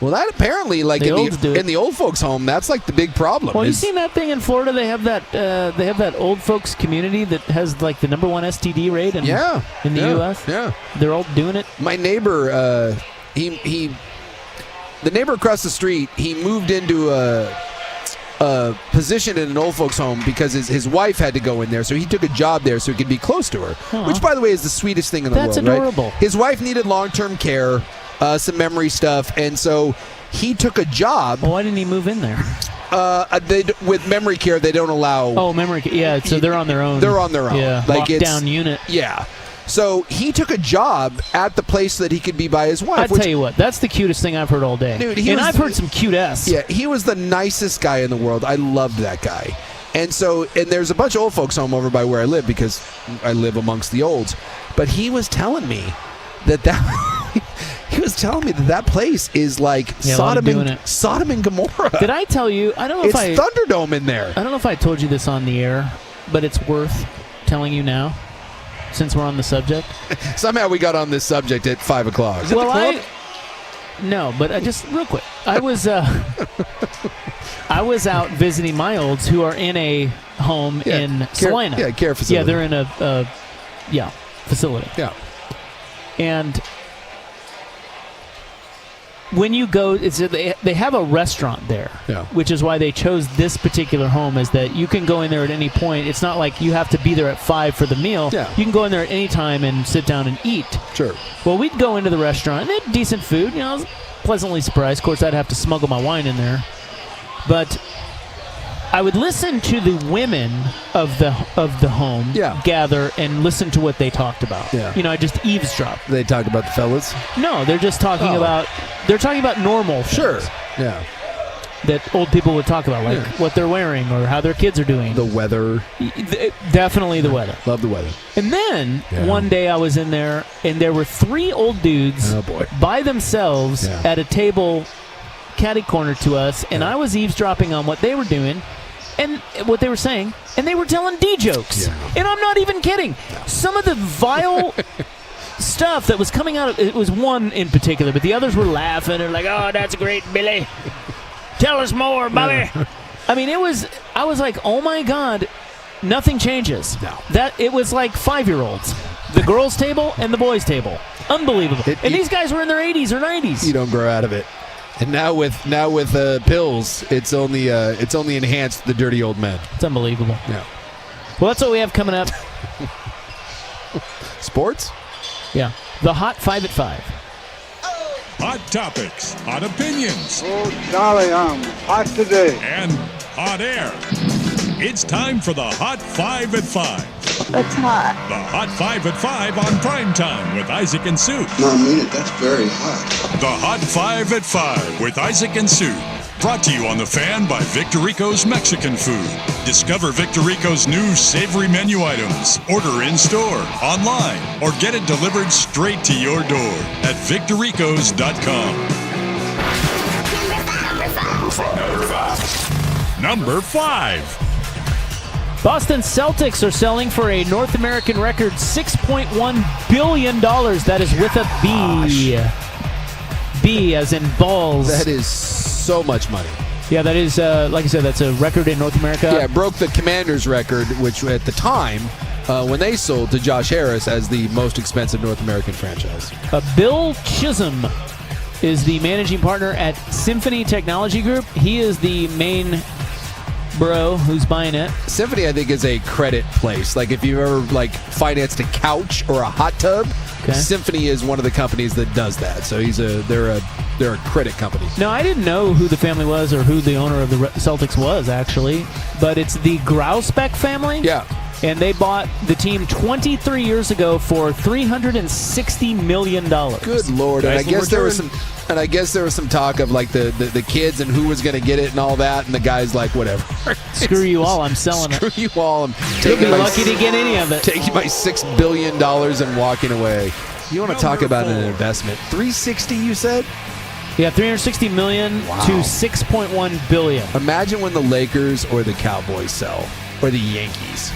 Well, that apparently, like in the old folks' home, that's like the big problem. Well, you seen that thing in Florida? They have that old folks community that has like the #1 STD rate in the U.S. Yeah, they're all doing it. My neighbor, the neighbor across the street, he moved into a position in an old folks' home because his wife had to go in there, so he took a job there so he could be close to her. Aww. Which, by the way, is the sweetest thing in the world. That's adorable. Right? His wife needed long-term care. Some memory stuff, and so he took a job. Well, why didn't he move in there? With memory care, they don't allow. Oh, memory care. Yeah, so they're on their own. They're on their own. Yeah, lockdown unit. Yeah. So he took a job at the place so that he could be by his wife. I tell you what, that's the cutest thing I've heard all day. Dude, I've heard some cute-ass. Yeah, he was the nicest guy in the world. I loved that guy. And there's a bunch of old folks home over by where I live because I live amongst the olds. But he was telling me that he was telling me that place is like Sodom and Gomorrah. Did I tell you? I don't know if it's Thunderdome in there. I don't know if I told you this on the air, but it's worth telling you now, since we're on the subject. Somehow we got on this subject at 5 o'clock. Is it the club? No, but just real quick, I was out visiting my olds who are in a home in Salina. Care facility. Yeah, they're in a facility. Yeah. And when you go, they have a restaurant there, which is why they chose this particular home, is that you can go in there at any point. It's not like you have to be there at 5 for the meal. Yeah. You can go in there at any time and sit down and eat. Sure. Well, we'd go into the restaurant, and they had decent food. I was pleasantly surprised. Of course, I'd have to smuggle my wine in there. But I would listen to the women of the home gather and listen to what they talked about. Yeah. I just eavesdrop. They talk about the fellas? No, they're just talking about normal things. Sure. Yeah. That old people would talk about, like what they're wearing or how their kids are doing. The weather. Definitely the weather. Love the weather. And then one day I was in there and there were 3 old dudes by themselves at a table catty corner to us, and I was eavesdropping on what they were doing and what they were saying, and they were telling D jokes. And I'm not even kidding. Some of the vile stuff that was coming out of it was one in particular, but the others were laughing and like, "Oh, that's great, Billy. Tell us more, Bobby." I mean, I was like, "Oh my God, nothing changes." No. That it was like 5-year-olds. The girls' table and the boys' table. Unbelievable. And these guys were in their 80s or 90s. You don't grow out of it. And now with pills, it's only enhanced the dirty old men. It's unbelievable. Yeah. Well, that's what we have coming up. Sports? Yeah. The Hot 5 at 5. Hot topics, hot opinions. Oh, golly, I'm hot today. And hot air. It's time for the Hot 5 at 5. That's hot. The Hot 5 at 5 on Primetime with Isaac and Sue. No, I mean it. That's very hot. The Hot 5 at 5 with Isaac and Sue. Brought to you on The Fan by Victor Rico's Mexican Food. Discover Victor Rico's new savory menu items. Order in-store, online, or get it delivered straight to your door at victorricos.com. Number 5. Boston Celtics are selling for a North American record $6.1 billion. That is with a B. B as in balls. That is so much money. Yeah, that is, like I said, that's a record in North America. Yeah, it broke the Commanders record, which at the time, when they sold to Josh Harris as the most expensive North American franchise. Bill Chisholm is the managing partner at Symphony Technology Group. He is the main bro who's buying it. Symphony, I think, is a credit place. Like if you've ever financed a couch or a hot tub, Symphony is one of the companies that does that. So they're a credit company. No, I didn't know who the family was or who the owner of the Celtics was, actually. But it's the Grausbeck family. Yeah. And they bought the team 23 years ago for $360 million. Good Lord. And I guess there was some talk of the kids and who was going to get it and all that. And the guy's like, whatever. Screw you all. I'm selling it. Screw you all. I'm You'll be lucky to get any of it. Taking my $6 billion and walking away. You want to talk about an investment. 360, you said? Yeah, $360 million to $6.1 billion. Imagine when the Lakers or the Cowboys sell. Or the Yankees.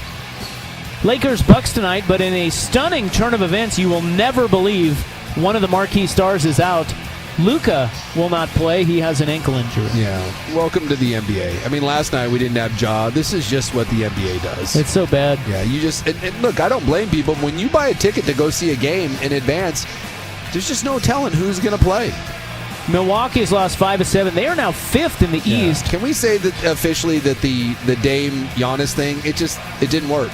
Lakers Bucks tonight, but in a stunning turn of events, you will never believe one of the marquee stars is out. Luka will not play. He has an ankle injury. Yeah. Welcome to the NBA. I mean, last night we didn't have Ja. This is just what the NBA does. It's so bad. Yeah, you just... And look, I don't blame people. When you buy a ticket to go see a game in advance, there's just no telling who's going to play. Milwaukee's lost 5 of 7. They are now 5th in the East. Can we say that officially that the Dame Giannis thing, it didn't work?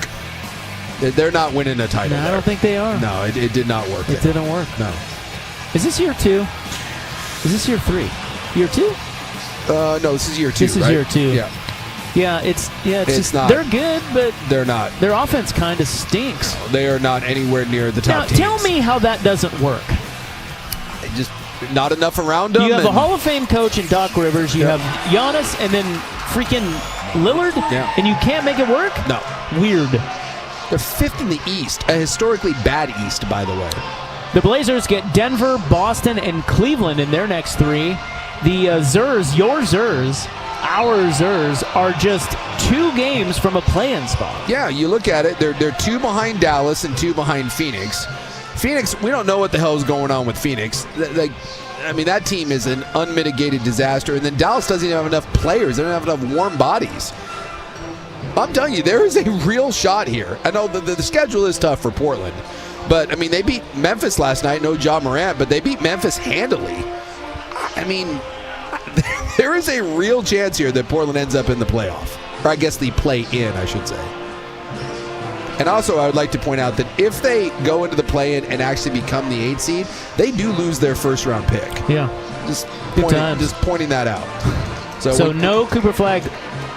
They're not winning a title. No, I don't think they are. No, it did not work. It didn't work. No. Is this year 2? Is this year 3? Year 2? No, this is year 2. This is year 2. Yeah. Yeah, it's just not. They're good, but they're not. Their offense kind of stinks. They are not anywhere near the top teams. Tell me how that doesn't work. Just not enough around them. You have a Hall of Fame coach in Doc Rivers. You have Giannis and then freaking Lillard, and you can't make it work? No. Weird. They're 5th in the East, a historically bad East, by the way. The Blazers get Denver, Boston, and Cleveland in their next 3. The Zers, your Zers, our Zers, are just 2 games from a play-in spot. Yeah, you look at it, they're 2 behind Dallas and 2 behind Phoenix. Phoenix, we don't know what the hell is going on with Phoenix. That team is an unmitigated disaster. And then Dallas doesn't even have enough players. They don't have enough warm bodies. I'm telling you, there is a real shot here. I know the schedule is tough for Portland. But, they beat Memphis last night. No Ja Morant, but they beat Memphis handily. There is a real chance here that Portland ends up in the playoff. Or I guess the play-in, I should say. And also, I would like to point out that if they go into the play-in and actually become the 8th seed, they do lose their first-round pick. Yeah. Just pointing that out. So no Cooper Flag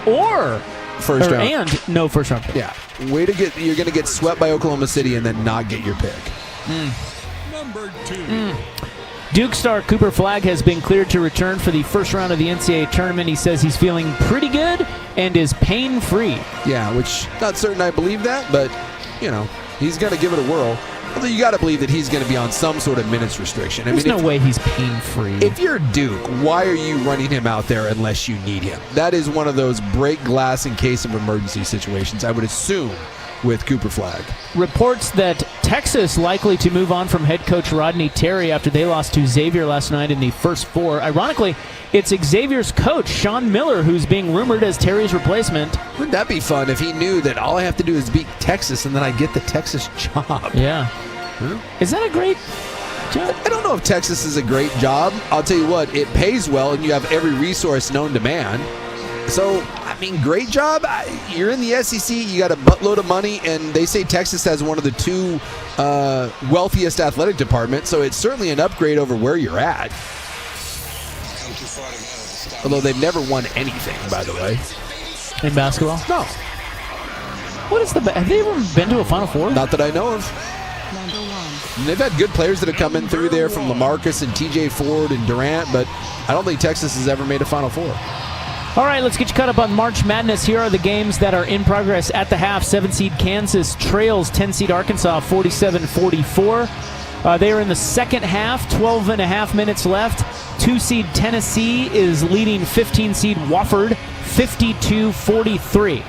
or first round. And no first-round pick. Yeah. You're going to get swept by Oklahoma City and then not get your pick. Number 2. Duke star Cooper Flagg has been cleared to return for the first round of the NCAA tournament. He says he's feeling pretty good and is pain-free. Yeah, which not certain I believe that, but, he's going to give it a whirl. Although you got to believe that he's going to be on some sort of minutes restriction. There's no way he's pain-free. If you're Duke, why are you running him out there unless you need him? That is one of those break glass in case of emergency situations, I would assume, with Cooper Flagg. Reports that Texas likely to move on from head coach Rodney Terry after they lost to Xavier last night in the first 4. Ironically, it's Xavier's coach, Sean Miller, who's being rumored as Terry's replacement. Wouldn't that be fun if he knew that all I have to do is beat Texas and then I get the Texas job? Yeah. Is that a great job? I don't know if Texas is a great job. I'll tell you what, it pays well and you have every resource known to man. So, great job. You're in the SEC. You got a buttload of money, and they say Texas has one of the 2 wealthiest athletic departments, so it's certainly an upgrade over where you're at. Although they've never won anything, by the way. In basketball? No. Have they ever been to a Final Four? Not that I know of. And they've had good players that have come in through there from LaMarcus and TJ Ford and Durant, but I don't think Texas has ever made a Final Four. All right, let's get you caught up on March Madness. Here are the games that are in progress at the half. 7-seed Kansas trails 10-seed Arkansas 47-44. They are in the second half, 12 and a half minutes left. 2-seed Tennessee is leading 15-seed Wofford 52-43.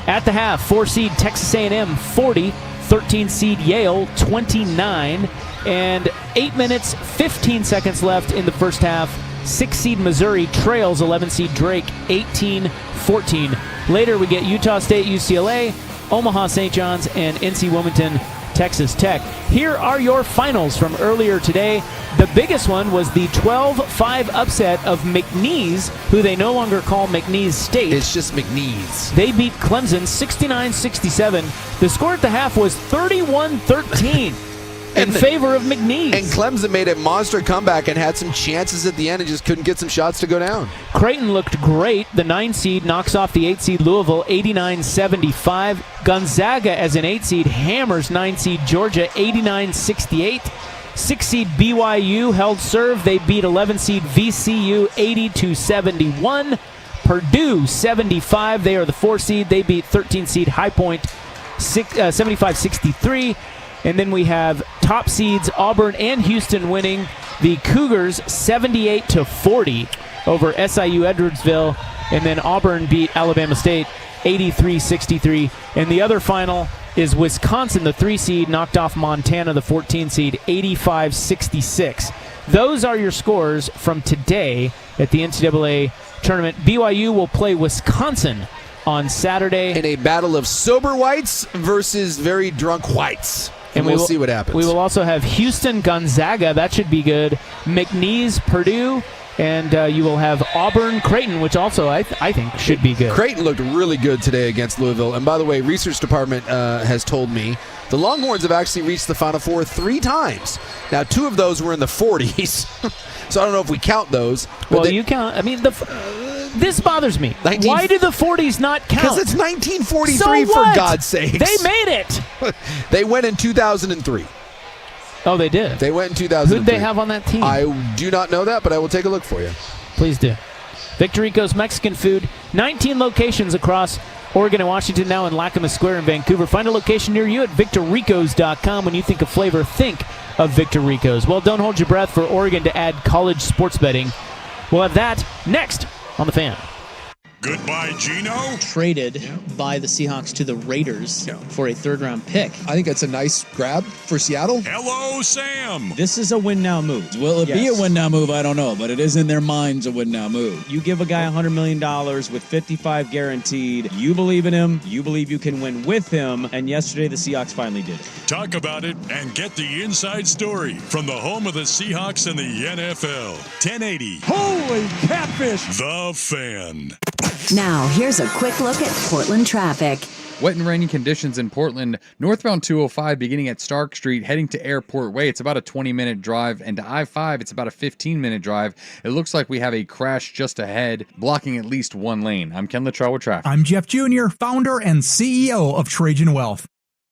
At the half, 4-seed Texas A&M 40, 13-seed Yale 29, and 8 minutes, 15 seconds left in the first half. 6-seed Missouri trails 11-seed Drake 18-14. Later, we get Utah State, UCLA, Omaha St. John's, and NC Wilmington, Texas Tech. Here are your finals from earlier today. The biggest one was the 12-5 upset of McNeese, who they no longer call McNeese State. It's just McNeese. They beat Clemson 69-67. The score at the half was 31-13 in favor of McNeese. And Clemson made a monster comeback and had some chances at the end and just couldn't get some shots to go down. Creighton looked great. The 9-seed knocks off the 8-seed Louisville 89-75. Gonzaga as an 8-seed hammers 9-seed Georgia 89-68. 6-seed BYU held serve. They beat 11-seed VCU 80-71. Purdue 75. They are the 4-seed. They beat 13-seed High Point 75-63. And then we have top seeds Auburn and Houston winning. The Cougars 78-40 over SIU Edwardsville. And then Auburn beat Alabama State 83-63. And the other final is Wisconsin, the 3-seed, knocked off Montana, the 14-seed, 85-66. Those are your scores from today at the NCAA tournament. BYU will play Wisconsin on Saturday. In a battle of sober whites versus very drunk whites. And we'll see what happens. We will also have Houston, Gonzaga. That should be good. McNeese, Purdue. And you will have Auburn, Creighton, which also I think should be good. Creighton looked really good today against Louisville. And by the way, research department has told me the Longhorns have actually reached the Final Four 3 times. Now, 2 of those were in the 40s. So I don't know if we count those. Well, you count. I mean, this bothers me. Why do the 40s not count? Because it's 1943, so for God's sakes. They made it. They went in 2003. Oh, they did? They went in 2003. Who'd they have on that team? I do not know that, but I will take a look for you. Please do. Victor Rico's Mexican food. 19 locations across Oregon and Washington, now in Lackamas Square in Vancouver. Find a location near you at victorricos.com. When you think of flavor, think of Victor Rico's. Well, don't hold your breath for Oregon to add college sports betting. We'll have that next on The Fan. Goodbye, Gino. Traded by the Seahawks to the Raiders for a third-round pick. I think that's a nice grab for Seattle. Hello, Sam. This is a win-now move. Will it be a win-now move? I don't know, but it is in their minds a win-now move. You give a guy $100 million with 55 guaranteed. You believe in him. You believe you can win with him. And yesterday, the Seahawks finally did it. Talk about it and get the inside story from the home of the Seahawks and the NFL. 1080. Holy catfish. The Fan. Now, here's a quick look at Portland traffic. Wet and rainy conditions in Portland. Northbound 205 beginning at Stark Street, heading to Airport Way. It's about a 20-minute drive. And to I-5, it's about a 15-minute drive. It looks like we have a crash just ahead, blocking at least one lane. I'm Ken Luttrell with traffic. I'm Jeff Jr., founder and CEO of Trajan Wealth.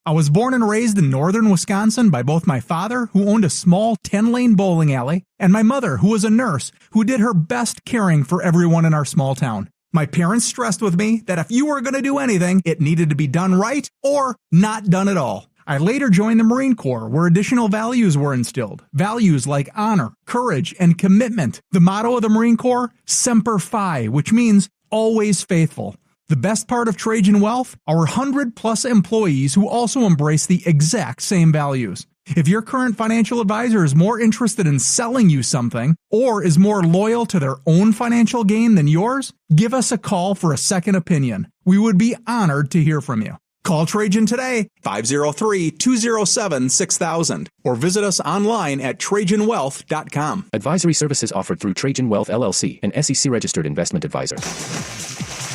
I was born and raised in northern Wisconsin by both my father, who owned a small 10-lane bowling alley, and my mother, who was a nurse, who did her best caring for everyone in our small town. My parents stressed with me that if you were going to do anything, it needed to be done right or not done at all. I later joined the Marine Corps, where additional values were instilled. Values like honor, courage, and commitment. The motto of the Marine Corps, Semper Fi, which means always faithful. The best part of Trajan Wealth? Our 100-plus employees who also embrace the exact same values. If your current financial advisor is more interested in selling you something or is more loyal to their own financial gain than yours, give us a call for a second opinion. We would be honored to hear from you. Call Trajan today, 503-207-6000, or visit us online at TrajanWealth.com. Advisory services offered through Trajan Wealth, LLC, an SEC-registered investment advisor.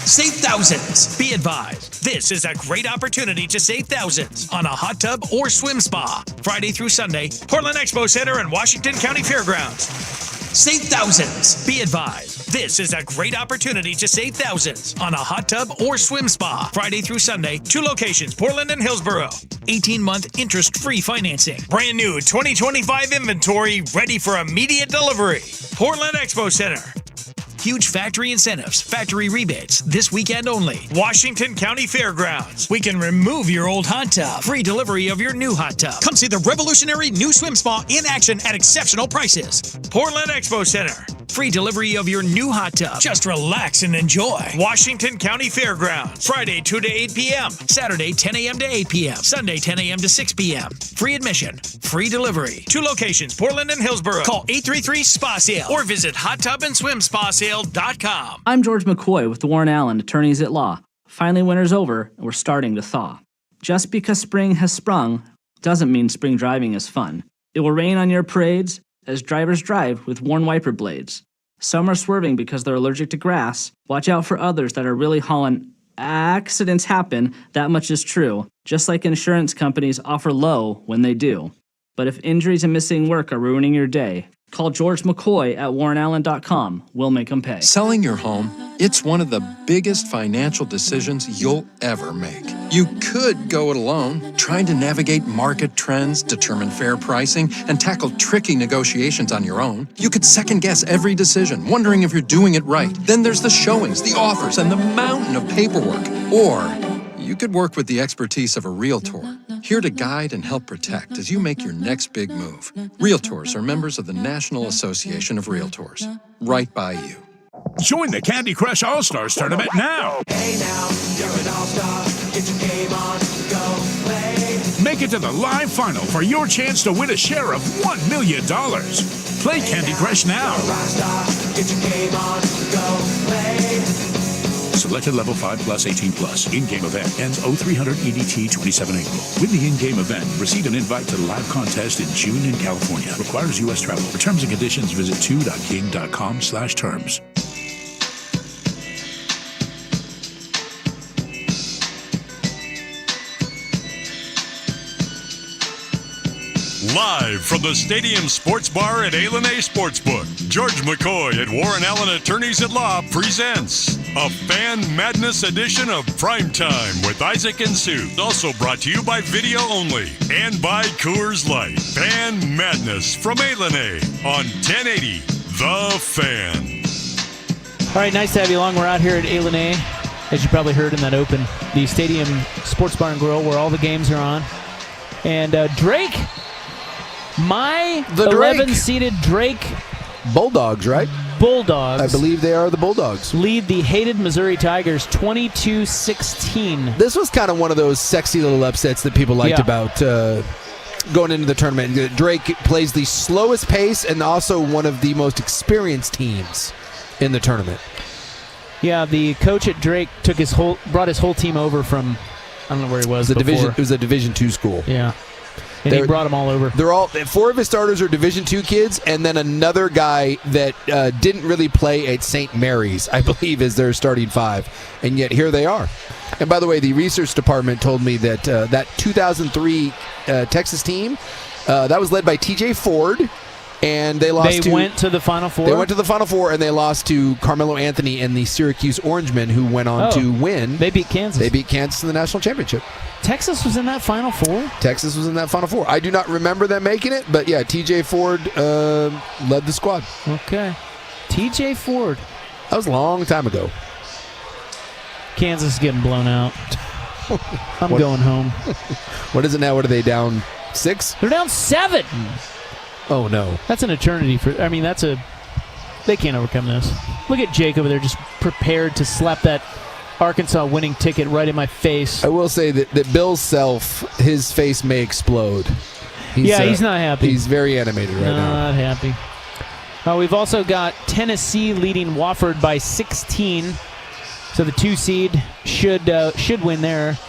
Save thousands. Be advised. This is a great opportunity to save thousands on a hot tub or swim spa. Friday through Sunday, Portland Expo Center and Washington County Fairgrounds. Save thousands. Be advised, this is a great opportunity to save thousands on a hot tub or swim spa. Friday through Sunday, 2 locations, Portland and Hillsborough. 18-month interest-free financing. Brand new 2025 inventory ready for immediate delivery. Portland Expo Center. Huge factory incentives, factory rebates, this weekend only. Washington County Fairgrounds. We can remove your old hot tub. Free delivery of your new hot tub. Come see the revolutionary new swim spa in action at exceptional prices. Portland Expo Center. Free delivery of your new hot tub. Just relax and enjoy. Washington County Fairgrounds. Friday 2 to 8 p.m. Saturday 10 a.m. to 8 p.m. Sunday 10 a.m. to 6 p.m. Free admission. Free delivery. 2 locations, Portland and Hillsborough. Call 833-SPA-SALE or visit hottubandswimspasale.com. I'm George McCoy with Warren Allen, attorneys at law. Finally, winter's over, and we're starting to thaw. Just because spring has sprung doesn't mean spring driving is fun. It will rain on your parades as drivers drive with worn wiper blades. Some are swerving because they're allergic to grass. Watch out for others that are really hauling. Accidents happen, that much is true. Just like insurance companies offer low when they do. But if injuries and missing work are ruining your day, call George McCoy at warrenallen.com. We'll make them pay. Selling your home, it's one of the biggest financial decisions you'll ever make. You could go it alone, trying to navigate market trends, determine fair pricing, and tackle tricky negotiations on your own. You could second-guess every decision, wondering if you're doing it right. Then there's the showings, the offers, and the mountain of paperwork. Or you could work with the expertise of a realtor, here to guide and help protect as you make your next big move. Realtors are members of the National Association of Realtors. Right by you. Join the Candy Crush All-Stars Tournament now. Hey now, you're an all-star. Get your game on, go play. Make it to the live final for your chance to win a share of $1 million. Play Candy Crush now. You're a rock star. Get your game on, go play. Selected level 5 plus 18 plus. In-game event ends 0300 EDT 27 April. Win the in-game event. Receive an invite to the live contest in June in California. Requires U.S. travel. For terms and conditions, visit 2.king.com/terms. Live from the Stadium Sports Bar at A&A Sportsbook, George McCoy at Warren Allen Attorneys at Law presents a Fan Madness edition of Primetime with Isaac and Sue. Also brought to you by Video Only and by Coors Light. Fan Madness from A&A on 1080 The Fan. All right, nice to have you along. We're out here at A&A, as you probably heard in that open, the Stadium Sports Bar and Grill where all the games are on. And Drake... The 11-seeded Drake Bulldogs, right? Bulldogs. I believe they are the Bulldogs. Lead the hated Missouri Tigers 22-16. This was kind of one of those sexy little upsets that people liked about going into the tournament. Drake plays the slowest pace and also one of the most experienced teams in the tournament. Yeah, the coach at Drake brought his whole team over from, I don't know where he was before. It was a Division II school. Yeah. And he brought them all over. They're all 4 of his starters are Division II kids, and then another guy that didn't really play at St. Mary's, I believe, is their starting 5, and yet here they are. And by the way, the research department told me that that 2003 Texas team that was led by T.J. Ford, and they lost. They went to the Final Four. They went to the Final Four, and they lost to Carmelo Anthony and the Syracuse Orangemen, who went on to win. They beat Kansas. They beat Kansas in the national championship. Texas was in that Final Four? Texas was in that Final Four. I do not remember them making it, but yeah, T.J. Ford led the squad. Okay. T.J. Ford. That was a long time ago. Kansas is getting blown out. I'm going home. What is it now? What are they, down 6? They're down 7. Oh, no. That's an eternity for... I mean, they can't overcome this. Look at Jake over there just prepared to slap that Arkansas winning ticket right in my face. I will say that Bill Self, his face may explode. He's not happy. He's very animated right now. Not happy. We've also got Tennessee leading Wofford by 16. So the 2 seed should win there.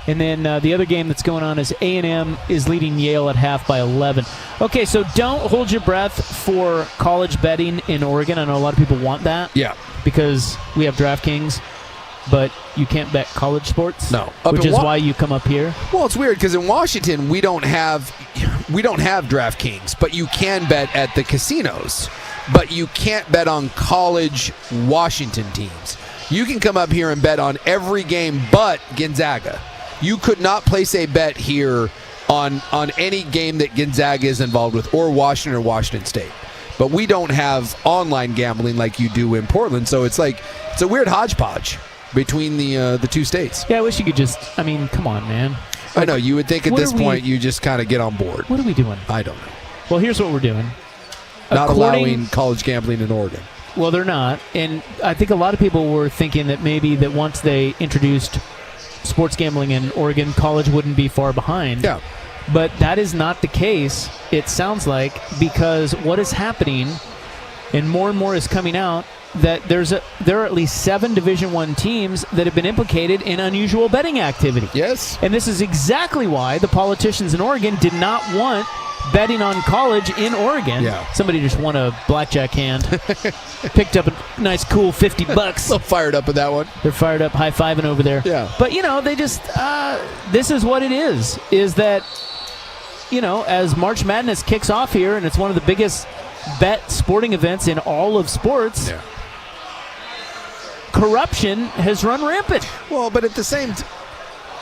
And then the other game that's going on is A&M is leading Yale at half by 11. Okay, so don't hold your breath for college betting in Oregon. I know a lot of people want that. Yeah. Because we have DraftKings, but you can't bet college sports. No. Which is why you come up here. Well, it's weird because in Washington we don't have DraftKings, but you can bet at the casinos. but you can't bet on college Washington teams. You can come up here and bet on every game but Gonzaga. You could not place a bet here on any game that Gonzaga is involved with, or Washington or Washington State. But we don't have online gambling like you do in Portland, so it's a weird hodgepodge between the two states. Yeah, I wish you could just, come on, man. I know, you would think at this point you just kind of get on board. What are we doing? I don't know. Well, here's what we're doing. Not allowing college gambling in Oregon. Well, they're not. And I think a lot of people were thinking that maybe that once they introduced sports gambling in Oregon, college wouldn't be far behind. Yeah. But that is not the case, it sounds like, because what is happening, and more is coming out, that there are at least 7 Division I teams that have been implicated in unusual betting activity. Yes. And this is exactly why the politicians in Oregon did not want betting on college in Oregon. Yeah. Somebody just won a blackjack hand. Picked up a nice cool $50. So fired up with that one. They're fired up, high-fiving over there. Yeah. But, they just, this is what it is that, as March Madness kicks off here, and it's one of the biggest bet sporting events in all of sports, corruption has run rampant. Well, but at the same time,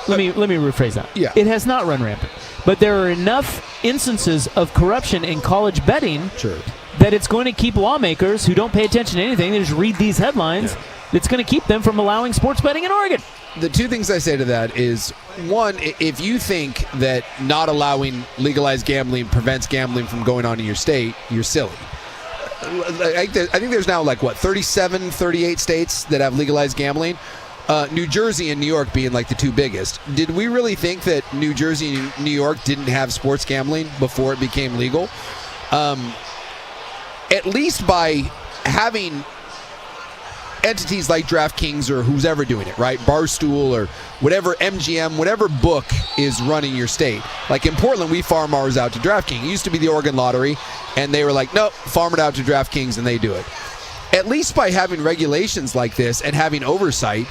let me rephrase that. Yeah. It has not run rampant. But there are enough instances of corruption in college betting that it's going to keep lawmakers who don't pay attention to anything, they just read these headlines, it's going to keep them from allowing sports betting in Oregon. The two things I say to that is, one, if you think that not allowing legalized gambling prevents gambling from going on in your state, you're silly. I think there's now 37, 38 states that have legalized gambling. New Jersey and New York being the two biggest. Did we really think that New Jersey and New York didn't have sports gambling before it became legal? At least by having entities like DraftKings or who's ever doing it, right? Barstool or whatever, MGM, whatever book is running your state. Like in Portland, we farm ours out to DraftKings. It used to be the Oregon Lottery, and they were like, nope, farm it out to DraftKings, and they do it. At least by having regulations like this and having oversight,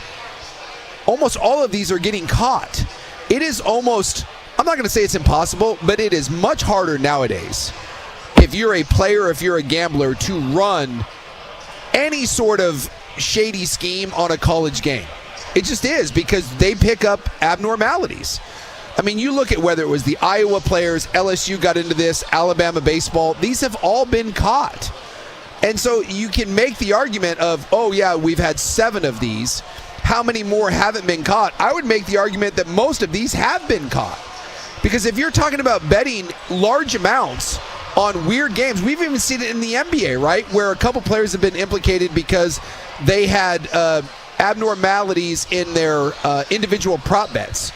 almost all of these are getting caught. It is almost, I'm not going to say it's impossible, but it is much harder nowadays, if you're a player, if you're a gambler, to run any sort of shady scheme on a college game. It just is, because they pick up abnormalities. I mean, you look at whether it was the Iowa players, LSU got into this, Alabama baseball, these have all been caught. And so you can make the argument of, oh yeah, we've had 7 of these. How many more haven't been caught? I would make the argument that most of these have been caught. Because if you're talking about betting large amounts on weird games, we've even seen it in the NBA, right? Where a couple players have been implicated because they had abnormalities in their individual prop bets.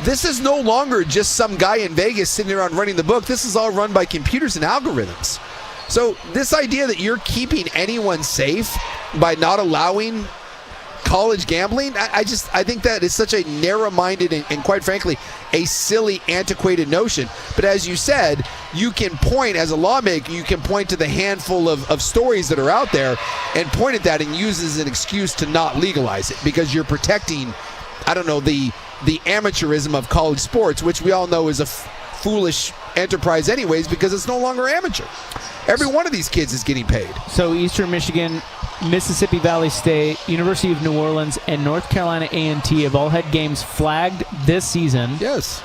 This is no longer just some guy in Vegas sitting around running the book. This is all run by computers and algorithms. So this idea that you're keeping anyone safe by not allowing college gambling, I think that is such a narrow-minded and quite frankly, a silly, antiquated notion. But as you said, you can point, as a lawmaker, you can point to the handful of stories that are out there and point at that and use as an excuse to not legalize it, because you're protecting, the amateurism of college sports, which we all know is a foolish enterprise anyways, because it's no longer amateur. Every one of these kids is getting paid. So Eastern Michigan, Mississippi Valley State, University of New Orleans, and North Carolina A&T have all had games flagged this season. Yes.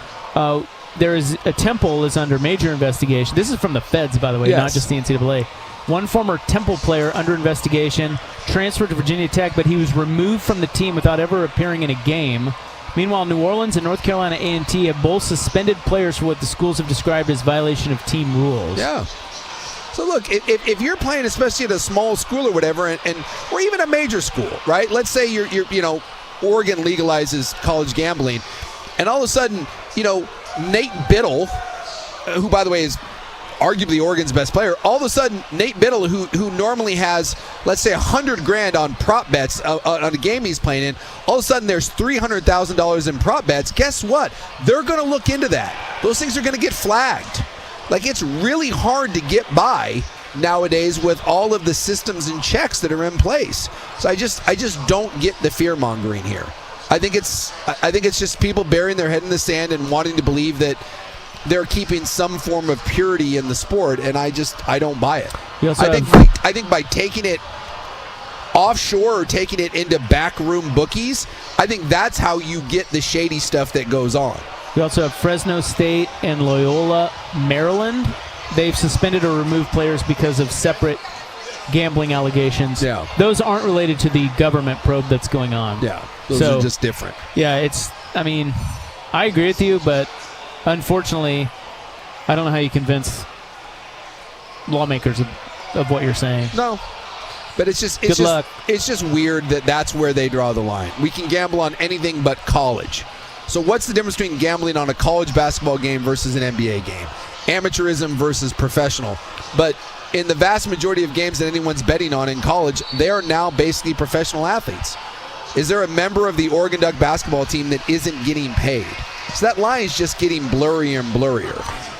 There is a Temple is under major investigation. This is from the feds, by the way, not just the NCAA. One former Temple player under investigation, transferred to Virginia Tech, but he was removed from the team without ever appearing in a game. Meanwhile, New Orleans and North Carolina A&T have both suspended players for what the schools have described as violation of team rules. Yeah. So look, if you're playing, especially at a small school or whatever, and or even a major school, right? Let's say you're Oregon legalizes college gambling, and all of a sudden, Nate Biddle, who by the way is arguably Oregon's best player, all of a sudden Nate Biddle, who normally has, let's say, $100,000 on prop bets on a game he's playing in, all of a sudden there's $300,000 in prop bets. Guess what? They're going to look into that. Those things are going to get flagged. Like, it's really hard to get by nowadays with all of the systems and checks that are in place. So I just don't get the fear mongering here. I think it's just people burying their head in the sand and wanting to believe that they're keeping some form of purity in the sport, and I don't buy it. I think by taking it offshore or taking it into backroom bookies, I think that's how you get the shady stuff that goes on. You also have Fresno State and Loyola, Maryland. They've suspended or removed players because of separate gambling allegations. Yeah. Those aren't related to the government probe that's going on. Yeah, those are just different. Yeah, I agree with you, but unfortunately, I don't know how you convince lawmakers of what you're saying. No. But it's just weird that that's where they draw the line. We can gamble on anything but college. So what's the difference between gambling on a college basketball game versus an NBA game? Amateurism versus professional. But in the vast majority of games that anyone's betting on in college, they are now basically professional athletes. Is there a member of the Oregon Duck basketball team that isn't getting paid? So that line is just getting blurrier and blurrier.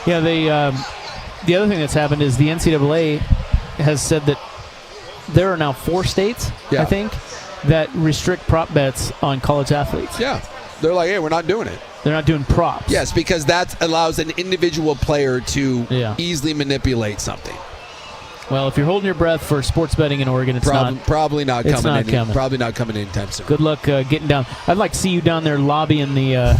Yeah, the other thing that's happened is the NCAA has said that there are now 4 states, I think, that restrict prop bets on college athletes. Yeah. They're like, hey, we're not doing it. They're not doing props. Yes, because that allows an individual player to easily manipulate something. Well, if you're holding your breath for sports betting in Oregon, it's probably not it's coming. Not coming. Probably not coming anytime soon. Good luck getting down. I'd like to see you down there lobbying the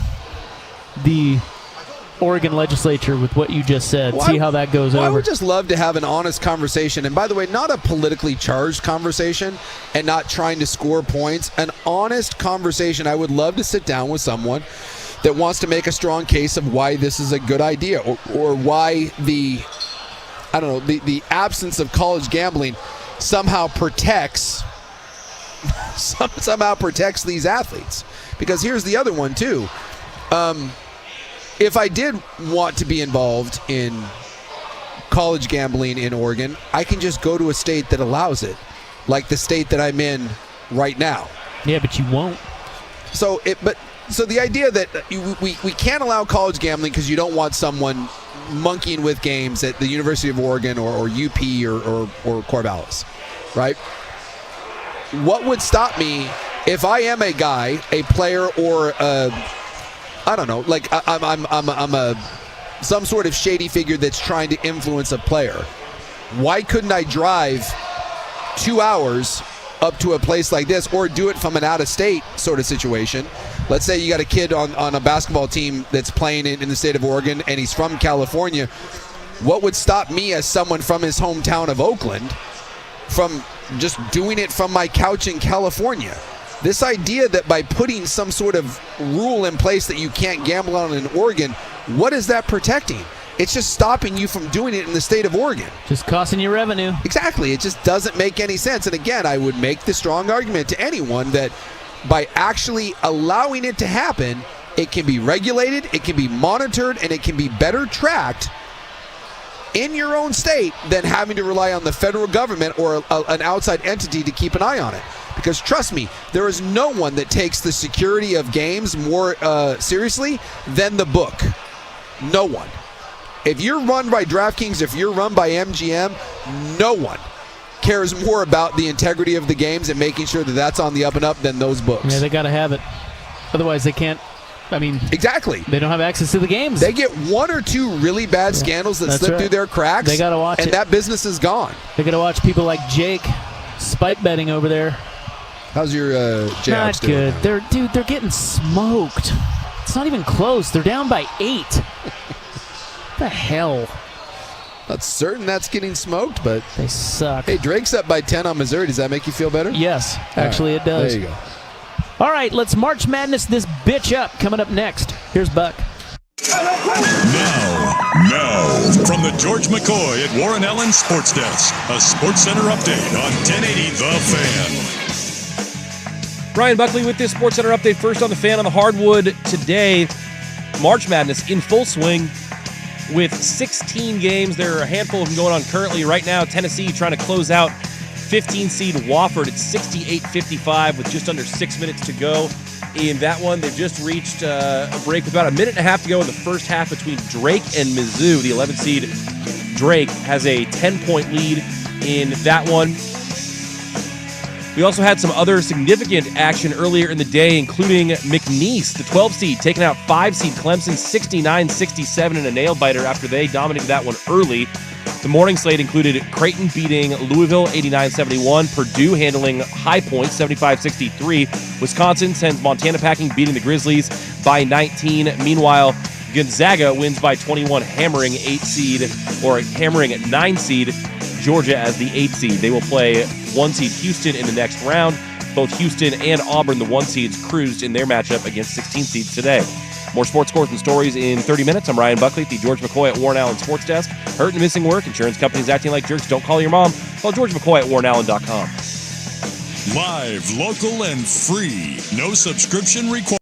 Oregon legislature with what you just said. See how that goes over. I would just love to have an honest conversation. And by the way, not a politically charged conversation and not trying to score points. An honest conversation. I would love to sit down with someone that wants to make a strong case of why this is a good idea or why the absence of college gambling somehow protects these athletes. Because here's the other one too. If I did want to be involved in college gambling in Oregon, I can just go to a state that allows it, like the state that I'm in right now. Yeah, but you won't. So the idea that we can't allow college gambling because you don't want someone monkeying with games at the University of Oregon or UP or Corvallis, right? What would stop me if I am a guy, a player, or I don't know, like I'm some sort of shady figure that's trying to influence a player? Why couldn't I drive 2 hours up to a place like this or do it from an out-of-state sort of situation? Let's say you got a kid on a basketball team that's playing in the state of Oregon and he's from California. What would stop me as someone from his hometown of Oakland from just doing it from my couch in California? This idea that by putting some sort of rule in place that you can't gamble on in Oregon, what is that protecting? It's just stopping you from doing it in the state of Oregon. Just costing you revenue. Exactly. It just doesn't make any sense. And again, I would make the strong argument to anyone that by actually allowing it to happen, it can be regulated, it can be monitored, and it can be better tracked in your own state than having to rely on the federal government or an outside entity to keep an eye on it. Because trust me, there is no one that takes the security of games more seriously than the book. No one. If you're run by DraftKings, if you're run by MGM, no one cares more about the integrity of the games and making sure that that's on the up and up than those books. Yeah, they got to have it. Otherwise, they can't. Exactly. They don't have access to the games. They get 1 or 2 really bad scandals that slip through their cracks. They got to watch it. And that business is gone. They got to watch people like Jake spike betting over there. How's your Jayhawks Not good. doing? They're getting smoked. It's not even close. They're down by 8. What the hell? Not certain that's getting smoked, but they suck. Hey, Drake's up by 10 on Missouri. Does that make you feel better? Yes, actually it does. There you go. All right, let's March Madness this bitch up. Coming up next, here's Buck. Now, from the George McCoy at Warren Allen Sports Desk, a Sports Center update on 1080 The Fan. Brian Buckley with this Sports Center update. First on the Fan on the hardwood today. March Madness in full swing with 16 games. There are a handful of them going on currently. Right now, Tennessee trying to close out 15-seed Wofford at 68-55 with just under 6 minutes to go in that one. They've just reached a break with about a minute and a half to go in the first half between Drake and Mizzou. The 11th-seed Drake has a 10-point lead in that one. We also had some other significant action earlier in the day, including McNeese, the 12 seed, taking out 5 seed Clemson 69-67 in a nail-biter after they dominated that one early. The morning slate included Creighton beating Louisville 89-71, Purdue handling High Point 75-63, Wisconsin sends Montana packing, beating the Grizzlies by 19. Meanwhile, Gonzaga wins by 21, hammering 9 seed Georgia as the 8 seed. They will play 1 seed Houston in the next round. Both Houston and Auburn, the 1 seeds, cruised in their matchup against 16 seeds today. More sports scores and stories in 30 minutes. I'm Ryan Buckley at the George McCoy at Warren Allen Sports Desk. Hurt and missing work, insurance companies acting like jerks. Don't call your mom. Call George McCoy at warrenallen.com. Live, local, and free. No subscription required.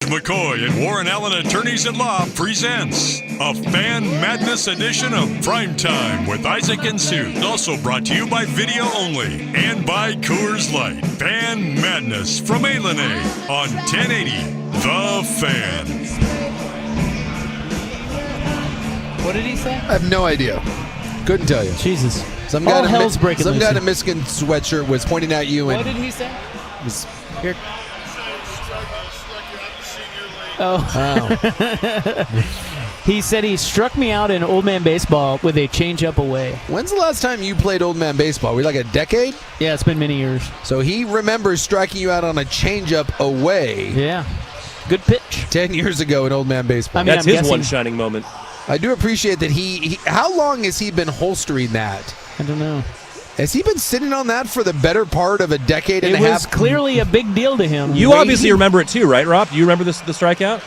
McCoy at Warren Allen Attorneys at Law presents a Fan Madness edition of Primetime with Isaac and Sue. Also brought to you by Video Only and by Coors Light. Fan Madness from A&A on 1080 The Fan. What did he say? I have no idea. Couldn't tell you. Jesus. Some All guy hell's breaking Some loose guy in here. a Michigan sweatshirt was pointing at you. What And did he say? was, Here. Oh. He said he struck me out in Old Man Baseball with a changeup away. When's the last time you played Old Man Baseball? Were you like a decade? Yeah, it's been many years. So he remembers striking you out on a changeup away. Yeah. Good pitch. 10 years ago in Old Man Baseball. I mean, That's his one shining moment. I do appreciate that he how long has he been holstering that? I don't know. Has he been sitting on that for the better part of a decade and a half? It was clearly a big deal to him. You obviously remember it too, right, Rob? Do you remember the strikeout?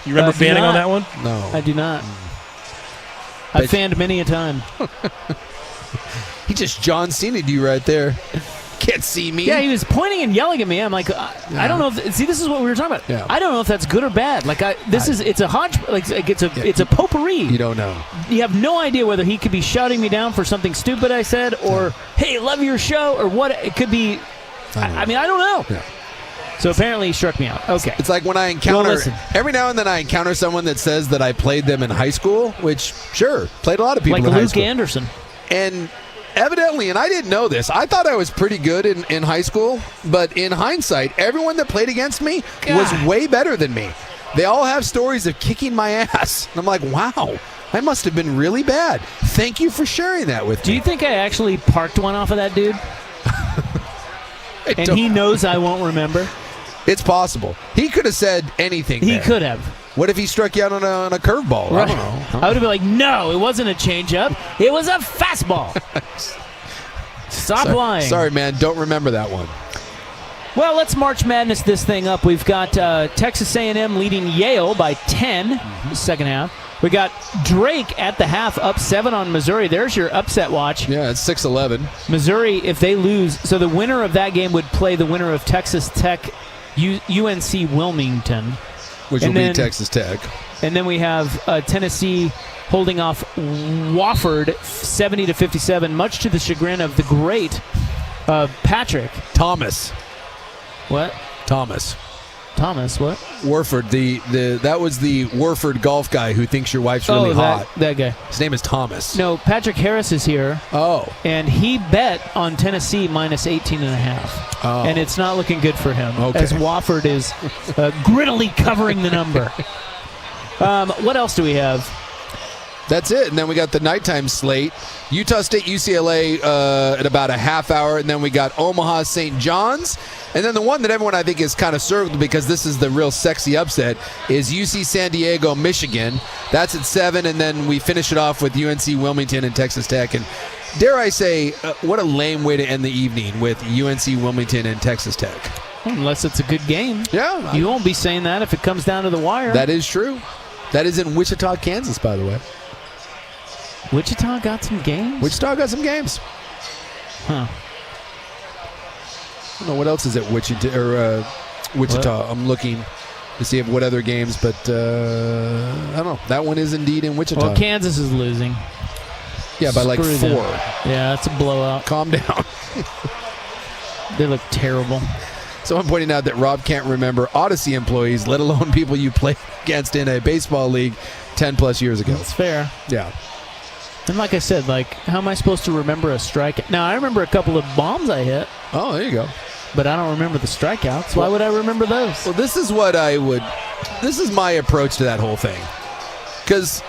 You remember fanning on that one? No. I do not. I've fanned many a time. He just John Cena'd you right there. Can't see me. Yeah, he was pointing and yelling at me. I'm like, I don't know. See, this is what we were talking about. Yeah. I don't know if that's good or bad. Like, it's a hodge. Like, it's a potpourri. You don't know. You have no idea whether he could be shouting me down for something stupid I said, or hey, love your show, or what. It could be. I mean, I don't know. Yeah. So apparently he struck me out. Okay. It's like when I encounter, every now and then I encounter someone that says that I played them in high school, which, sure, played a lot of people like in high Luke school. Anderson. And evidently, and I didn't know this, I thought I was pretty good in high school, but in hindsight, everyone that played against me was way better than me. They all have stories of kicking my ass. And I'm like, wow, I must have been really bad. Thank you for sharing that with me. Do you think I actually parked one off of that dude? And he knows I won't remember? It's possible. He could have said anything. He could have. What if he struck you out on a curveball? Right. I don't know. I would have been like, no, it wasn't a changeup. It was a fastball. Stop lying. Sorry, man. Don't remember that one. Well, let's March Madness this thing up. We've got Texas A&M leading Yale by 10 second half. We got Drake at the half up 7 on Missouri. There's your upset watch. Yeah, it's 6-11. Missouri, if they lose, so the winner of that game would play the winner of Texas Tech, UNC Wilmington. Which will be Texas Tech. And then we have Tennessee holding off Wofford 70-57, much to the chagrin of the great Patrick. Thomas. What? Thomas, what? Warford. That was the Warford golf guy who thinks your wife's really hot. That guy. His name is Thomas. No, Patrick Harris is here. Oh. And he bet on Tennessee minus 18.5. Oh. And it's not looking good for him. Okay. As Wofford is grittily covering the number. What else do we have? That's it. And then we got the nighttime slate. Utah State, UCLA at about a half hour. And then we got Omaha, St. John's. And then the one that everyone I think is kind of served because this is the real sexy upset is UC San Diego, Michigan. That's at 7. And then we finish it off with UNC Wilmington and Texas Tech. And dare I say, what a lame way to end the evening with UNC Wilmington and Texas Tech. Unless it's a good game. Yeah. You won't be saying that if it comes down to the wire. That is true. That is in Wichita, Kansas, by the way. Wichita got some games? Wichita got some games. Huh. I don't know what else is at Wichita. Wichita. I'm looking to see what other games, but I don't know. That one is indeed in Wichita. Well, Kansas is losing. Yeah, by like 4. Yeah, that's a blowout. Calm down. They look terrible. Someone pointing out that Rob can't remember Odyssey employees, let alone people you played against in a baseball league 10 plus years ago. That's fair. Yeah. And like I said, how am I supposed to remember a strikeout? Now, I remember a couple of bombs I hit. Oh, there you go. But I don't remember the strikeouts. Why would I remember those? Well, this is my approach to that whole thing. Because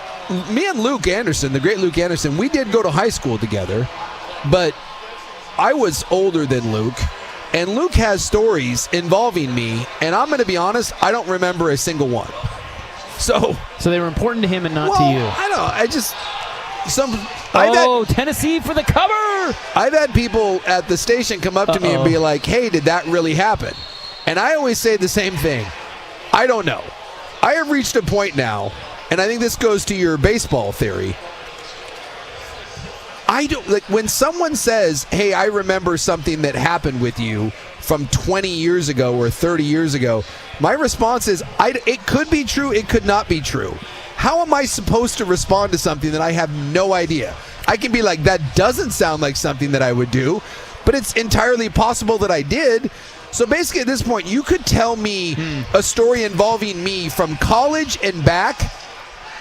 me and Luke Anderson, the great Luke Anderson, we did go to high school together, but I was older than Luke. And Luke has stories involving me, and I'm going to be honest, I don't remember a single one. So they were important to him and not to you. I don't know. Tennessee for the cover! I've had people at the station come up to me and be like, hey, did that really happen? And I always say the same thing. I don't know. I have reached a point now, and I think this goes to your baseball theory. I don't like when someone says, hey, I remember something that happened with you from 20 years ago or 30 years ago. My response is, it could be true, it could not be true. How am I supposed to respond to something that I have no idea? I can be like, that doesn't sound like something that I would do, but it's entirely possible that I did. So basically at this point, you could tell me a story involving me from college and back,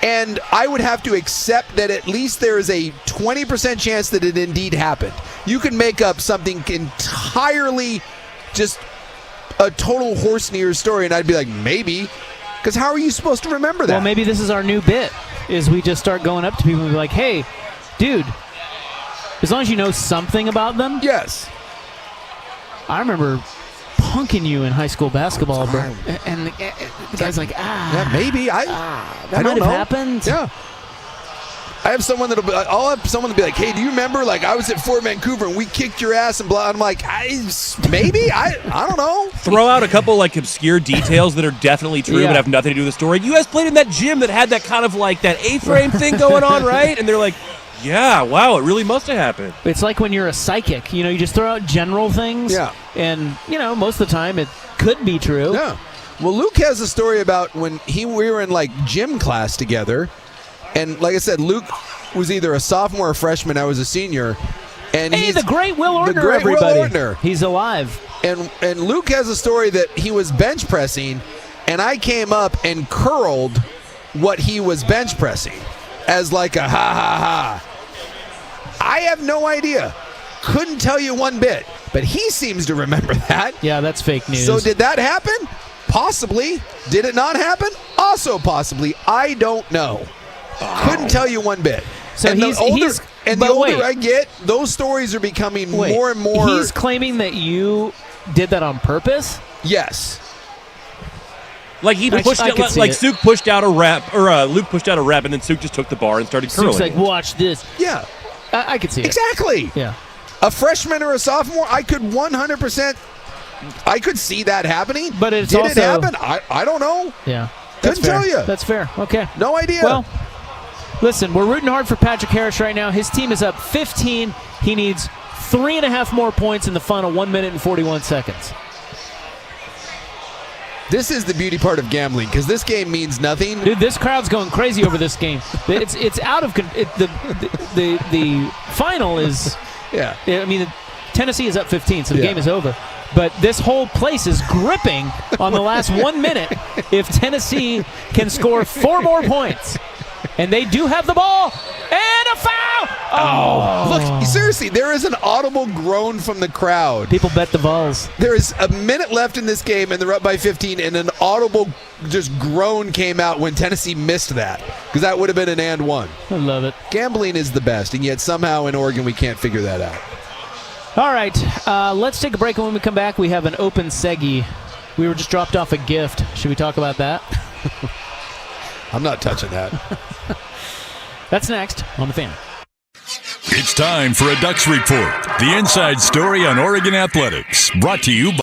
and I would have to accept that at least there is a 20% chance that it indeed happened. You can make up something entirely just a total horse in ears story, and I'd be like, maybe. Because how are you supposed to remember that? Well, maybe this is our new bit, is we just start going up to people and be like, hey, dude, as long as you know something about them. Yes. I remember punking you in high school basketball, bro. And the guy's like, Yeah, maybe. I that don't might have know. happened. Yeah. I'll have someone be like, hey, do you remember, like, I was at Fort Vancouver and we kicked your ass and blah. I'm like, maybe? I don't know. Throw out a couple, like, obscure details that are definitely true but have nothing to do with the story. You guys played in that gym that had that kind of, like, that A-frame thing going on, right? And they're like, yeah, wow, it really must have happened. It's like when you're a psychic. You know, you just throw out general things. Yeah. And, you know, most of the time it could be true. Yeah. Well, Luke has a story about when we were in, like, gym class together. And like I said, Luke was either a sophomore or freshman. I was a senior. And hey, the great Will Ordner, the great everybody. Will Ordner. He's alive. And Luke has a story that he was bench pressing, and I came up and curled what he was bench pressing as like a ha. I have no idea. Couldn't tell you one bit, but he seems to remember that. Yeah, that's fake news. So did that happen? Possibly. Did it not happen? Also possibly. I don't know. Couldn't tell you one bit. So and the older wait. I get, those stories are becoming more and more. He's claiming that you did that on purpose? Yes. Like he pushed it, like Suk pushed out a rep, or Luke pushed out a rep, and then Suk just took the bar and started curling. Suk's like, watch this. Yeah. I could see it. Exactly. Yeah. A freshman or a sophomore, I could 100%, I could see that happening. But it's Did also, it happen? I don't know. Yeah. Couldn't tell you. That's fair. Okay. No idea. Well, listen, we're rooting hard for Patrick Harris right now. His team is up 15. He needs 3.5 more points in the final 1 minute and 41 seconds. This is the beauty part of gambling, because this game means nothing. Dude, this crowd's going crazy over this game. It's out of the final is. Yeah. I mean, Tennessee is up 15, so the game is over. But this whole place is gripping on the last 1 minute if Tennessee can score 4 more points. And they do have the ball. And a foul! Oh. Look, seriously, there is an audible groan from the crowd. People bet the Vols. There is a minute left in this game, and they're up by 15, and an audible just groan came out when Tennessee missed that, because that would have been an and one. I love it. Gambling is the best, and yet somehow in Oregon we can't figure that out. All right, let's take a break, and when we come back, we have an open Segi. We were just dropped off a gift. Should we talk about that? I'm not touching that. That's next on The Fan. It's time for a Ducks Report, the inside story on Oregon athletics, brought to you by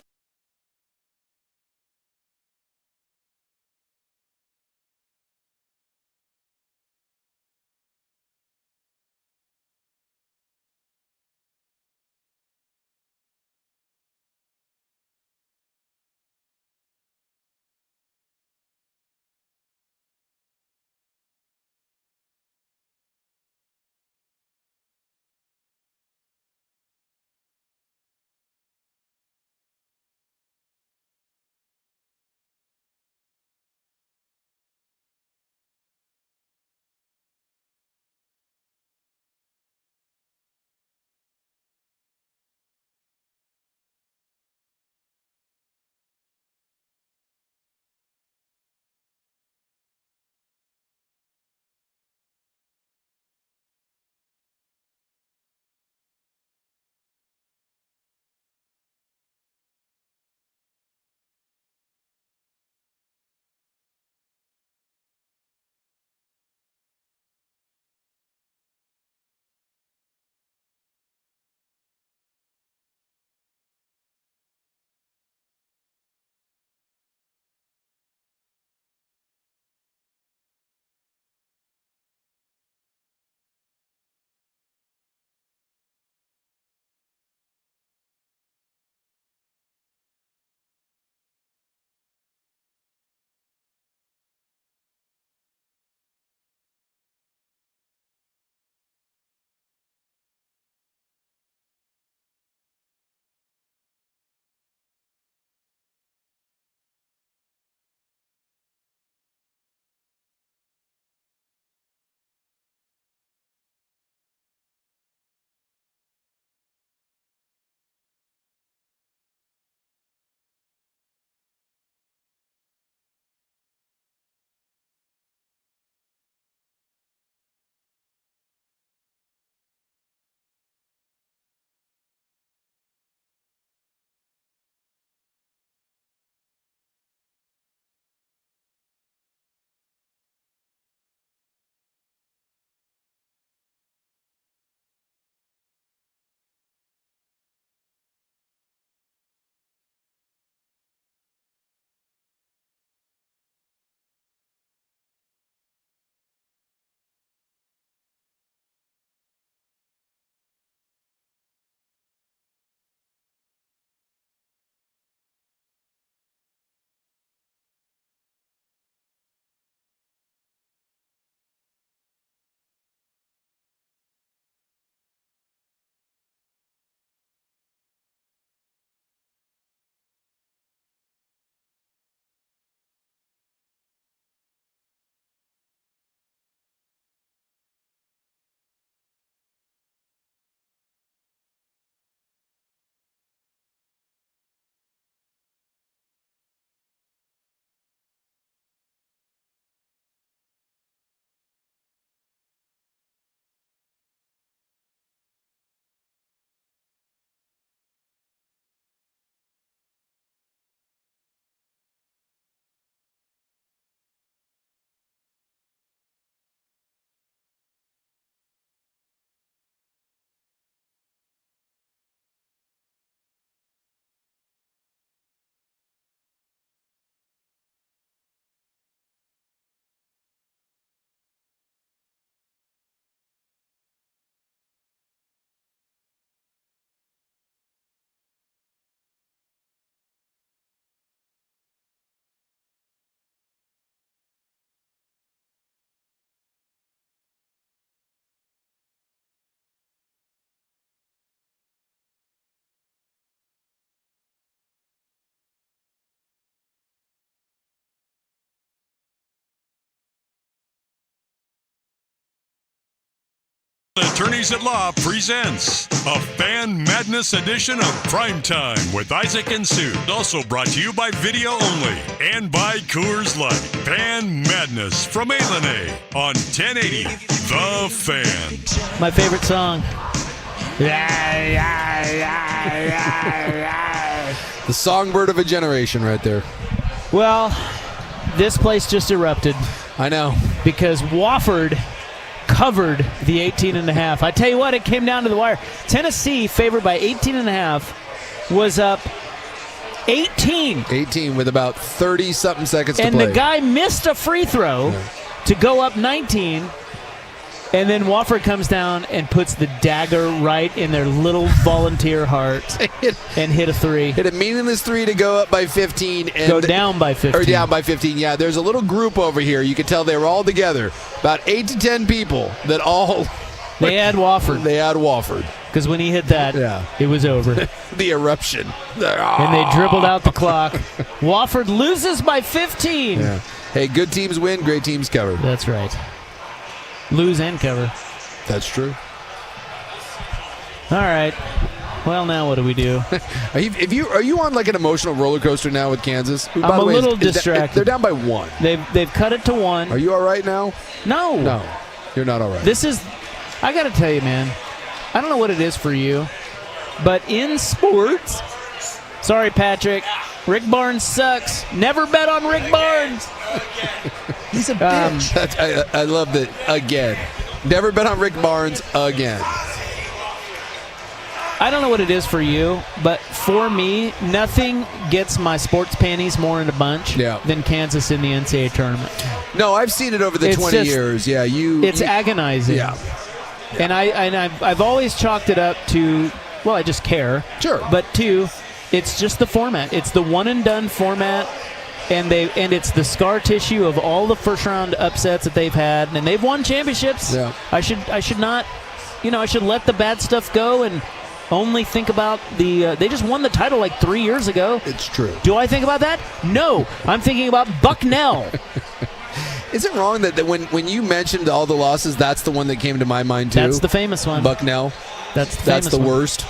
Attorneys at Law presents a Fan Madness edition of Primetime with Isaac and Sue. Also brought to you by Video Only and by Coors Light. Fan Madness from A on 1080 The Fan. My favorite song. The songbird of a generation right there. Well, this place just erupted. I know. Because Wofford covered the 18.5. I tell you what, it came down to the wire. Tennessee, favored by 18.5, was up 18. 18 with about 30-something seconds to play. And the guy missed a free throw to go up 19. And then Wofford comes down and puts the dagger right in their little volunteer heart and hit a three. Hit a meaningless three to go up by 15. And go down by 15. Or down by 15, yeah. There's a little group over here. You can tell they were all together. About 8 to 10 people that all... They had Wofford. They had Wofford. Because when he hit that, it was over. The eruption. And they dribbled out the clock. Wofford loses by 15. Yeah. Hey, good teams win, great teams cover. That's right. Lose and cover. That's true. All right. Well, now what do we do? Are you on like an emotional roller coaster now with Kansas? I'm a little distracted. They're down by 1. They've cut it to 1. Are you all right now? No. No, you're not all right. I got to tell you, man, I don't know what it is for you, but in sports, sorry, Patrick, Rick Barnes sucks. Never bet on Rick Barnes. He's a bitch. I love that. Again. Never bet on Rick Barnes again. I don't know what it is for you, but for me, nothing gets my sports panties more in a bunch than Kansas in the NCAA tournament. No, I've seen it over the 20 years. Yeah, it's agonizing. Yeah. And I've always chalked it up to, well, I just care. Sure. But 2, it's just the format. It's the one and done format. And it's the scar tissue of all the first round upsets that they've had, and they've won championships. Yeah. I should not, I should let the bad stuff go and only think about they just won the title like 3 years ago. It's true. Do I think about that? No, I'm thinking about Bucknell. Is it wrong that when you mentioned all the losses, that's the one that came to my mind too? That's the famous one. Bucknell. That's the worst.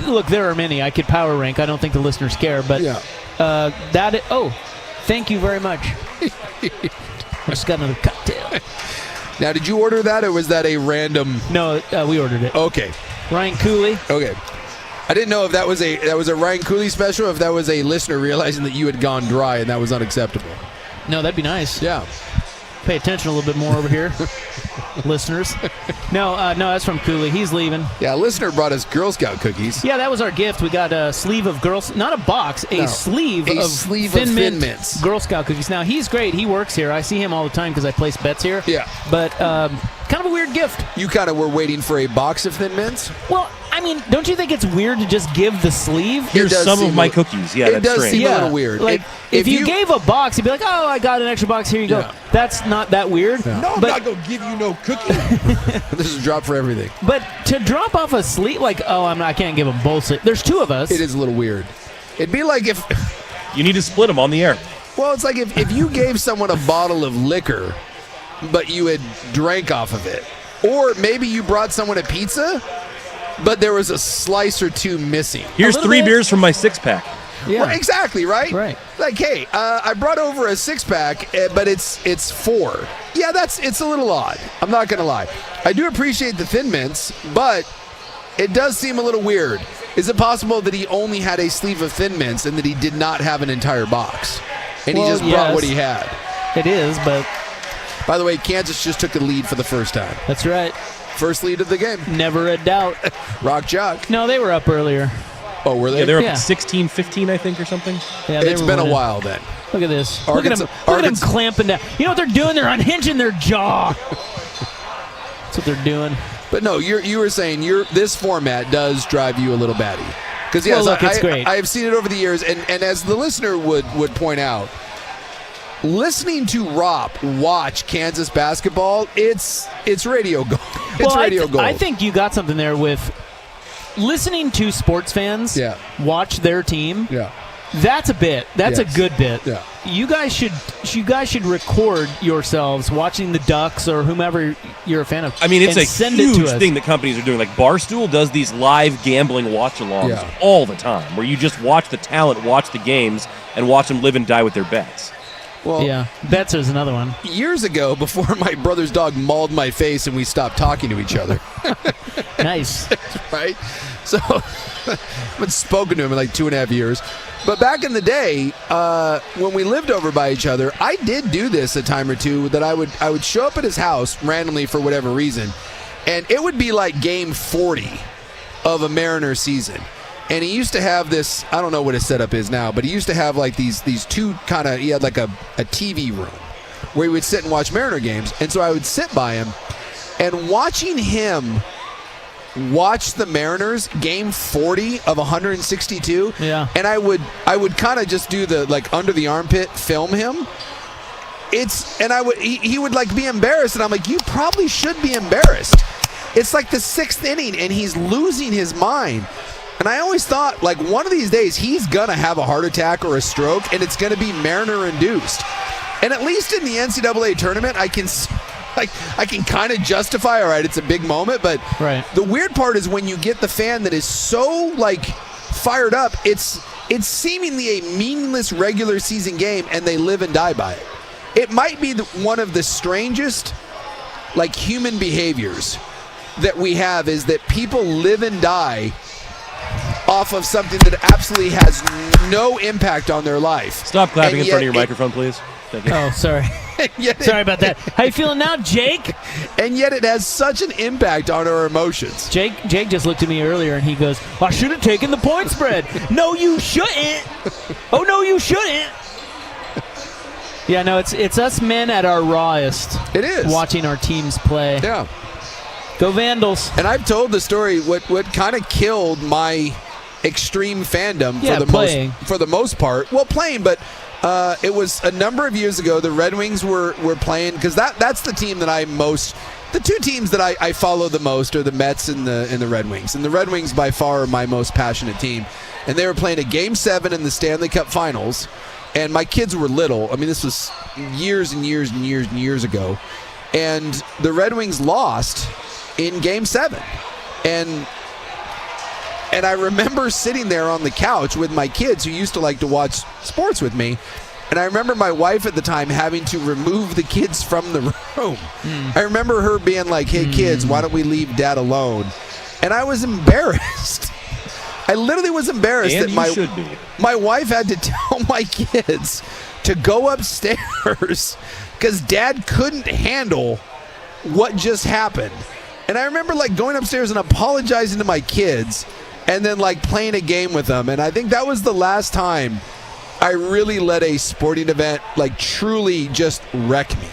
Look, there are many. I could power rank. I don't think the listeners care, but thank you very much. I just got another cocktail. Now, did you order that, or was that a random? No, we ordered it. Okay. Ryan Cooley. Okay. I didn't know if that was a Ryan Cooley special, or if that was a listener realizing that you had gone dry and that was unacceptable. No, that'd be nice. Yeah. Pay attention a little bit more over here, listeners. No, that's from Cooley. He's leaving. Yeah, a listener brought us Girl Scout cookies. Yeah, that was our gift. We got a sleeve of not a box, a sleeve of Thin Mints Girl Scout cookies. Now, he's great. He works here. I see him all the time because I place bets here. Yeah. But kind of a weird gift. You kind of were waiting for a box of Thin Mints? Well, I mean, don't you think it's weird to just give the sleeve? Here's some of my cookies. Yeah, it does seem a little weird. Like, if you gave a box, you'd be like, oh, I got an extra box. Here you go. That's not that weird. No, I'm not going to give you no cookie. This is a drop for everything. But to drop off a sleeve, like, I can't give them both. There's 2 of us. It is a little weird. It'd be like if... You need to split them on the air. Well, it's like if you gave someone a bottle of liquor, but you had drank off of it. Or maybe you brought someone a pizza, but there was a slice or 2 missing. Here's 3 beers from my 6-pack. Yeah. Well, exactly, right? Right. Like, hey, I brought over a 6-pack, but it's 4. Yeah, it's a little odd. I'm not going to lie. I do appreciate the Thin Mints, but it does seem a little weird. Is it possible that he only had a sleeve of Thin Mints and that he did not have an entire box? And he just brought what he had? It is, but... By the way, Kansas just took the lead for the first time. That's right. First lead of the game. Never a doubt. Rock Jock. No, they were up earlier. Oh, were they? Yeah, they were up at 16-15, I think, or something. Yeah, it's been a while then. Look at this. Look at them clamping down. You know what they're doing? They're unhinging their jaw. That's what they're doing. But no, you were saying this format does drive you a little batty. Because yes, it's great. I've seen it over the years, and as the listener would point out, listening to Rop watch Kansas basketball, it's radio gold. It's radio gold. I think you got something there with listening to sports fans watch their team. Yeah. That's a bit. That's a good bit. Yeah. You guys should record yourselves watching the Ducks or whomever you're a fan of. I mean, it's a send huge it to us. thing that companies are doing. Like Barstool does these live gambling watch-alongs all the time, where you just watch the talent watch the games and watch them live and die with their bets. Well, yeah, bets is another one. Years ago, before my brother's dog mauled my face and we stopped talking to each other. Nice. Right? So, I haven't spoken to him in like 2.5 years. But back in the day, when we lived over by each other, I did do this a time or two, that I would show up at his house randomly for whatever reason, and it would be like game 40 of a Mariners season. And he used to have this, I don't know what his setup is now, but he used to have like these two kind of, he had like a TV room where he would sit and watch Mariner games. And so I would sit by him, and watching him watch the Mariners game 40 of 162. Yeah. And I would kind of just do the like under the armpit film him. He would like be embarrassed, and I'm like, you probably should be embarrassed. It's like the 6th inning and he's losing his mind. And I always thought, like, one of these days he's gonna have a heart attack or a stroke, and it's gonna be Mariner induced. And at least in the NCAA tournament, I can kind of justify, all right, it's a big moment, but the weird part is when you get the fan that is so like fired up, it's seemingly a meaningless regular season game, and they live and die by it. It might be one of the strangest like human behaviors that we have, is that people live and die off of something that absolutely has no impact on their life. Stop clapping in front of your microphone, please. Thank you. Oh, sorry. Sorry about that. How you feeling now, Jake? And yet it has such an impact on our emotions. Jake just looked at me earlier and he goes, I should have taken the point spread. No, you shouldn't. Oh, no, you shouldn't. Yeah, no, it's us men at our rawest. It is. Watching our teams play. Yeah. Go Vandals. And I've told the story, what kind of killed my extreme fandom for the most part. Well, playing, but it was a number of years ago. The Red Wings were playing, because that's the team that the two teams that I follow the most are the Mets and the Red Wings. And the Red Wings by far are my most passionate team. And they were playing a Game 7 in the Stanley Cup Finals. And my kids were little. I mean, this was years and years and years and years ago. And the Red Wings lost in Game 7. And I remember sitting there on the couch with my kids who used to like to watch sports with me. And I remember my wife at the time having to remove the kids from the room. I remember her being like, hey, kids, why don't we leave Dad alone? And I was embarrassed. I literally was embarrassed and that my wife had to tell my kids to go upstairs because Dad couldn't handle what just happened. And I remember like going upstairs and apologizing to my kids and then like playing a game with them. And I think that was the last time I really let a sporting event like truly just wreck me.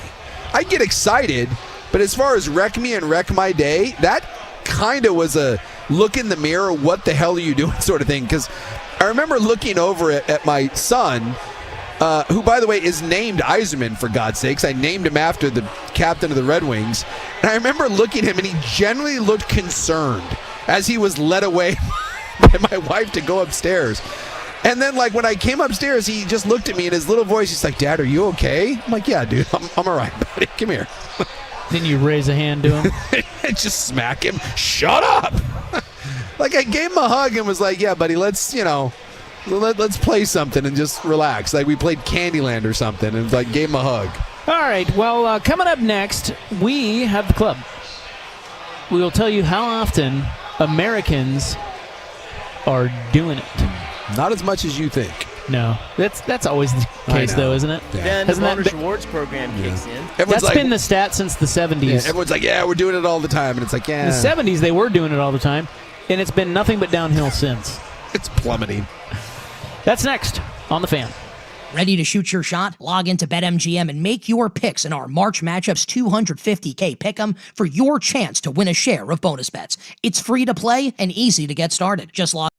I get excited, but as far as wreck me and wreck my day, that kind of was a look in the mirror, what the hell are you doing sort of thing. Because I remember looking over at my son, who, by the way, is named Yzerman, for God's sakes. I named him after the captain of the Red Wings. And I remember looking at him, and he generally looked concerned as he was led away by my wife to go upstairs. And then, like, when I came upstairs, he just looked at me in his little voice. He's like, Dad, are you okay? I'm like, yeah, dude, I'm all right, buddy. Come here. Then you raise a hand to him. And just smack him. Shut up. Like, I gave him a hug and was like, yeah, buddy, let's play something and just relax. Like we played Candyland or something, and like gave him a hug. All right. Well, coming up next, we have the club. We will tell you how often Americans are doing it. Not as much as you think. No, that's always the case, though, isn't it? Yeah. Then the bonus rewards program kicks in. That's like, been the stat since the 70s. Yeah, everyone's like, yeah, we're doing it all the time. And it's like, yeah. In the 70s, they were doing it all the time. And it's been nothing but downhill since. It's plummeting. That's next on The Fan. Ready to shoot your shot? Log into BetMGM and make your picks in our March Matchups $250K Pick'em for your chance to win a share of bonus bets. It's free to play and easy to get started. Just log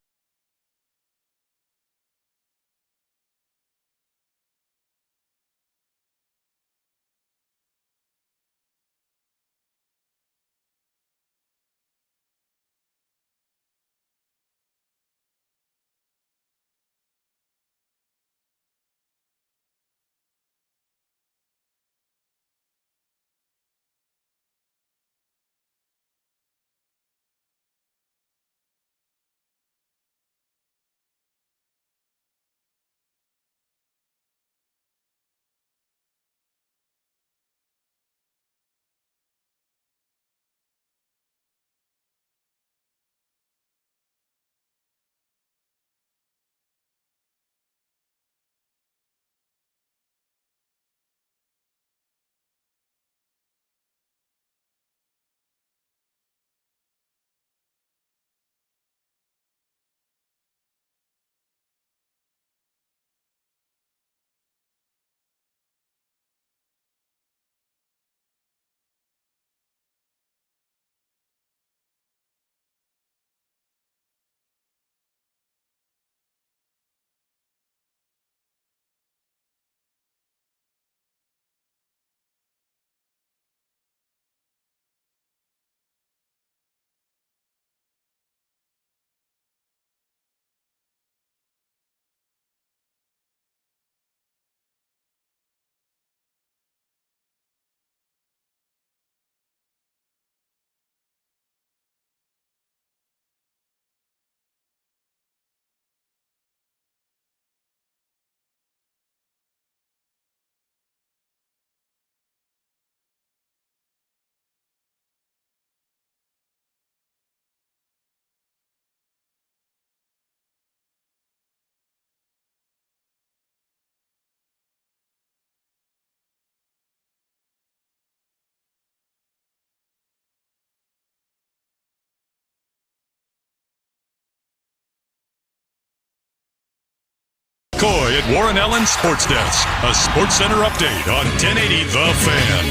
McCoy at Warren Allen Sports Desk. A Sports Center update on 1080 The Fan.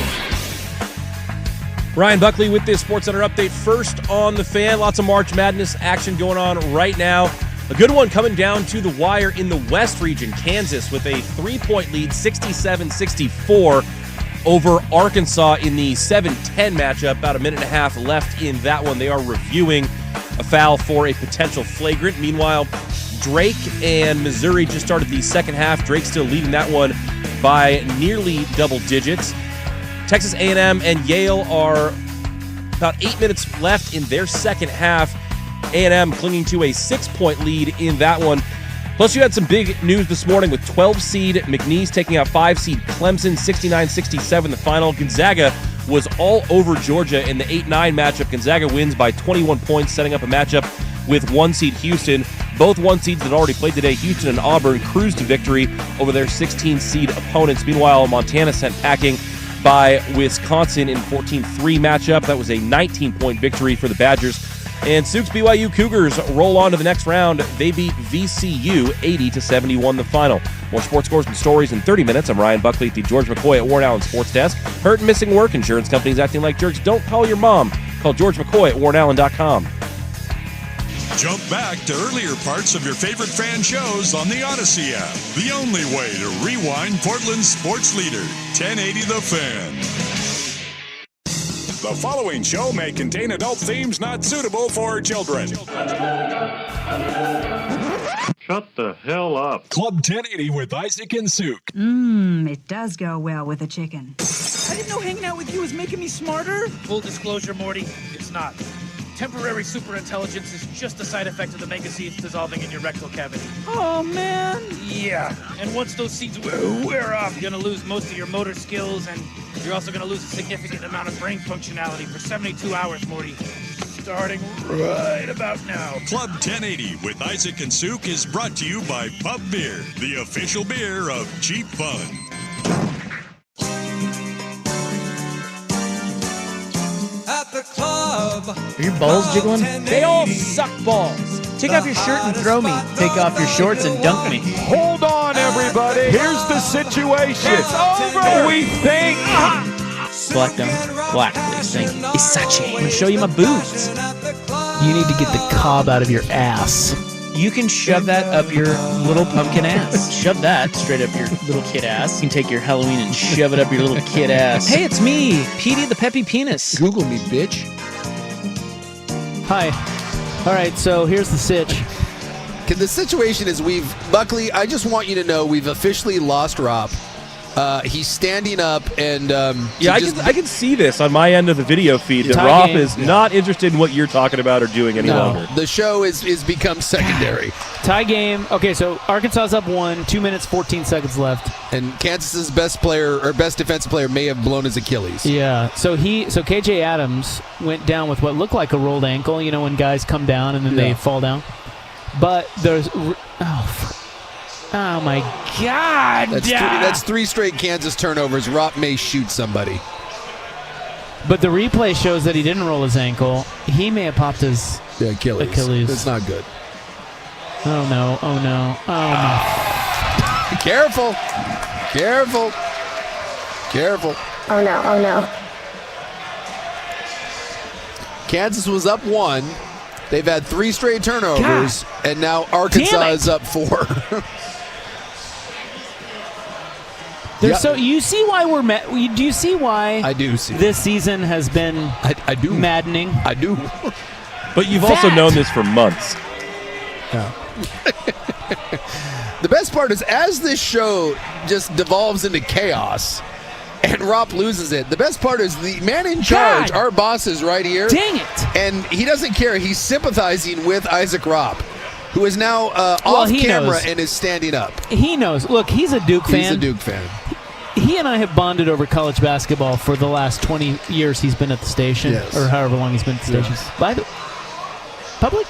Ryan Buckley with this SportsCenter update. First on The Fan, lots of March Madness action going on right now. A good one coming down to the wire in the West region. Kansas with a 3-point lead, 67-64 over Arkansas in the 7-10 matchup. About a minute and a half left in that one. They are reviewing a foul for a potential flagrant. Meanwhile, Drake and Missouri just started the second half. Drake still leading that one by nearly double digits. Texas A&M and Yale are about 8 minutes left in their second half. A&M clinging to a 6-point lead in that one. Plus, you had some big news this morning with 12-seed McNeese taking out 5-seed Clemson, 69-67 the final. Gonzaga was all over Georgia in the 8-9 matchup. Gonzaga wins by 21 points, setting up a matchup with 1-seed Houston. Both 1-seeds that already played today, Houston and Auburn, cruised to victory over their 16-seed opponents. Meanwhile, Montana sent packing by Wisconsin in 14-3 matchup. That was a 19-point victory for the Badgers. And Souk's BYU Cougars roll on to the next round. They beat VCU 80-71 the final. More sports scores and stories in 30 minutes. I'm Ryan Buckley at the George McCoy at Warren Allen Sports Desk. Hurt and missing work, insurance companies acting like jerks. Don't call your mom. Call George McCoy at warrenallen.com. Jump back to earlier parts of your favorite fan shows on the Odyssey app. The only way to rewind Portland's sports leader, 1080 The Fan. The following show may contain adult themes not suitable for children. Shut the hell up. Club 1080 with Isaac and Souk. It does go well with a chicken. I didn't know hanging out with you was making me smarter. Full disclosure, Morty, it's not. Temporary superintelligence is just a side effect of the mega seeds dissolving in your rectal cavity. Oh, man. Yeah, and once those seeds wear off, you're going to lose most of your motor skills, and you're also going to lose a significant amount of brain functionality for 72 hours, Morty. Starting right about now. Club 1080 with Isaac and Souk is brought to you by Pub Beer, the official beer of Cheap Fun. At the club. Are your balls jiggling? They all suck balls. Take off your shirt and throw me. Take off your shorts and dunk me. Hold on, everybody. Here's the situation. It's over. We think. Black dunk. Black, please. Thank you. Isachi. I'm going to show you my boobs. You need to get the cob out of your ass. You can shove that up your little pumpkin ass. Shove that straight up your little kid ass. You can take your Halloween and shove it up your little kid ass. Hey, it's me, Petey the Peppy Penis. Google me, bitch. Hi. All right, so here's the sitch. The situation is Buckley, I just want you to know we've officially lost Rob. He's standing up and I can see this on my end of the video feed that Rob is not interested in what you're talking about or doing any longer. The show is become secondary. Tie game. Okay, so Arkansas's up 1, 2 minutes, 14 seconds left. And Kansas's best defensive player may have blown his Achilles. Yeah. So KJ Adams went down with what looked like a rolled ankle, you know, when guys come down and then they fall down. But there's oh my God! That's three straight Kansas turnovers. Rob may shoot somebody. But the replay shows that he didn't roll his ankle. He may have popped his Achilles. That's not good. Oh no! Oh no! Oh no! Careful! Careful! Careful! Oh no! Oh no! Kansas was up 1. They've had 3 straight turnovers, and now Arkansas is up 4. So you see why do you see why I do see this season has been I do maddening? I do. But you've also known this for months. Yeah. The best part is as this show just devolves into chaos and Rob loses it, the best part is the man in charge, our boss, is right here. Dang it. And he doesn't care. He's sympathizing with Isaac Robb, who is now off camera and is standing up. He knows. Look, he's a Duke fan. He's a Duke fan. He and I have bonded over college basketball for the last 20 years he's been at the station, or however long he's been at the station. By the public?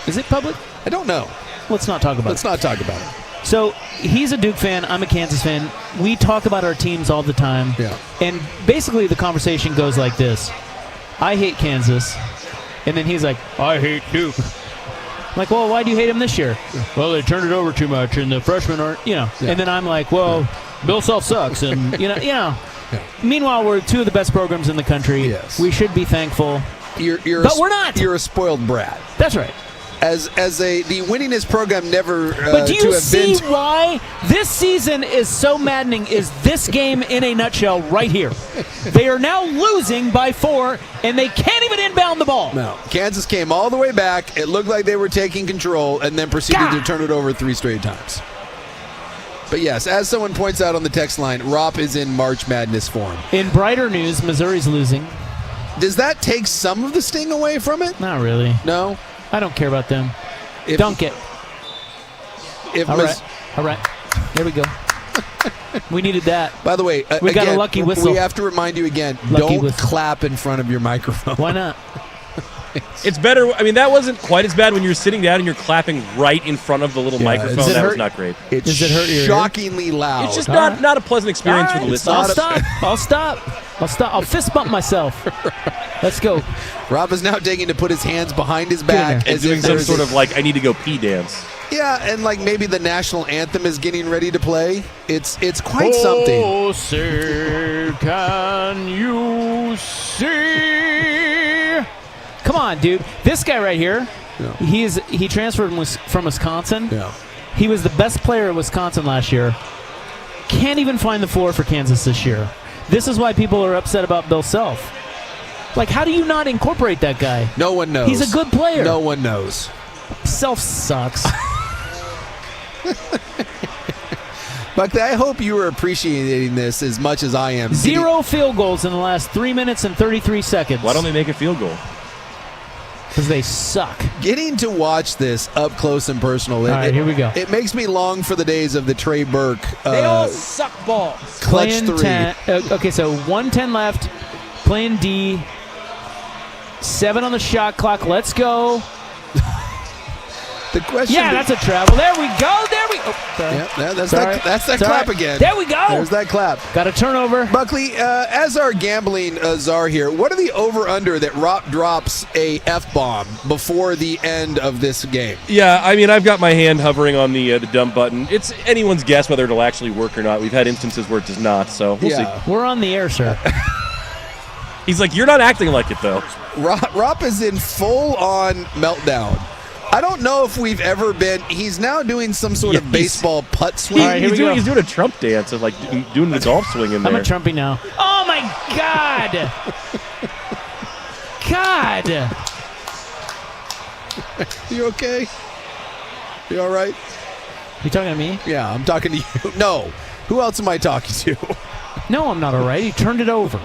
Is it public? I don't know. Let's not talk about it. Let's not talk about it. So he's a Duke fan. I'm a Kansas fan. We talk about our teams all the time. Yeah. And basically the conversation goes like this. I hate Kansas. And then he's like, I hate Duke. Like, well, why do you hate him this year? Well, they turned it over too much, and the freshmen aren't, And then I'm like, well, Bill Self sucks, and Yeah. Meanwhile, we're two of the best programs in the country. Yes. We should be thankful. But we're not. You're a spoiled brat. That's right. As the winningest program never. But do you see been why this season is so maddening? Is this game in a nutshell right here? They are now losing by 4, and they can't even inbound the ball. No, Kansas came all the way back. It looked like they were taking control, and then proceeded to turn it over 3 straight times. But yes, as someone points out on the text line, Rop is in March Madness form. In brighter news, Missouri's losing. Does that take some of the sting away from it? Not really. No? I don't care about them. Dunk it. All right. There we go. We needed that. By the way, we got a lucky whistle. We have to remind you again, clap in front of your microphone. Why not? It's better. I mean, that wasn't quite as bad when you're sitting down and you're clapping right in front of the little microphone. That was not great. Does it hurt your shockingly loud. It's just not a pleasant experience for the listeners. I'll stop. I'll fist bump myself. Let's go. Rob is now taking to put his hands behind his back and doing some sort of like I need to go pee dance. Yeah, and like maybe the national anthem is getting ready to play. It's quite something. Oh, sir, can you see? Come on, dude. This guy right here, he transferred from Wisconsin. Yeah. He was the best player at Wisconsin last year. Can't even find the floor for Kansas this year. This is why people are upset about Bill Self. Like, how do you not incorporate that guy? No one knows. He's a good player. No one knows. Self sucks. Buckley, I hope you are appreciating this as much as I am. 0 field goals in the last 3 minutes and 33 seconds. Why don't they make a field goal? Because they suck. Getting to watch this up close and personal. All right, here we go. It makes me long for the days of the Trey Burke. They all suck balls. Clutch playing 3. 10, okay, so 1:10 left. Playing D. 7 on the shot clock. Let's go. The question. Yeah, that's a travel. There we go. There we go. That's that clap again. There we go. There's that clap. Got a turnover. Buckley, as our gambling czar here, what are the over-under that Ropp drops a F-bomb before the end of this game? Yeah, I mean, I've got my hand hovering on the dump button. It's anyone's guess whether it'll actually work or not. We've had instances where it does not, so we'll see. We're on the air, sir. He's like, you're not acting like it, though. Ropp is in full-on meltdown. I don't know if we've ever been. He's now doing some sort of baseball putt swing. All right, he's doing a Trump dance of like doing the golf swing in there. I'm a Trumpy now. Oh my God! God! You okay? You all right? You talking to me? Yeah, I'm talking to you. No. Who else am I talking to? No, I'm not all right. He turned it over.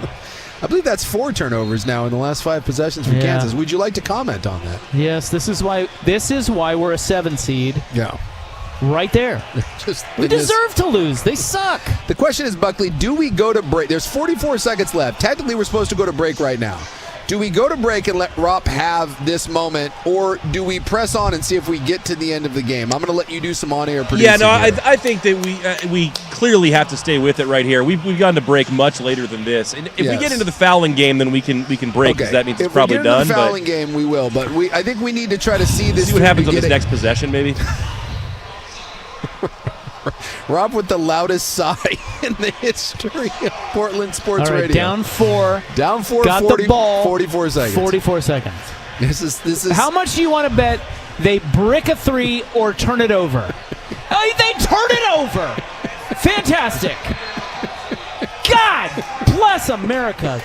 I believe that's 4 turnovers now in the last 5 possessions for Kansas. Would you like to comment on that? Yes, this is why we're a 7 seed. Yeah. Right there. We deserve to lose. They suck. The question is, Buckley, do we go to break? There's 44 seconds left. Technically, we're supposed to go to break right now. Do we go to break and let Ropp have this moment, or do we press on and see if we get to the end of the game? I'm going to let you do some on-air producing. Yeah, no, I think that we clearly have to stay with it right here. We've gone to break much later than this, and if we get into the fouling game, then we can break because that means it's probably done. If we get into the fouling game, we will, but I think we need to try to see this. See what happens on this next possession, maybe. Rob with the loudest sigh in the history of Portland sports radio. Down 4. Down 4. Got 40, the ball. 44 seconds. 44 seconds. This is. How much do you want to bet they brick a 3 or turn it over? They turn it over. Fantastic. God bless America.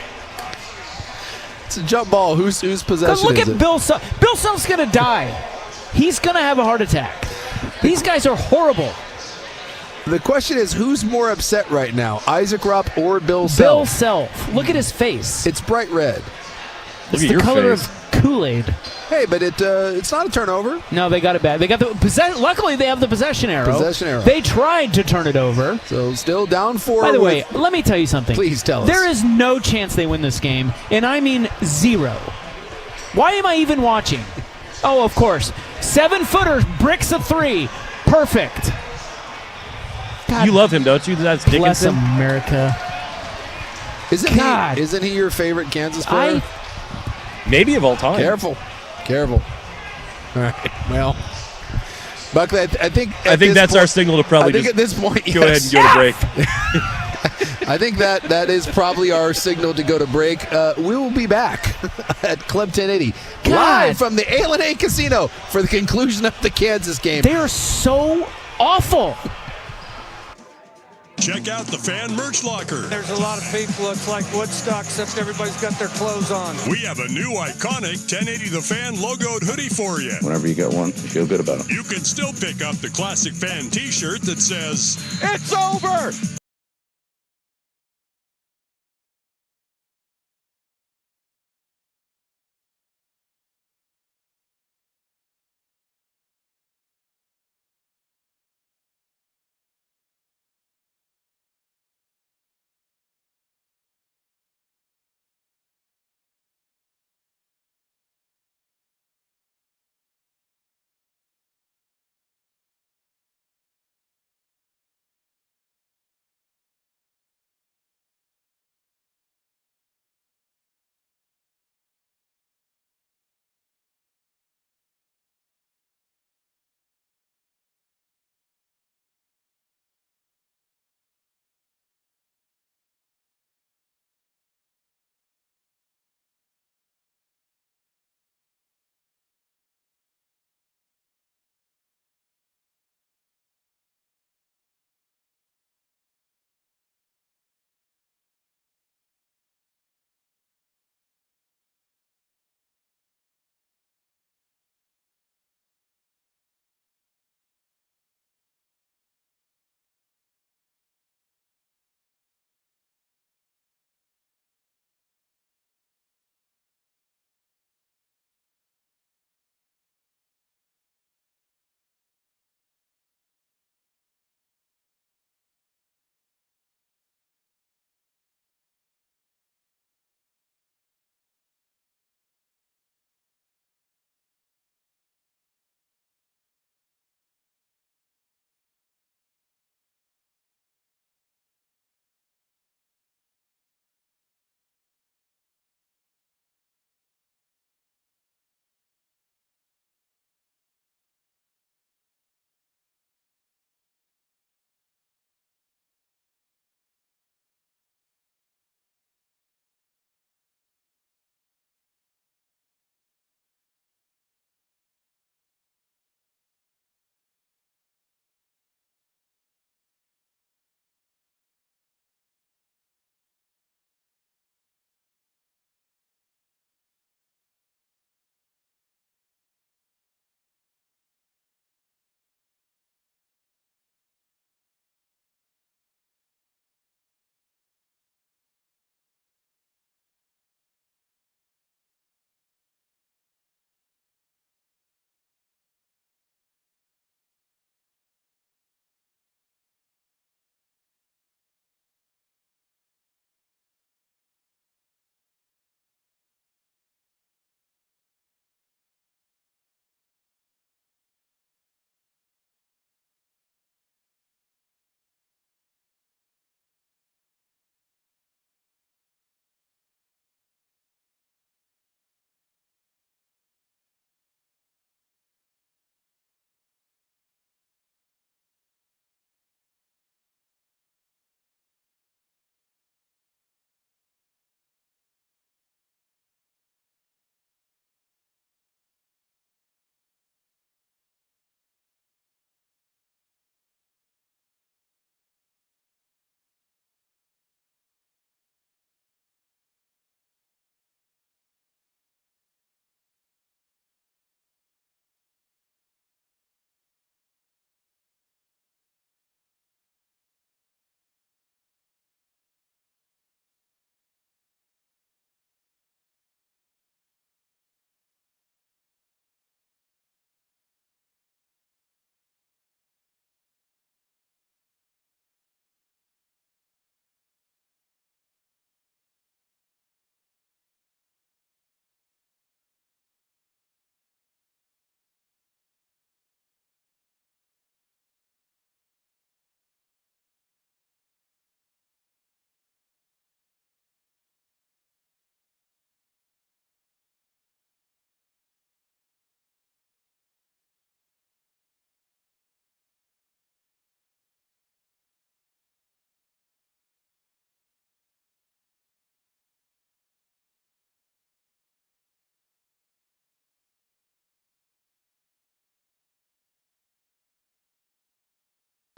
It's a jump ball. Whose possession look is at it? Bill Self. Bill Self's going to die. He's going to have a heart attack. These guys are horrible. The question is, who's more upset right now, Isaac Ropp or Bill Self? Bill Self. Look at his face. It's bright red. It's the color of Kool-Aid. Hey, but it's not a turnover. No, they got it bad. They got the luckily, they have the possession arrow. They tried to turn it over. So still down 4. By the way, let me tell you something. Please tell us. There is no chance they win this game, and I mean 0. Why am I even watching? Oh, of course. 7-footer bricks a 3. Perfect. God. You love him, don't you? That's Bless Dickinson. America. Isn't he your favorite Kansas player? Maybe of all time. Careful. All right. Well, Buckley, I think that's our signal to probably. I think at this point, go ahead and go to break. I think that is probably our signal to go to break. We will be back at Club 1080 live from the A&A Casino for the conclusion of the Kansas game. They are so awful. Check out the fan merch locker. There's a lot of people. It's like Woodstock, except everybody's got their clothes on. We have a new iconic 1080 The Fan logoed hoodie for you. Whenever you get one, you feel good about it. You can still pick up the classic fan t-shirt that says, "It's over!"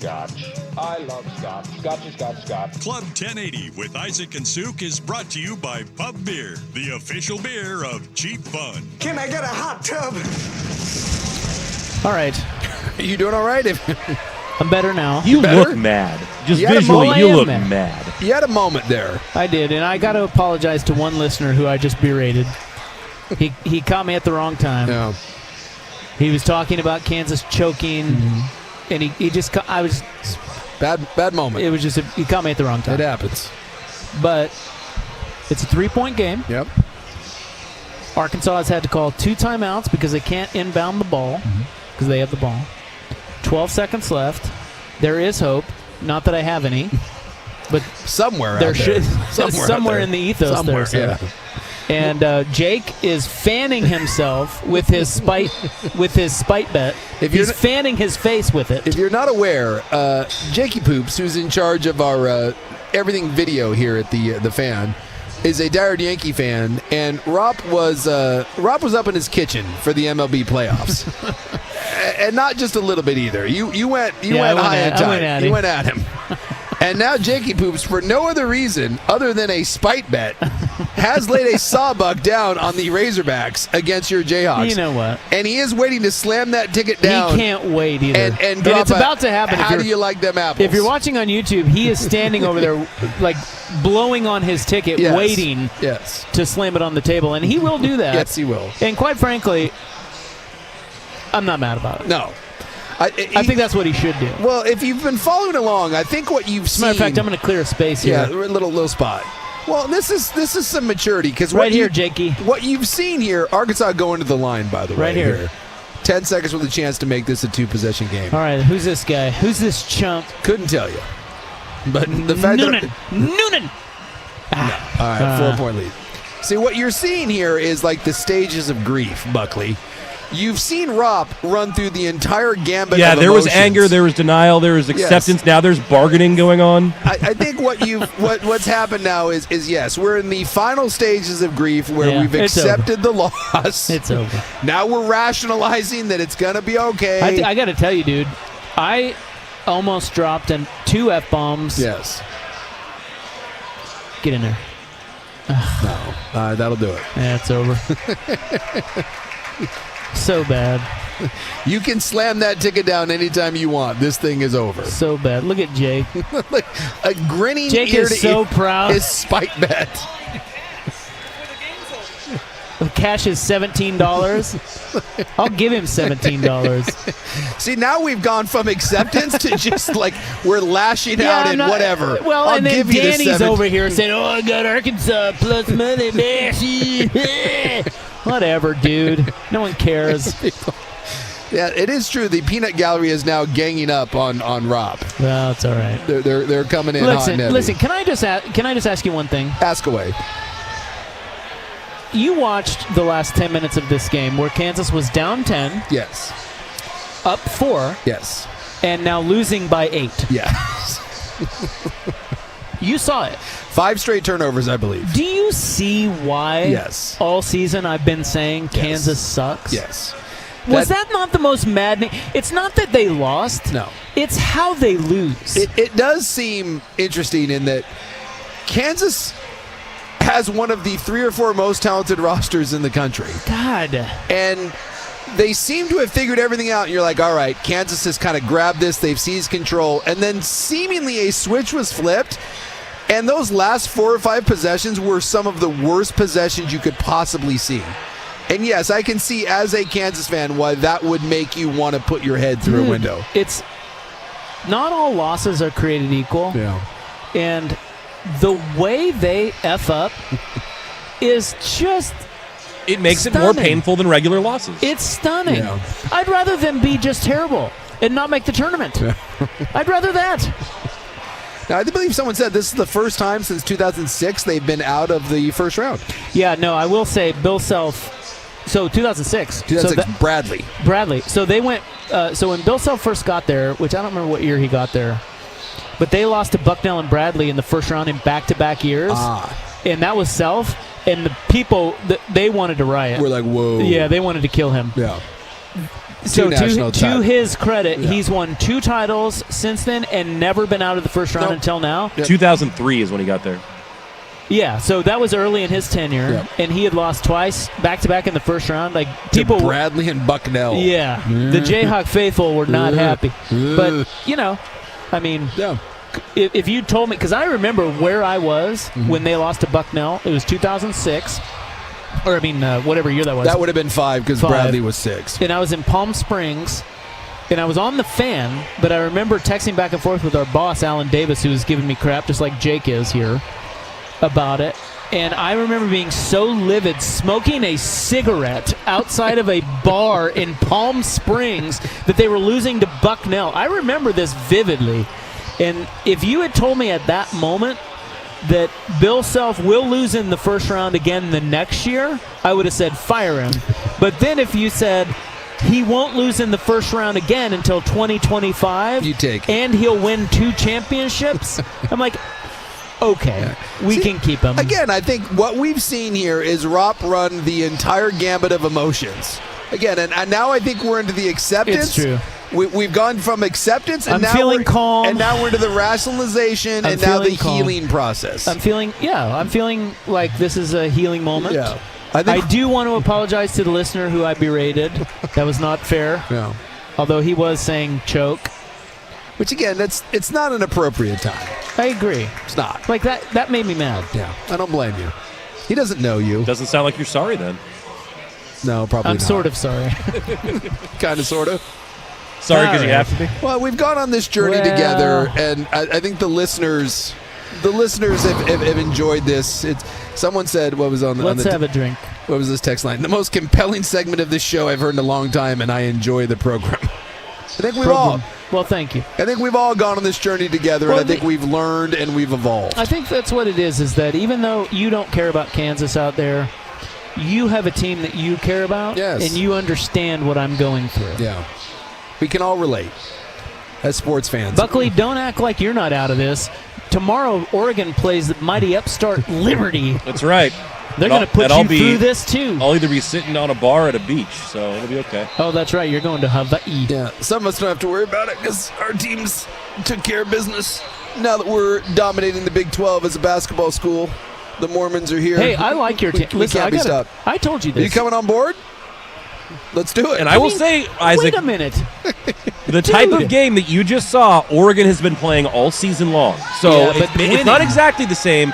scotch. I love scotch. Scotchy, scotch, scotch. Club 1080 with Isaac and Suk is brought to you by Pub Beer, the official beer of Cheap Fun. Can I get a hot tub? All right. You doing all right? I'm better now. You look mad. Just visually, you look mad. You had a moment there. I did, and I got to apologize to one listener who I just berated. He caught me at the wrong time. Yeah. He was talking about Kansas choking, and he just I was bad moment. It was just he caught me at the wrong time. It happens. But it's a 3-point game. Yep. Arkansas has had to call 2 timeouts because they can't inbound the ball because they have the ball. 12 seconds left. There is hope. Not that I have any, but somewhere there out should there. somewhere in the ethos somewhere, there. yeah. And Jake is fanning himself with his spite bet. He's fanning his face with it. If you're not aware, Jakey Poops, who's in charge of our everything video here at the Fan, is a diehard Yankee fan, and Rob was up in his kitchen for the MLB playoffs, and not just a little bit either. You went high and tight. You went at him. And now Jakey Poops, for no other reason other than a spite bet, has laid a sawbuck down on the Razorbacks against your Jayhawks. You know what? And he is waiting to slam that ticket down. He can't wait either. And drop it's about to happen. How do you like them apples? If you're watching on YouTube, he is standing over there, like blowing on his ticket, waiting to slam it on the table, and he will do that. Yes, he will. And quite frankly, I'm not mad about it. No. I think that's what he should do. Well, if you've been following along, I think what you've seen. Matter of fact, I'm going to clear a space here. Yeah, a little spot. Well, this is some maturity because right here, Jakey. What you've seen here, Arkansas going to the line, by the way. Right here. 10 seconds with a chance to make this a 2-possession game. All right, who's this guy? Who's this chump? Couldn't tell you. But the fact Noonan. All right, 4-point lead. See, what you're seeing here is like the stages of grief, Buckley. You've seen Rob run through the entire gambit of there was emotions. anger, there was denial, there was acceptance. Yes. Now there's bargaining going on. I think what's happened now is yes, we're in the final stages of grief where we've accepted the loss. It's over. Now we're rationalizing that it's going to be okay. I got to tell you, dude, I almost dropped 2 F-bombs. Yes. Get in there. No. That'll do it. Yeah, it's over. So bad. You can slam that ticket down anytime you want. This thing is over. So bad. Look at Jake. Like a grinning Jake ear is to so ear. proud. His spite bet. The cash is $17. I'll give him $17. See, now we've gone from acceptance to just like we're lashing out and whatever. Well, I'll and then give you Danny's the over here saying, "Oh, I got Arkansas plus money, man." Whatever, dude. No one cares. Yeah, it is true. The peanut gallery is now ganging up on Rob. Well, it's all right. They're coming in hot and heavy. Listen. Can I just ask you one thing? Ask away. You watched the last 10 minutes of this game where Kansas was down 10. Yes. Up 4. Yes. And now losing by 8. Yes. You saw it. 5 straight turnovers, I believe. Do you see why? Yes. All season I've been saying Kansas sucks. Yes. Was that not the most maddening? It's not that they lost. No. It's how they lose. It does seem interesting in that Kansas has one of the 3 or 4 most talented rosters in the country. God. And they seem to have figured everything out. And you're like, all right, Kansas has kind of grabbed this. They've seized control. And then seemingly a switch was flipped. And those last 4 or 5 possessions were some of the worst possessions you could possibly see. And yes, I can see as a Kansas fan why that would make you want to put your head through a window. It's not all losses are created equal. Yeah. And the way they F up is just it makes stunning. it more painful than regular losses. It's stunning. Yeah. I'd rather them be just terrible and not make the tournament. I'd rather that. Now, I believe someone said this is the first time since 2006 they've been out of the first round. Yeah, no, I will say Bill Self. So 2006. Bradley. So they went. So when Bill Self first got there, which I don't remember what year he got there, but they lost to Bucknell and Bradley in the first round in back-to-back years. And that was Self. And the people, they wanted to riot. We're like, whoa. Yeah, they wanted to kill him. Yeah. So national to titles. his credit, he's won 2 titles since then and never been out of the first round until now. 2003 is when he got there. Yeah, so that was early in his tenure, and he had lost twice back-to-back in the first round. Like people, Bradley and Bucknell. Yeah, the Jayhawk faithful were not happy. But I mean, if you told me, because I remember where I was when they lost to Bucknell. It was 2006. Or, I mean, whatever year that was. That would have been 5 because Bradley was 6. And I was in Palm Springs, and I was on the fan, but I remember texting back and forth with our boss, Alan Davis, who was giving me crap, just like Jake is here, about it. And I remember being so livid, smoking a cigarette outside of a bar in Palm Springs that they were losing to Bucknell. I remember this vividly. And if you had told me at that moment that Bill Self will lose in the first round again the next year, I would have said fire him. But then if you said he won't lose in the first round again until 2025, you take, and he'll win 2 championships, I'm like, okay, we can keep him. Again, I think what we've seen here is Rop run the entire gambit of emotions. Again, and now I think we're into the acceptance. It's true. We've gone from acceptance, and I'm now feeling calm, and now we're into the rationalization, and now the healing process. I'm feeling like this is a healing moment. Yeah, I do want to apologize to the listener who I berated. That was not fair. Yeah. Although he was saying choke. Which again, it's not an appropriate time. I agree. It's not. Like that made me mad. Yeah, I don't blame you. He doesn't know you. Doesn't sound like you're sorry then. No, probably I'm not. sort of sorry. Kind of, sort of. Sorry because you have to be. Well, we've gone on this journey together, and I think the listeners have enjoyed this. Someone said, what was on the... Let's have a drink. What was this text line? The most compelling segment of this show I've heard in a long time, and I enjoy the program. I think we've all... Well, thank you. I think we've all gone on this journey together, and I think we've learned and we've evolved. I think that's what it is that even though you don't care about Kansas out there, you have a team that you care about, and you understand what I'm going through. Yeah. We can all relate as sports fans. Buckley, don't act like you're not out of this. Tomorrow, Oregon plays the mighty upstart Liberty. That's right. They're going to put you through this, too. I'll either be sitting on a bar at a beach, so it'll be okay. Oh, that's right. You're going to Hawaii. Yeah. Some of us don't have to worry about it because our teams took care of business. Now that we're dominating the Big 12 as a basketball school, the Mormons are here. Hey, I like your team. Listen, I told you this. Are you coming on board? Let's do it. And I will say, Isaac, wait a minute. The type of game that you just saw, Oregon has been playing all season long. So it's not exactly the same,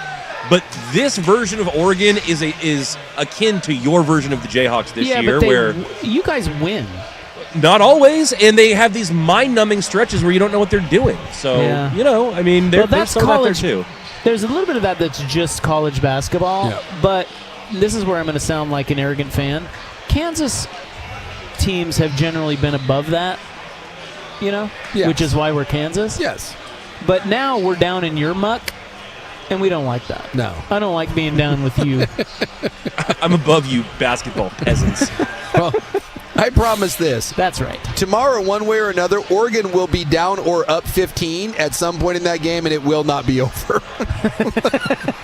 but this version of Oregon is akin to your version of the Jayhawks this year, where you guys win. Not always, and they have these mind-numbing stretches where you don't know what they're doing. So, I mean, there's some of that there too. There's a little bit of that that's just college basketball, but this is where I'm going to sound like an arrogant fan. Kansas teams have generally been above that, which is why we're Kansas. Yes. But now we're down in your muck, and we don't like that. No. I don't like being down with you. I'm above you, basketball peasants. Well, I promise this. That's right. Tomorrow, one way or another, Oregon will be down or up 15 at some point in that game, and it will not be over.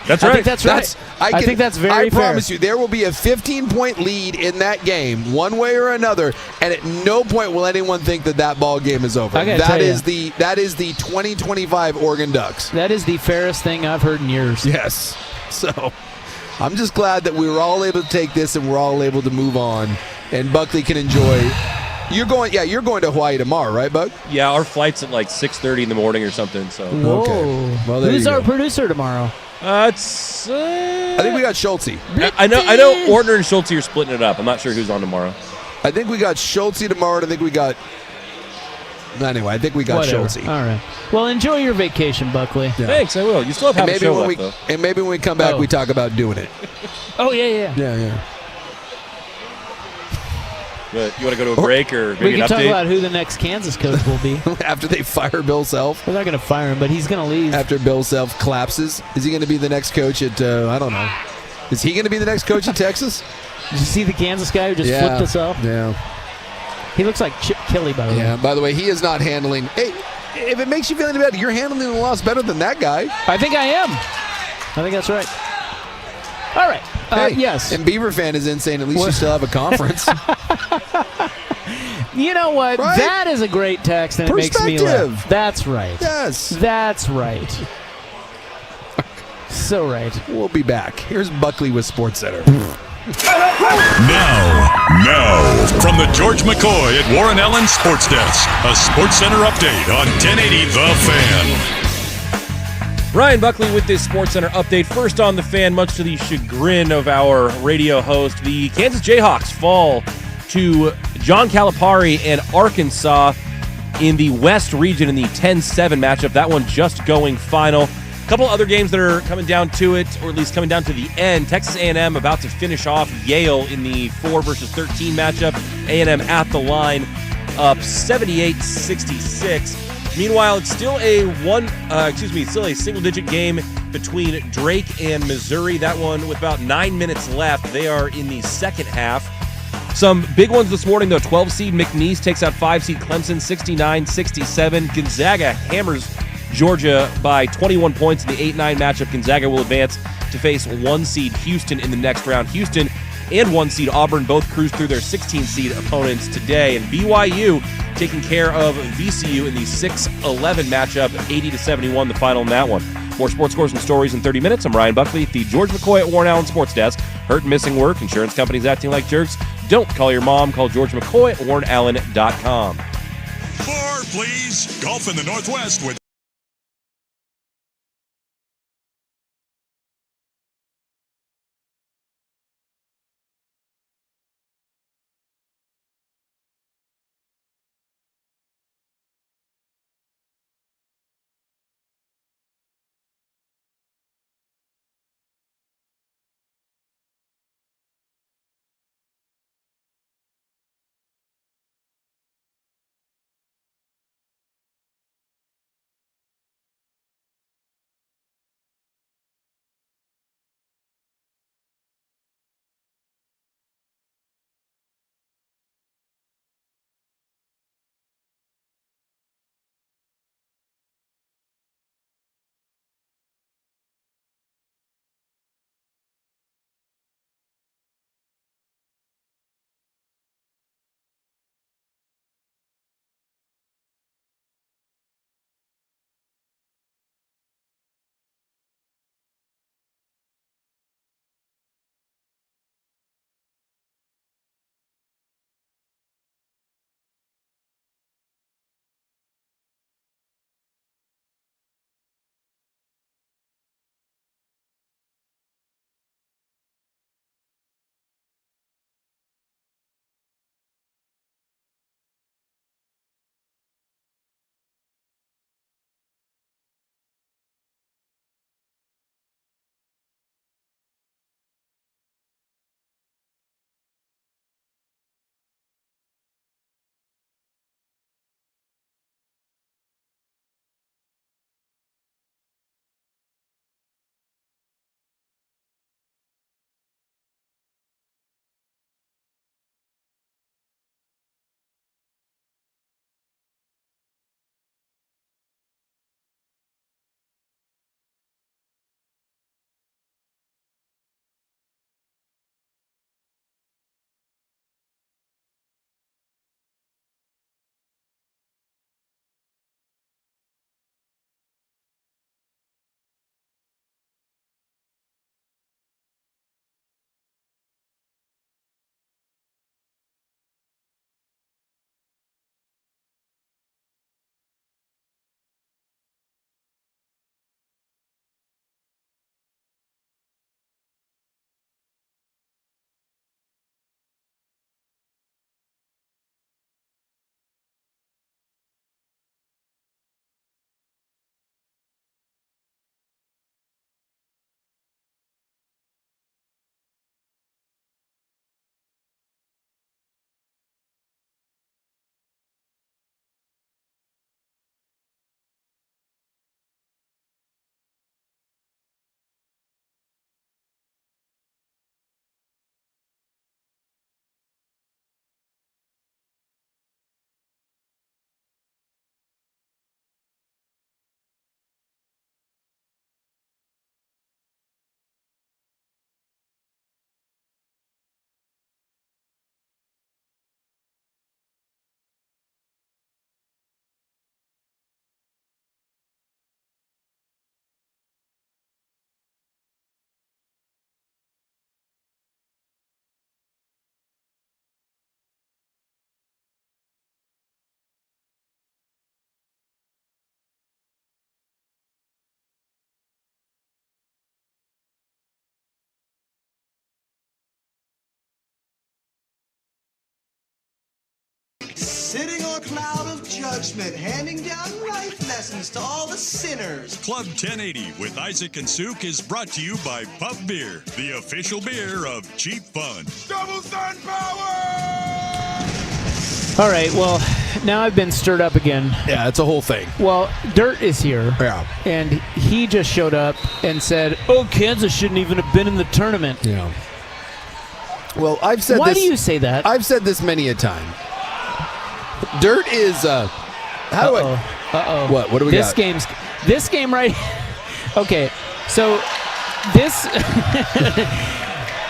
That's right. I think that's right. I think that's very fair. I promise you, there will be a 15-point lead in that game, one way or another, and at no point will anyone think that ball game is over. That is the 2025 Oregon Ducks. That is the fairest thing I've heard in years. Yes. So I'm just glad that we were all able to take this and we're all able to move on, and Buckley can enjoy. You're going to Hawaii tomorrow, right, Buck? Yeah, our flight's at like 6:30 in the morning or something. So whoa. Okay. Well, who's our producer tomorrow? I think we got Schulte. I know Ortner and Schulte are splitting it up. I'm not sure who's on tomorrow. I think we got Schulte tomorrow, and I think we got... Anyway, I think we got Schulte. All right. Well, enjoy your vacation, Buckley. Yeah. Thanks, I will. You still have a show left, though. And maybe when we come back, we talk about doing it. Oh, yeah. Yeah. But you want to go to a break or maybe we can an update? talk about who the next Kansas coach will be. After they fire Bill Self. They're not going to fire him, but he's going to leave. After Bill Self collapses. Is he going to be the next coach at, I don't know. Is he going to be the next coach at Texas? Did you see the Kansas guy who just flipped us off? Yeah. He looks like Chip Kelly, by the way. Yeah, by the way, he is not handling... Hey, if it makes you feel any better, you're handling the loss better than that guy. I think I am. I think that's right. All right. Yes. And Beaver fan is in saying at least you still have a conference. You know what? Right? That is a great text, and it makes me laugh. That's right. Yes. That's right. So right. We'll be back. Here's Buckley with SportsCenter. Now, from the George McCoy at Warren Allen Sports Desk, a SportsCenter update on 1080 The Fan. Ryan Buckley with this SportsCenter update. First on The Fan, much to the chagrin of our radio host, the Kansas Jayhawks fall to John Calipari and Arkansas in the West region in the 10-7 matchup. That one just going final. A couple other games that are coming down to it, or at least coming down to the end. Texas A&M about to finish off Yale in the 4 versus 13 matchup. A&M at the line, up 78-66. Meanwhile, it's still a single-digit game between Drake and Missouri. That one with about 9 minutes left. They are in the second half. Some big ones this morning, though. 12-seed McNeese takes out 5-seed Clemson, 69-67. Gonzaga hammers Georgia by 21 points in the 8-9 matchup. Gonzaga will advance to face 1-seed Houston in the next round. Houston and 1-seed Auburn both cruised through their 16-seed opponents today. And BYU taking care of VCU in the 6-11 matchup, 80-71 the final in that one. More sports scores and stories in 30 minutes. I'm Ryan Buckley at the George McCoy at Warren Allen Sports Desk. Hurt and missing work, insurance companies acting like jerks. Don't call your mom. Call George McCoy at warrenallen.com. More, please. Golf in the Northwest with judgment, handing down life lessons to all the sinners. Club 1080 with Isaac and Souk is brought to you by Pub Beer, the official beer of Cheap Fun. Double Sun Power! All right, well, now I've been stirred up again. Yeah, it's a whole thing. Well, Dirt is here. Yeah. And he just showed up and said, Kansas shouldn't even have been in the tournament. Yeah. Well, I've said Why this. do you say that? I've said this many a time. Dirt is, how do I? Uh-oh. What do we got? This game right. Okay, so this.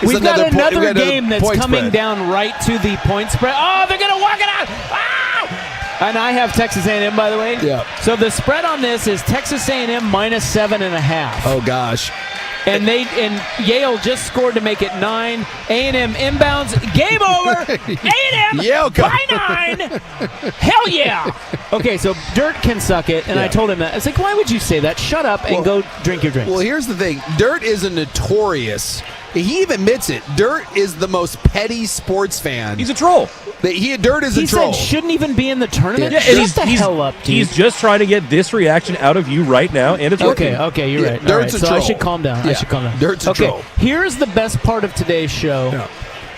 We've got another game that's coming down right to the point spread. Oh, they're going to walk it out. Ah! And I have Texas A&M, by the way. Yeah. So the spread on this is Texas A&M -7.5. Oh, gosh. And Yale just scored to make it 9. A&M inbounds. Game over. A&M Yale by 9. Hell yeah. Okay, so Dirt can suck it, and I told him that. I was like, why would you say that? Shut up and go drink your drinks. Well, here's the thing. Dirt is a notorious. He even admits it. Dirt is the most petty sports fan. He's a troll. Dirt is a troll. He said shouldn't even be in the tournament. Yeah, and Shut the hell up, dude. He's just trying to get this reaction out of you right now, and it's working. Okay, you're right. Dirt's a so troll. I should calm down. Yeah. Dirt's a troll. Here's the best part of today's show,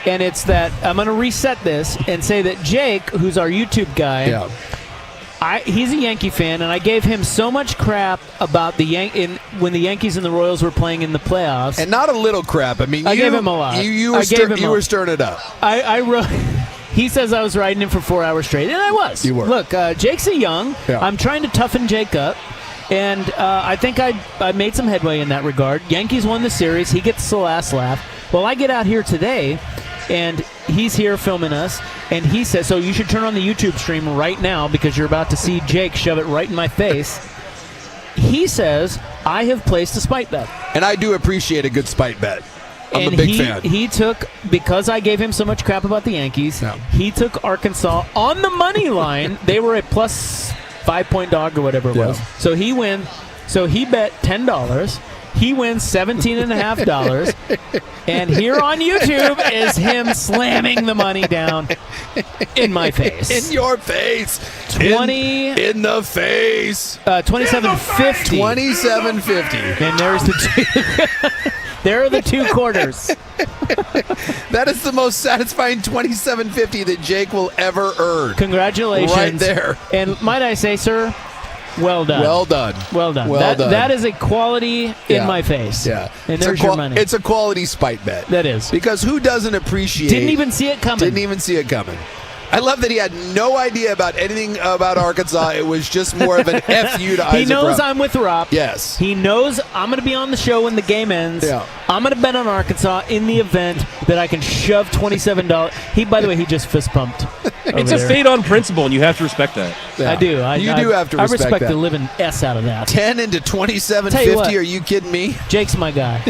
and it's that I'm going to reset this and say that Jake, who's our YouTube guy, he's a Yankee fan, and I gave him so much crap about when the Yankees and the Royals were playing in the playoffs. And not a little crap. I mean, I gave him a lot. You were stirring it up. I wrote. He says I was riding him for 4 hours straight, and I was. You were. Look, Jake's a young. Yeah. I'm trying to toughen Jake up, and I think I made some headway in that regard. Yankees won the series. He gets the last laugh. Well, I get out here today, and he's here filming us, and he says, so you should turn on the YouTube stream right now because you're about to see Jake shove it right in my face. He says, I have placed a spite bet. And I do appreciate a good spite bet. I'm a big fan. He took, because I gave him so much crap about the Yankees, he took Arkansas on the money line. They were a plus 5-point dog or whatever it was. So he bet $10. He wins $17.50. And here on YouTube is him slamming the money down in my face. In your face. 20 in the face. $27.50. $27.50. And there's the two. There are the two quarters. That is the most satisfying $27.50 that Jake will ever earn. Congratulations. Right there. And might I say, sir, well done. Well done. Well done. Well done. That is a quality in my face. Yeah. And there's your money. It's a quality spite bet. That is. Because who doesn't appreciate... Didn't even see it coming. I love that he had no idea about anything about Arkansas. It was just more of an F you to Isaac He knows Rupp. I'm with Rupp. Yes. He knows I'm going to be on the show when the game ends. Yeah. I'm going to bet on Arkansas in the event that I can shove $27. By the way, he just fist pumped. It's a fade on principle, and you have to respect that. Yeah. I do. You do have to respect I respect that. the living S out of that. 10 into $27.50. Are you kidding me? Jake's my guy.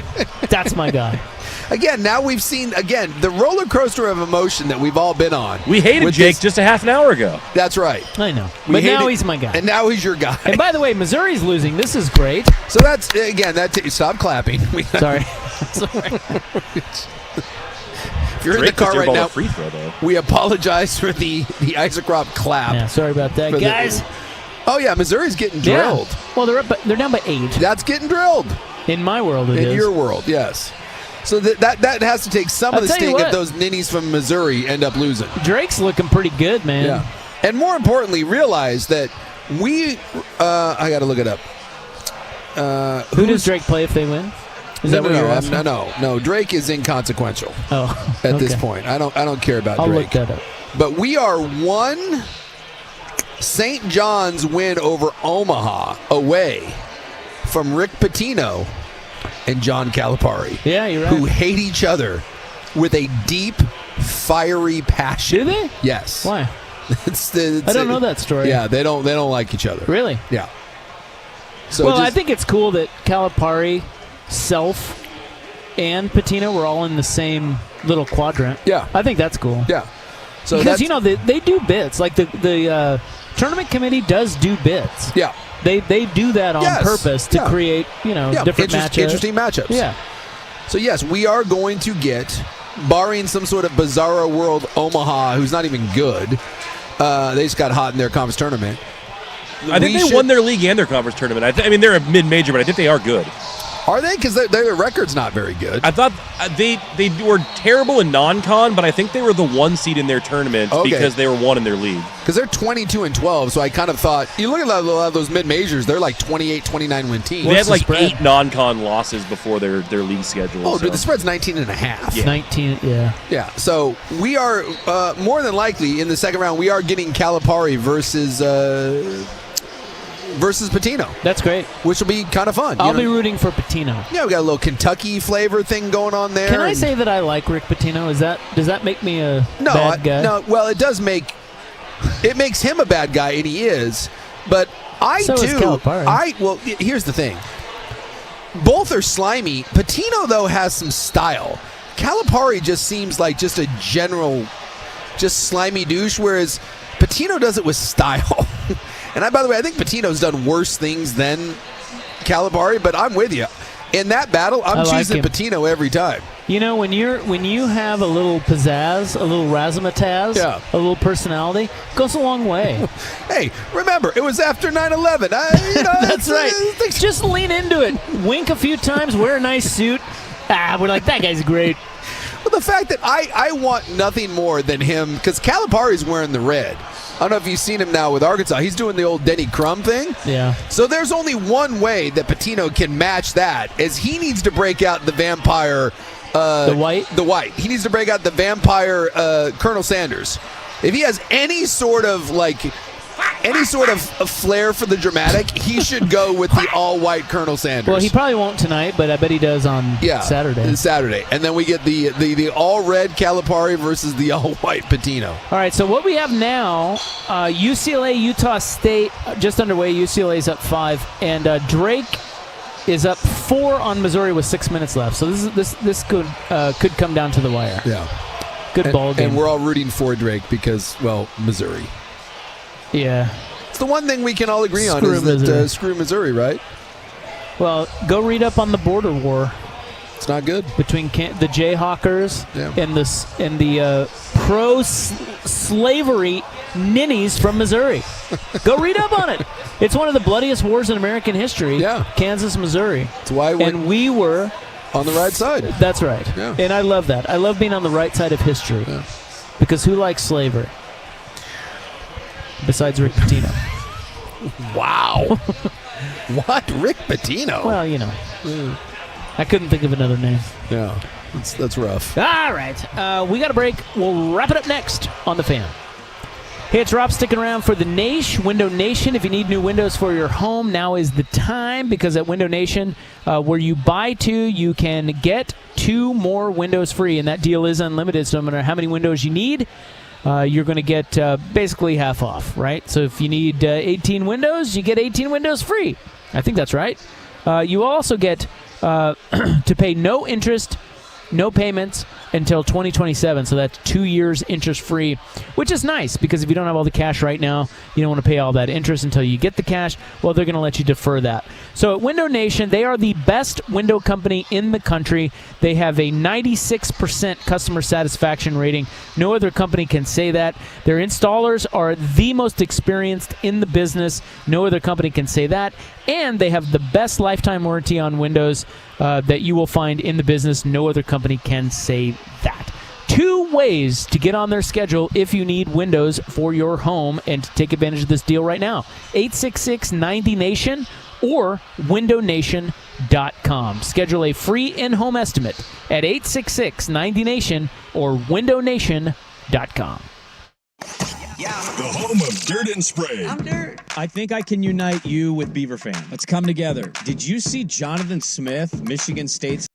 That's my guy. Again, now we've seen, the roller coaster of emotion that we've all been on. We hated Jake just a half an hour ago. That's right. I know. But now he's my guy. And now he's your guy. And by the way, Missouri's losing. This is great. So that's, again, stop clapping. Sorry. If you're in the car right now, free throw, though. we apologize for the Isaac Rupp clap. Yeah, sorry about that, guys. Oh, yeah, Missouri's getting drilled. Yeah. Well, they're down by 8. That's getting drilled. In my world, it is. In your world, yes. So that has to take some of the sting if those ninnies from Missouri end up losing. Drake's looking pretty good, man. Yeah. And more importantly, realize that I got to look it up. Who does Drake play if they win? Is that what you're asking? No. Drake is inconsequential. Oh, at this point, I don't care about Drake. I'll look that up. But we are one St. John's win over Omaha away from Rick Pitino and John Calipari. Yeah, you're right. Who hate each other with a deep, fiery passion. Do they? Yes. Why? I don't know that story. Yeah, they don't like each other. Really? Yeah. So I think it's cool that Calipari, Self, and Pitino were all in the same little quadrant. Yeah. I think that's cool. Yeah. So because they do bits. Like the tournament committee does do bits. Yeah. They do that on purpose to create, different matchups. Interesting matchups. Yeah. So, yes, we are going to get, barring some sort of bizarro world Omaha, who's not even good, They just got hot in their conference tournament. I think they won their league and their conference tournament. I mean, they're a mid-major, but I think they are good. Are they? Because their record's not very good. I thought they were terrible in non-con, but I think they were the 1 seed in their tournament because they were 1 in their league. Because they're 22-12, so I kind of thought, you look at a lot of those mid-majors, they're like 28, 29-win teams. They had like 8 non-con losses before their league schedule. Oh, dude, the spread's 19.5. Yeah. 19, yeah. Yeah, so we are, more than likely, in the second round, we are getting Calipari versus Patino. That's great. Which will be kind of fun. I'll be rooting for Patino. Yeah, we got a little Kentucky flavor thing going on there. Can I say that I like Rick Pitino? Does that make me a bad guy? No, well, it makes him a bad guy, and he is. But So is Calipari. well, here's the thing. Both are slimy. Patino, though, has some style. Calipari just seems like just a general, just slimy douche, whereas Patino does it with style. And by the way, I think Patino's done worse things than Calipari, but I'm with you. In that battle, I'm choosing Patino every time. You know, when you have a little pizzazz, a little razzmatazz, a little personality, it goes a long way. Hey, remember, it was after 9/11. That's right. Just lean into it. Wink a few times, wear a nice suit. We're like, that guy's great. Well, the fact that I want nothing more than him, because Calipari's wearing the red. I don't know if you've seen him now with Arkansas. He's doing the old Denny Crum thing. Yeah. So there's only one way that Patino can match that, is he needs to break out the vampire. The white? The white. He needs to break out the vampire Colonel Sanders. If he has any sort of flair for the dramatic, he should go with the all-white Colonel Sanders. Well, he probably won't tonight, but I bet he does on Saturday. Saturday. And then we get the all-red Calipari versus the all-white Patino. All right, so what we have now, UCLA, Utah State, just underway. UCLA's up 5, and Drake is up 4 on Missouri with 6 minutes left. So this could come down to the wire. Yeah. Good ball game. And we're all rooting for Drake because, well, Missouri. Yeah. It's the one thing we can all agree on is that screw Missouri, right? Well, go read up on the border war. It's not good. Between the Jayhawkers and the pro-slavery ninnies from Missouri. Go read up on it. It's one of the bloodiest wars in American history. Yeah. Kansas, Missouri. That's why we were on the right side. That's right. Yeah. And I love that. I love being on the right side of history. Yeah. Because who likes slavery? Besides Rick Pitino. Wow. What? Rick Pitino? Well, you know. I couldn't think of another name. Yeah. That's rough. All right. We got a break. We'll wrap it up next on The Fan. Hey, it's Rob sticking around for the Window Nation. If you need new windows for your home, now is the time, because at Window Nation, where you buy 2, you can get 2 more windows free, and that deal is unlimited. So no matter how many windows you need, you're going to get basically half off, right? So if you need 18 windows, you get 18 windows free. I think that's right. You also get to pay no interest, no payments until 2027. So that's 2 years interest-free, which is nice, because if you don't have all the cash right now, you don't want to pay all that interest until you get the cash. Well, they're going to let you defer that. So at Window Nation, they are the best window company in the country. They have a 96% customer satisfaction rating. No other company can say that. Their installers are the most experienced in the business. No other company can say that. And they have the best lifetime warranty on windows that you will find in the business. No other company can say that. 2 ways to get on their schedule if you need windows for your home and to take advantage of this deal right now. 866-90-NATION or windownation.com. Schedule a free in-home estimate at 866-90-NATION or windownation.com. The home of Dirt and Spray. I'm Dirt. I think I can unite you with Beaver fan. Let's come together. Did you see Jonathan Smith, Michigan State's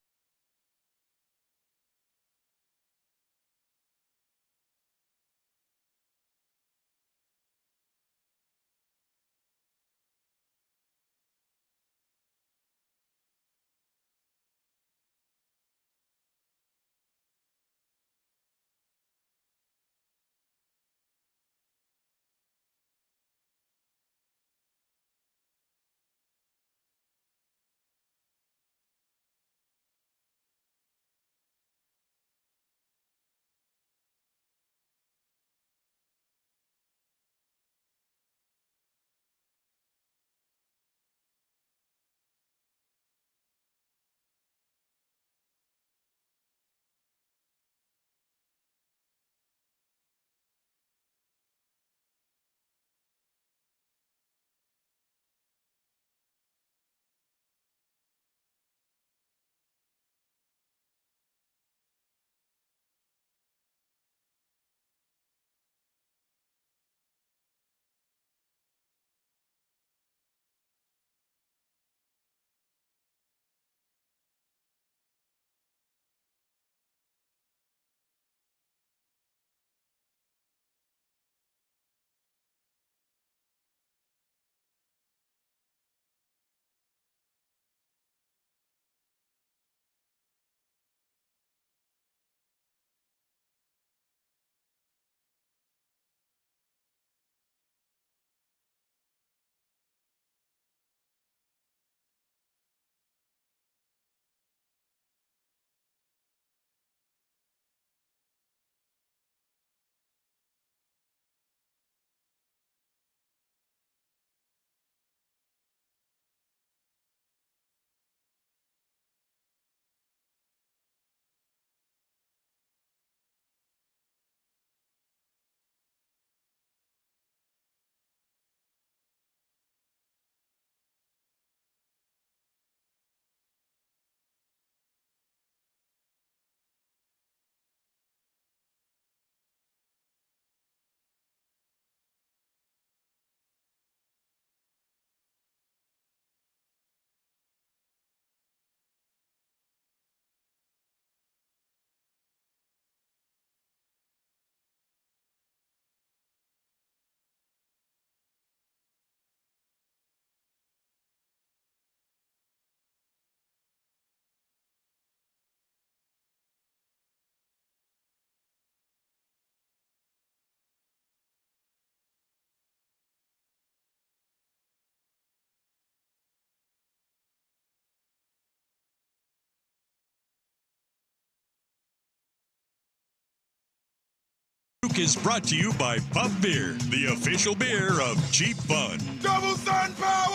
Talk is brought to you by Pub Beer, the official beer of Cheap Fun. Double Sun Power!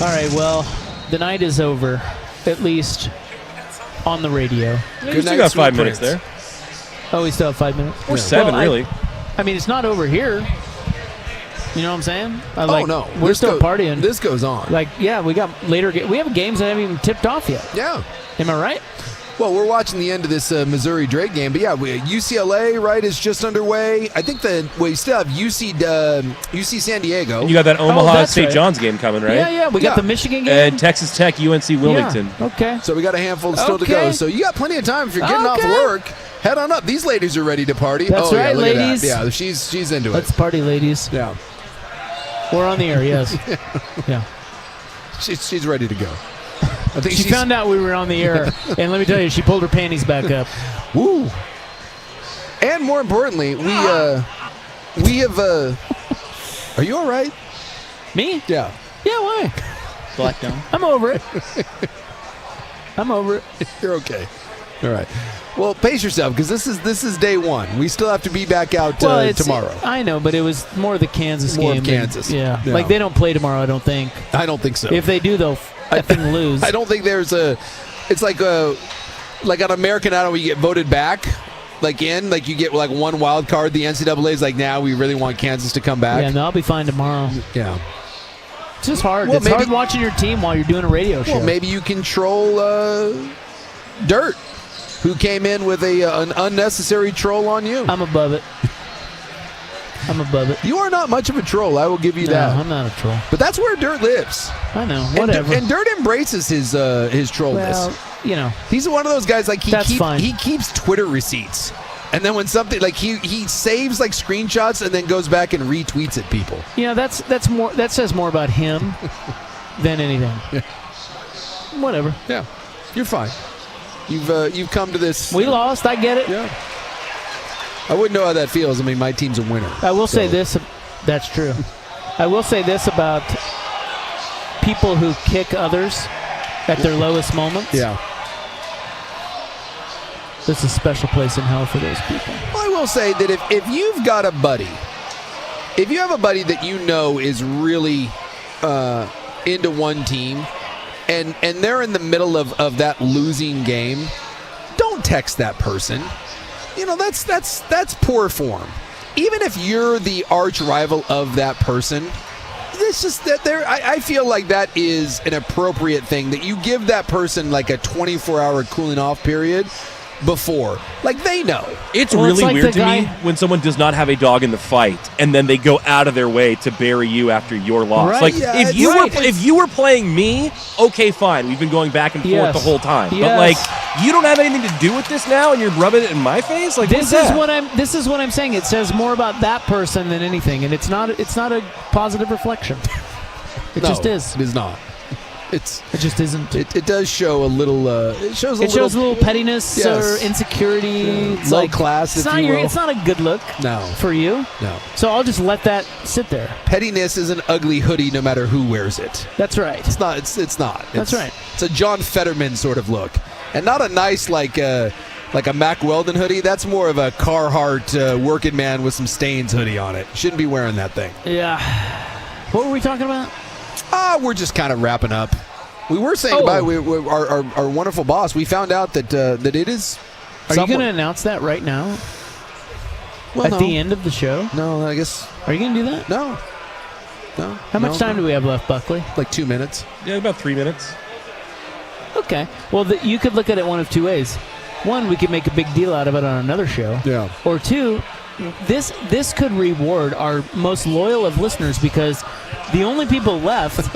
All right, well, the night is over, at least on the radio. We still got 5 minutes there. Oh, we still have 5 minutes? Or 7, really. I mean, it's not over here. You know what I'm saying? No. We're still partying. This goes on. We got later. We have games that haven't even tipped off yet. Yeah. Am I right? Well, we're watching the end of this Missouri-Drake game, but UCLA, right, is just underway. I think we still have UC San Diego. And you got that Omaha St. John's game coming, right? Yeah. We got the Michigan game. And Texas Tech, UNC Wilmington. Yeah. Okay. So we got a handful still to go. So you got plenty of time if you're getting off work. Head on up. These ladies are ready to party. That's right, look ladies. At that. Yeah, she's into it. Let's party, ladies. Yeah. We're on the air, yes. Yeah. She's ready to go. I think she found out we were on the air, and let me tell you, she pulled her panties back up. Woo! And more importantly, we have. Are you all right? Me? Yeah. Yeah. Why? Black down. I'm over it. I'm over it. You're okay. All right. Well, pace yourself because this is day one. We still have to be back out tomorrow. I know, but it was more the Kansas game. More of Kansas. Yeah. Like they don't play tomorrow. I don't think. I don't think so. If they do, they'll effing lose. I don't think there's a. It's like on American Idol, where you get voted back. You get one wild card. The NCAA is now we really want Kansas to come back. Yeah, and I'll be fine tomorrow. Yeah. It's just hard. It's hard watching your team while you're doing a radio show. Well, maybe you control Dirt, who came in with an unnecessary troll on you. I'm above it. You are not much of a troll. I will give you that. No, I'm not a troll. But that's where Dirt lives. I know. Whatever. And Dirt embraces his trollness. Well, he's one of those guys fine. He keeps Twitter receipts. And then when something he saves screenshots and then goes back and retweets at people. Yeah, that's more. That says more about him than anything. Yeah. Whatever. Yeah, you're fine. You've come to this. We lost. I get it. Yeah. I wouldn't know how that feels. I mean, my team's a winner. I will say this. That's true. I will say this about people who kick others at their lowest moments. Yeah. This is a special place in hell for those people. Well, I will say that if you've got a buddy, if you have a buddy that you know is really into one team, and they're in the middle of that losing game, don't text that person. That's poor form. Even if you're the arch rival of that person, it's just that I feel like that is an appropriate thing, that you give that person a 24-hour cooling off period before. They know. It's really weird to me when someone does not have a dog in the fight and then they go out of their way to bury you after your loss. Right. If you were playing me, okay, fine. We've been going back and forth the whole time. Yes. But you don't have anything to do with this now and you're rubbing it in my face? This is what I'm saying. It says more about that person than anything, and it's not a positive reflection. It just is. It is not. It just isn't. It does show a little. It shows a little pettiness or insecurity. Yeah. It's low class, it's not it's not a good look. No. For you. No. So I'll just let that sit there. Pettiness is an ugly hoodie, no matter who wears it. That's right. It's not. It's not. That's right. It's a John Fetterman sort of look, and not a nice like a Mack Weldon hoodie. That's more of a Carhartt working man with some stains hoodie on it. Shouldn't be wearing that thing. Yeah. What were we talking about? We're just kind of wrapping up. We were saying goodbye. Our wonderful boss. We found out that it is. Are you going to announce that right now? Well, at the end of the show? No, I guess. Are you going to do that? No. How much time do we have left, Buckley? 2 minutes. Yeah, about 3 minutes. Okay. Well, you could look at it one of two ways. One, we could make a big deal out of it on another show. Yeah. Or two, this could reward our most loyal of listeners, because the only people left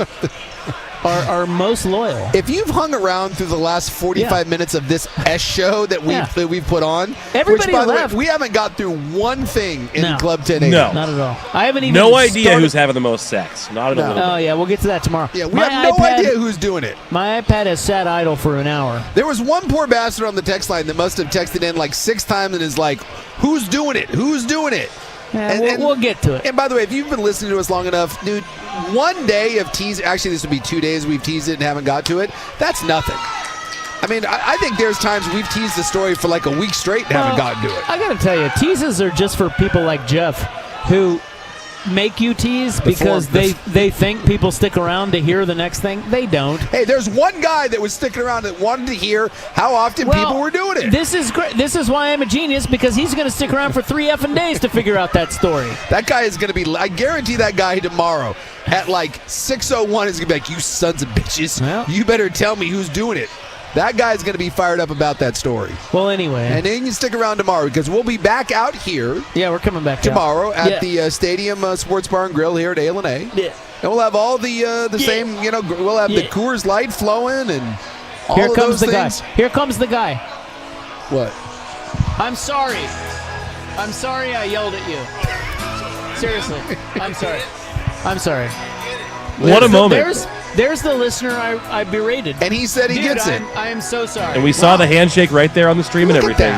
are most loyal. If you've hung around through the last 45 minutes of this S show that we've put on, everybody which, by left. the way, we haven't got through one thing in Club 1080. No, not at all. I haven't even. No idea who's having the most sex. Not at all. Oh yeah, we'll get to that tomorrow. Yeah, we have no idea who's doing it. My iPad has sat idle for an hour. There was one poor bastard on the text line that must have texted in 6 times and is like, "Who's doing it? Who's doing it?" Yeah, we'll get to it. And by the way, if you've been listening to us long enough, dude, one day of tease. Actually, this would be 2 days we've teased it and haven't got to it. That's nothing. I mean, I think there's times we've teased the story for like a week straight and haven't gotten to it. I got to tell you, teases are just for people like Jeff who make you tease because they think people stick around to hear the next thing. They don't. Hey, there's one guy that was sticking around that wanted to hear how often people were doing it. This is great. This is why I'm a genius, because he's going to stick around for 3 effing days to figure out that story. That guy is going to be, I guarantee that guy tomorrow at like 6:01 is going to be like, you sons of bitches, you better tell me who's doing it. That guy's going to be fired up about that story. Well, anyway. And then you can stick around tomorrow because we'll be back out here. Yeah, we're coming back tomorrow at the Stadium Sports Bar and Grill here at A&A. Yeah. And we'll have all the same, we'll have the Coors Light flowing and all Here of comes those the things. guy. Here comes the guy. What? I'm sorry. I'm sorry I yelled at you. Seriously. I'm sorry. I'm sorry. What a moment. There's the listener I berated. And he said he gets it. I am so sorry. And we saw the handshake right there on the stream and everything.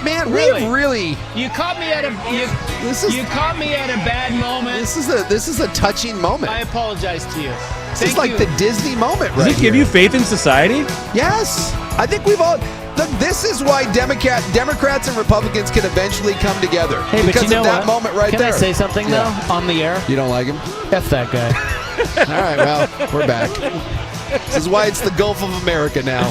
Man, Really? we've really. You caught me at you caught me at a bad moment. This is a touching moment. I apologize to you. This is like the Disney moment, right? Does it give you faith in society? Yes. I think we've all. Look, this is why Democrats and Republicans can eventually come together. Hey, because but you know of that what? moment right Can there. I say something though on the air? You don't like him? F that guy. All right, well, we're back. This is why it's the Gulf of America now.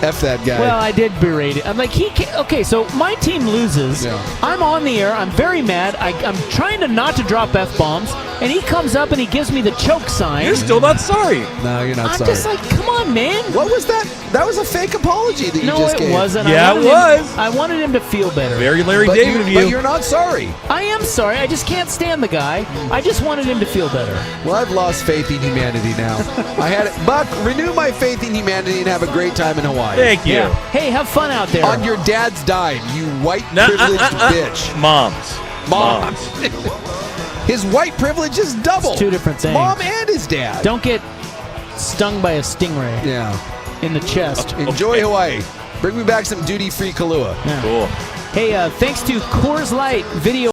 F that guy. Well, I did berate it. I'm like, okay, so my team loses. Yeah. I'm on the air. I'm very mad. I'm trying to not to drop F-bombs. And he comes up and he gives me the choke sign. You're still not sorry. No, you're not I'm sorry. just like, come on, man. What was that? That was a fake apology that you just gave. No, it wasn't. Yeah, it was. I wanted him to feel better. Very Larry David of you. But you're not sorry. I am sorry. I just can't stand the guy. I just wanted him to feel better. Well, I've lost faith in humanity now. I had it. Buck, renew my faith in humanity and have a great time in Hawaii. Thank you. Yeah. Hey, have fun out there. On your dad's dime, you white privileged bitch. Moms. His white privilege is double. It's two different things. Mom and his dad. Don't get stung by a stingray. Yeah. In the chest. Enjoy Hawaii. Bring me back some duty-free Kahlua. Yeah. Cool. Hey, thanks to Coors Light Video